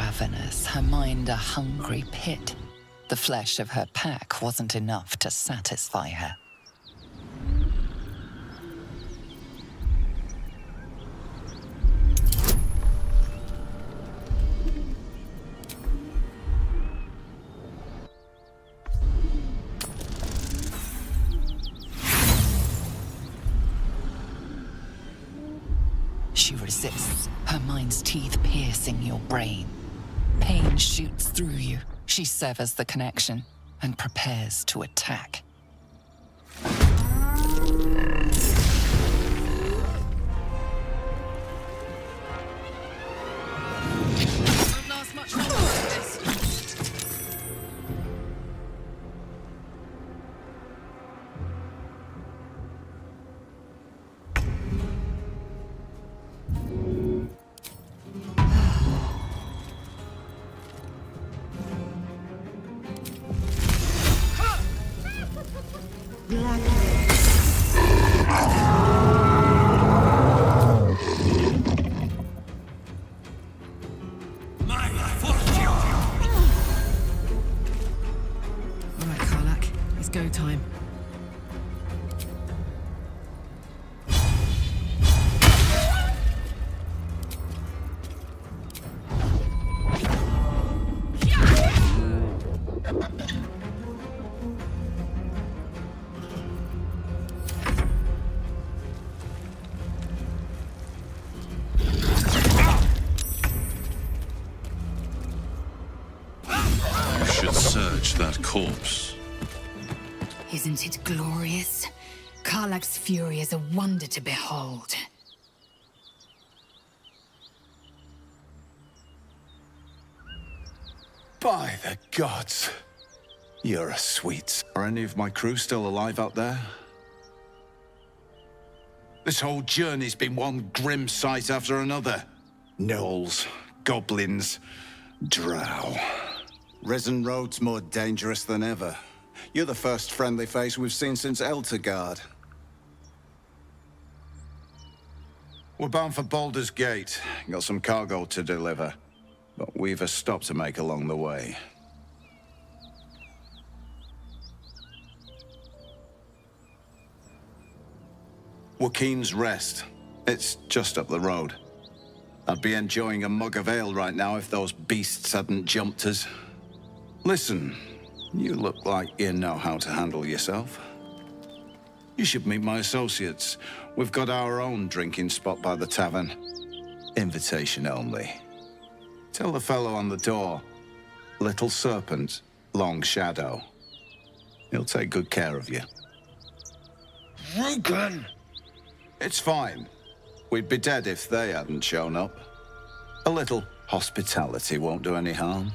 ravenous, her mind a hungry pit. The flesh of her pack wasn't enough to satisfy her. She resists, her mind's teeth piercing your brain. Pain shoots through you. She severs the connection and prepares to attack. Won't last much longer like this. Alright, Karlak, it's go time. You should search that corpse. Isn't it glorious? Karlak's fury is a wonder to behold. By the gods. You're a sweet. Are any of my crew still alive out there? This whole journey's been one grim sight after another. Gnolls, goblins, drow. Risen Road's more dangerous than ever. You're the first friendly face we've seen since Eltergard. We're bound for Baldur's Gate. Got some cargo to deliver. But we've a stop to make along the way. Joaquin's Rest. It's just up the road. I'd be enjoying a mug of ale right now if those beasts hadn't jumped us. Listen, you look like you know how to handle yourself. You should meet my associates. We've got our own drinking spot by the tavern. Invitation only. Tell the fellow on the door. Little Serpent, Long Shadow. He'll take good care of you. Rugen! It's fine. We'd be dead if they hadn't shown up. A little hospitality won't do any harm.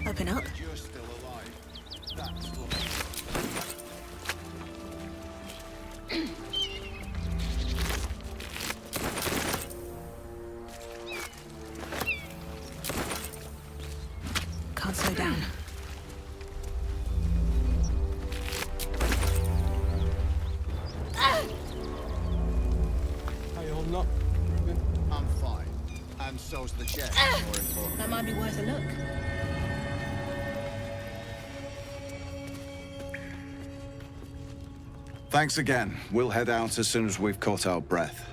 Open up. You're still alive. That's Can't slow down. How you holding up? I'm fine. And so's the chest, more important. That might be worth a look. Thanks again. We'll head out as soon as we've caught our breath.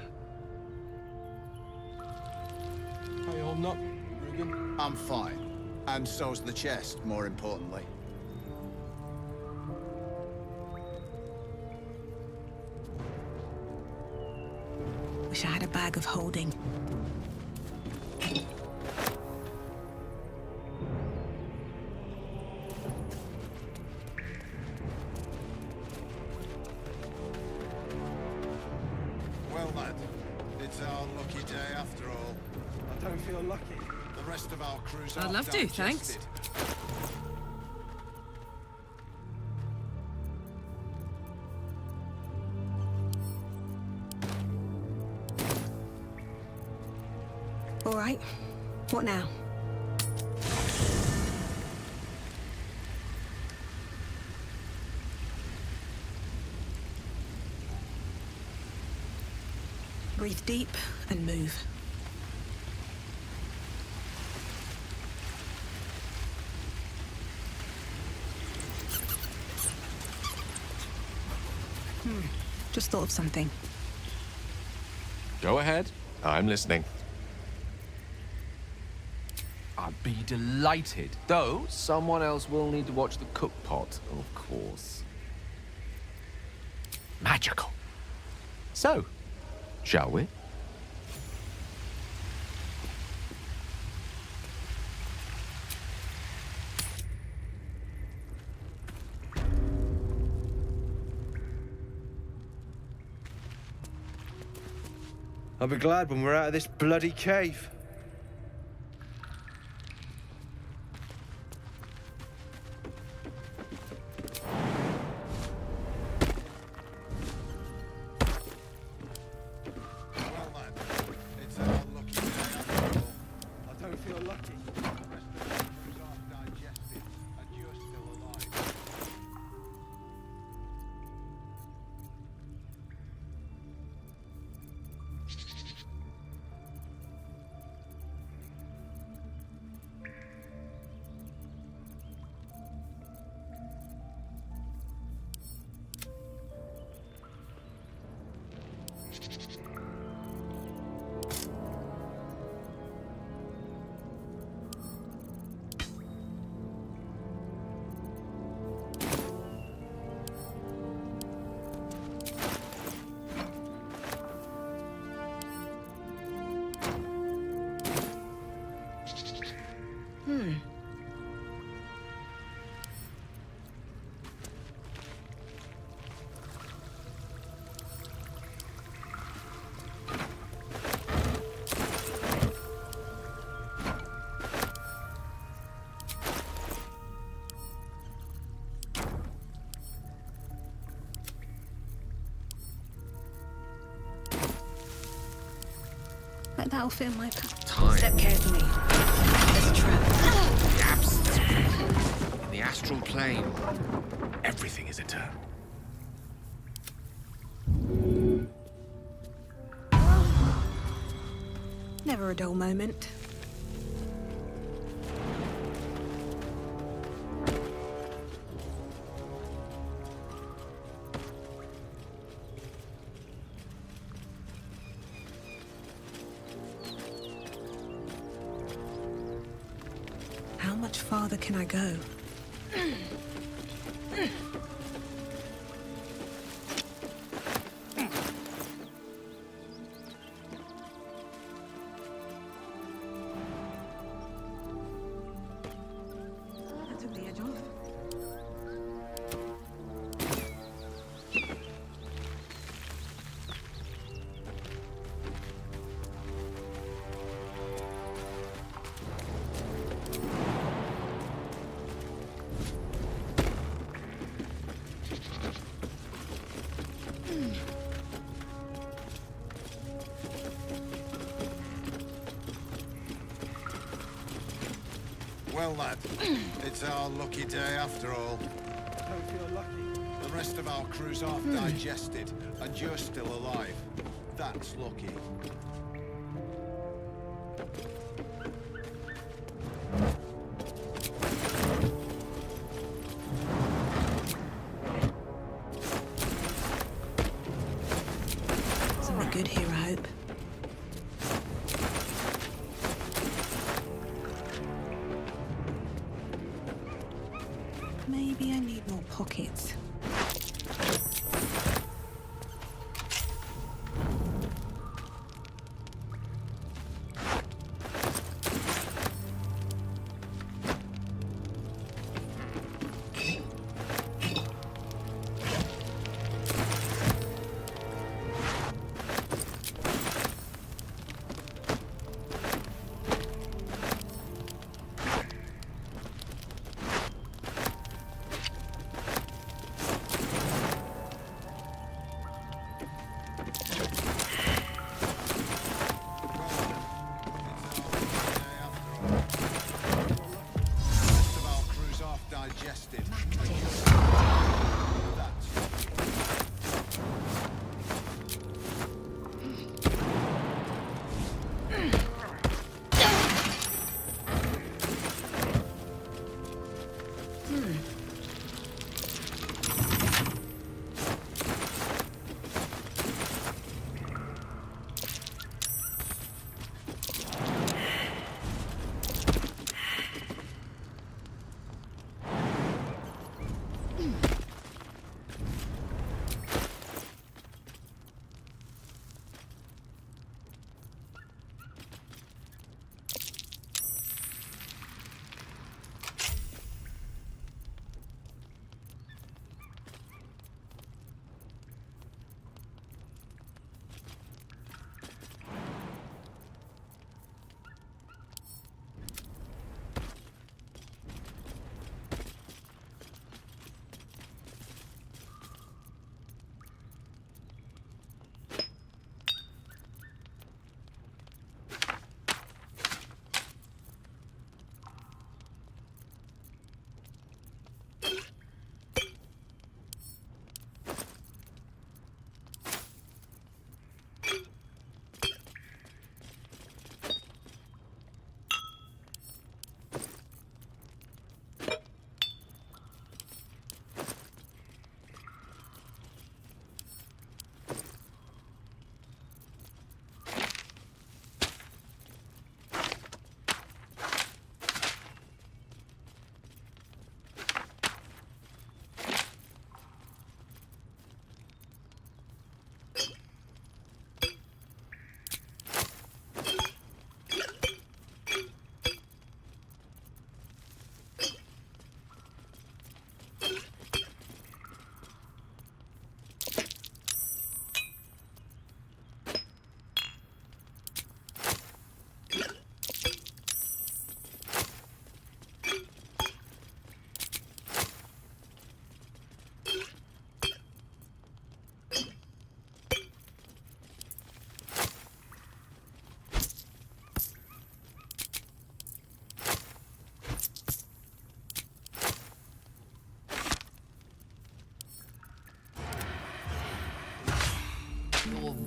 How you holding up, Rugen? I'm fine. And so's the chest, more importantly. Wish I had a bag of holding. Well, lad, it's our lucky day after all. I don't feel lucky. The rest of our crew's I'd half love to, thanks. digested. All right. What now? Breathe deep and move. Just thought of something. Go ahead. I'm listening. I'd be delighted. Though, someone else will need to watch the cook pot, of course. Magical. So, shall we? I'll be glad when we're out of this bloody cave. Well, lad, it's our lucky day after all. I don't feel lucky. The rest of our crew's half digested, and you're still alive. Like that'll fit my pack. Time. Step carefully. There's a trap. The absence of time. In the astral plane, everything is eternal. Never a dull moment. How much farther can I go? That took the edge off. Well, lad, it's our lucky day after all. I don't feel lucky. The rest of our crew's half digested, and you're still alive. That's lucky. Something good here, I hope. Maybe I need more pockets.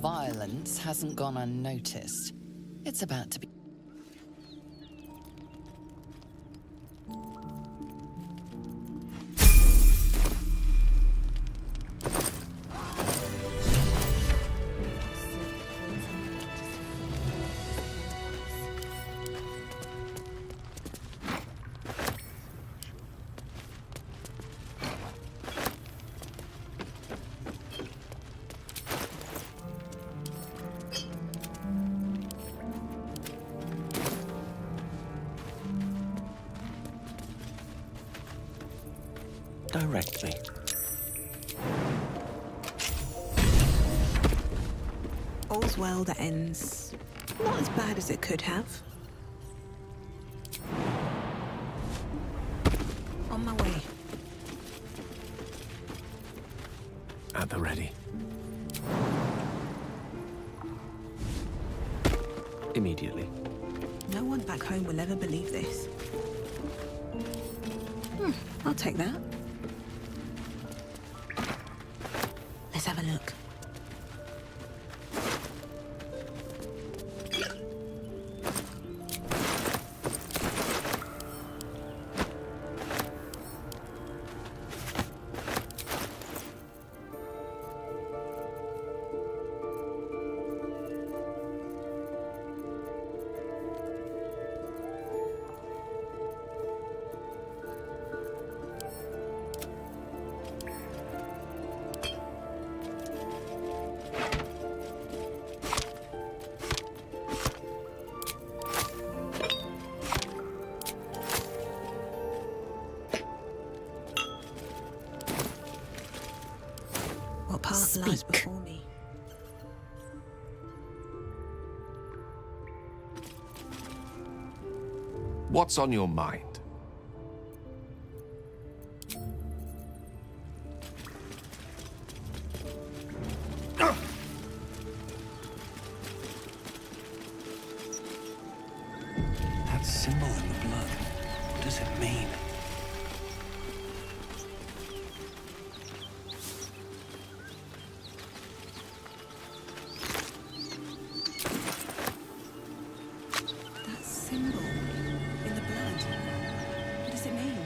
violence hasn't gone unnoticed. It's about to be... Directly. All's well that ends not as bad as it could have. On my way. At the ready. Immediately. No one back home will ever believe this. I'll take that. Let's have a look. What path lies before me? What's on your mind? That symbol in the blood, what does it mean? That symbol in the blood. What does it mean?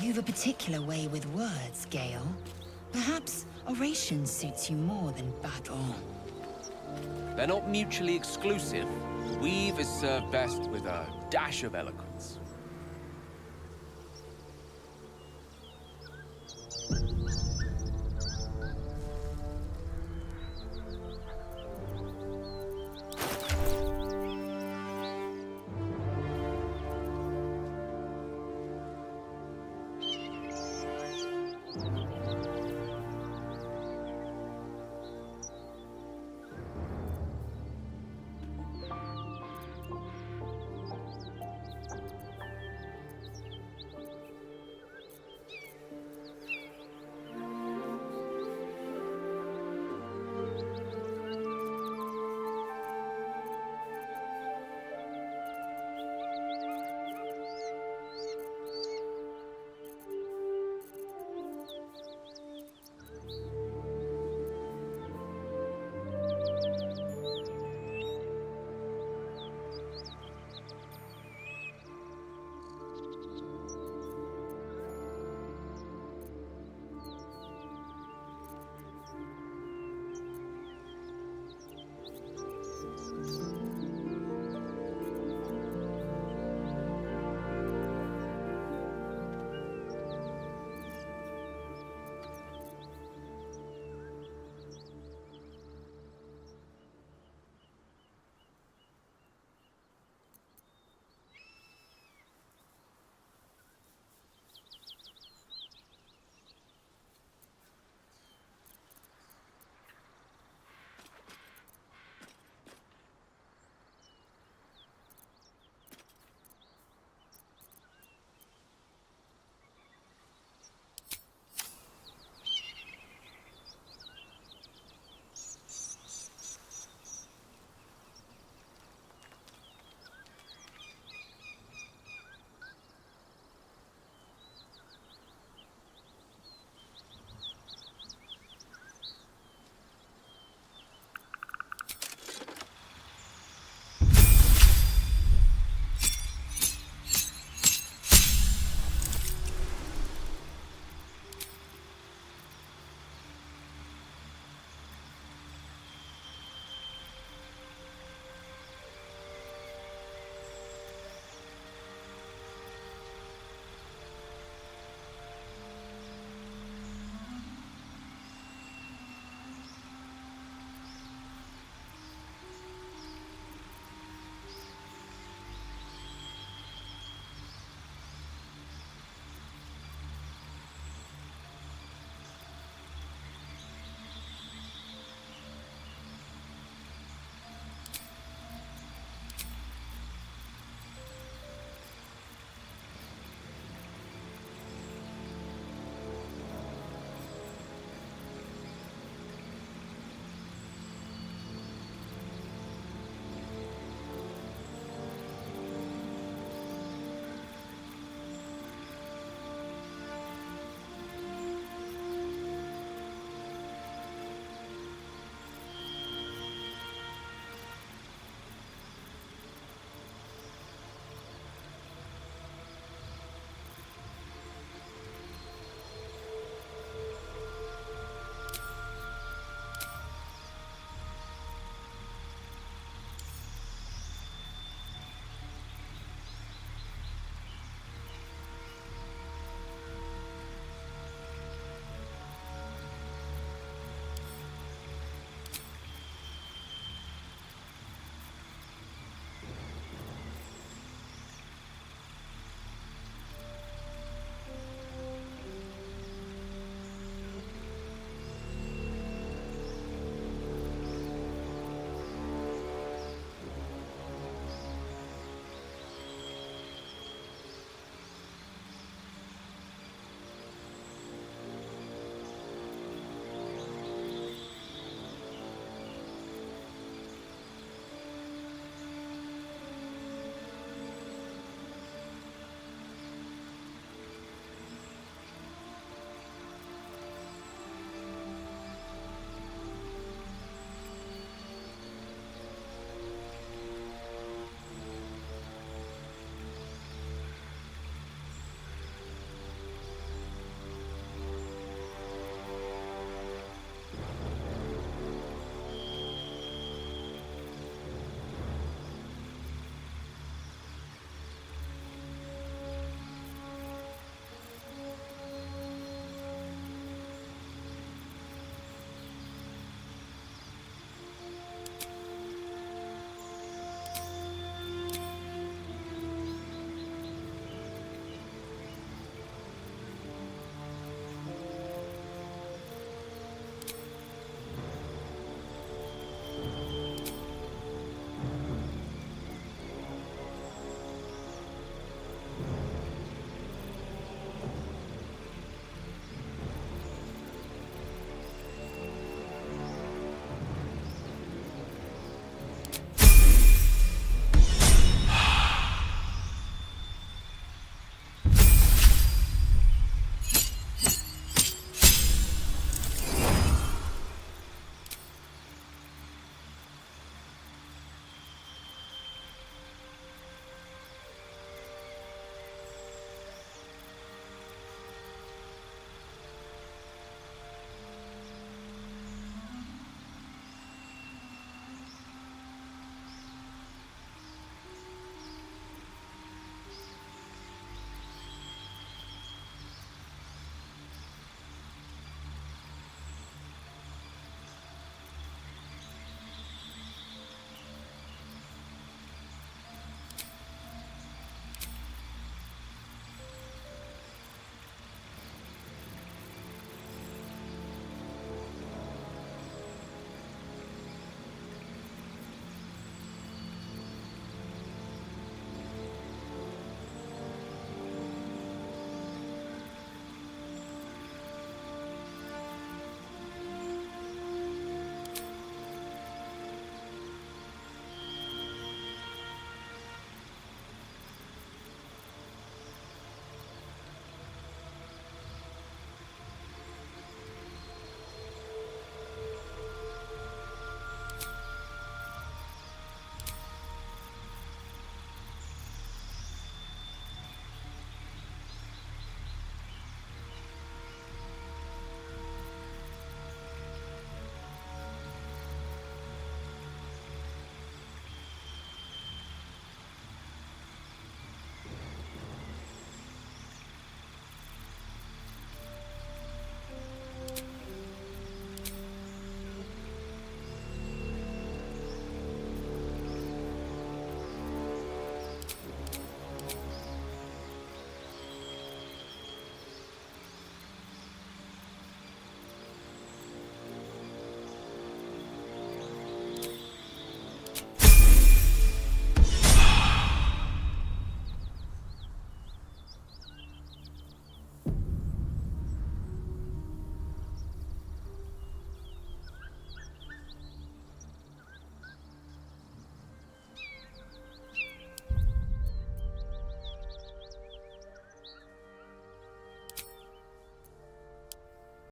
You've a particular way with words, Gale. Perhaps oration suits you more than battle. They're not mutually exclusive. Weave is served best with a dash of eloquence.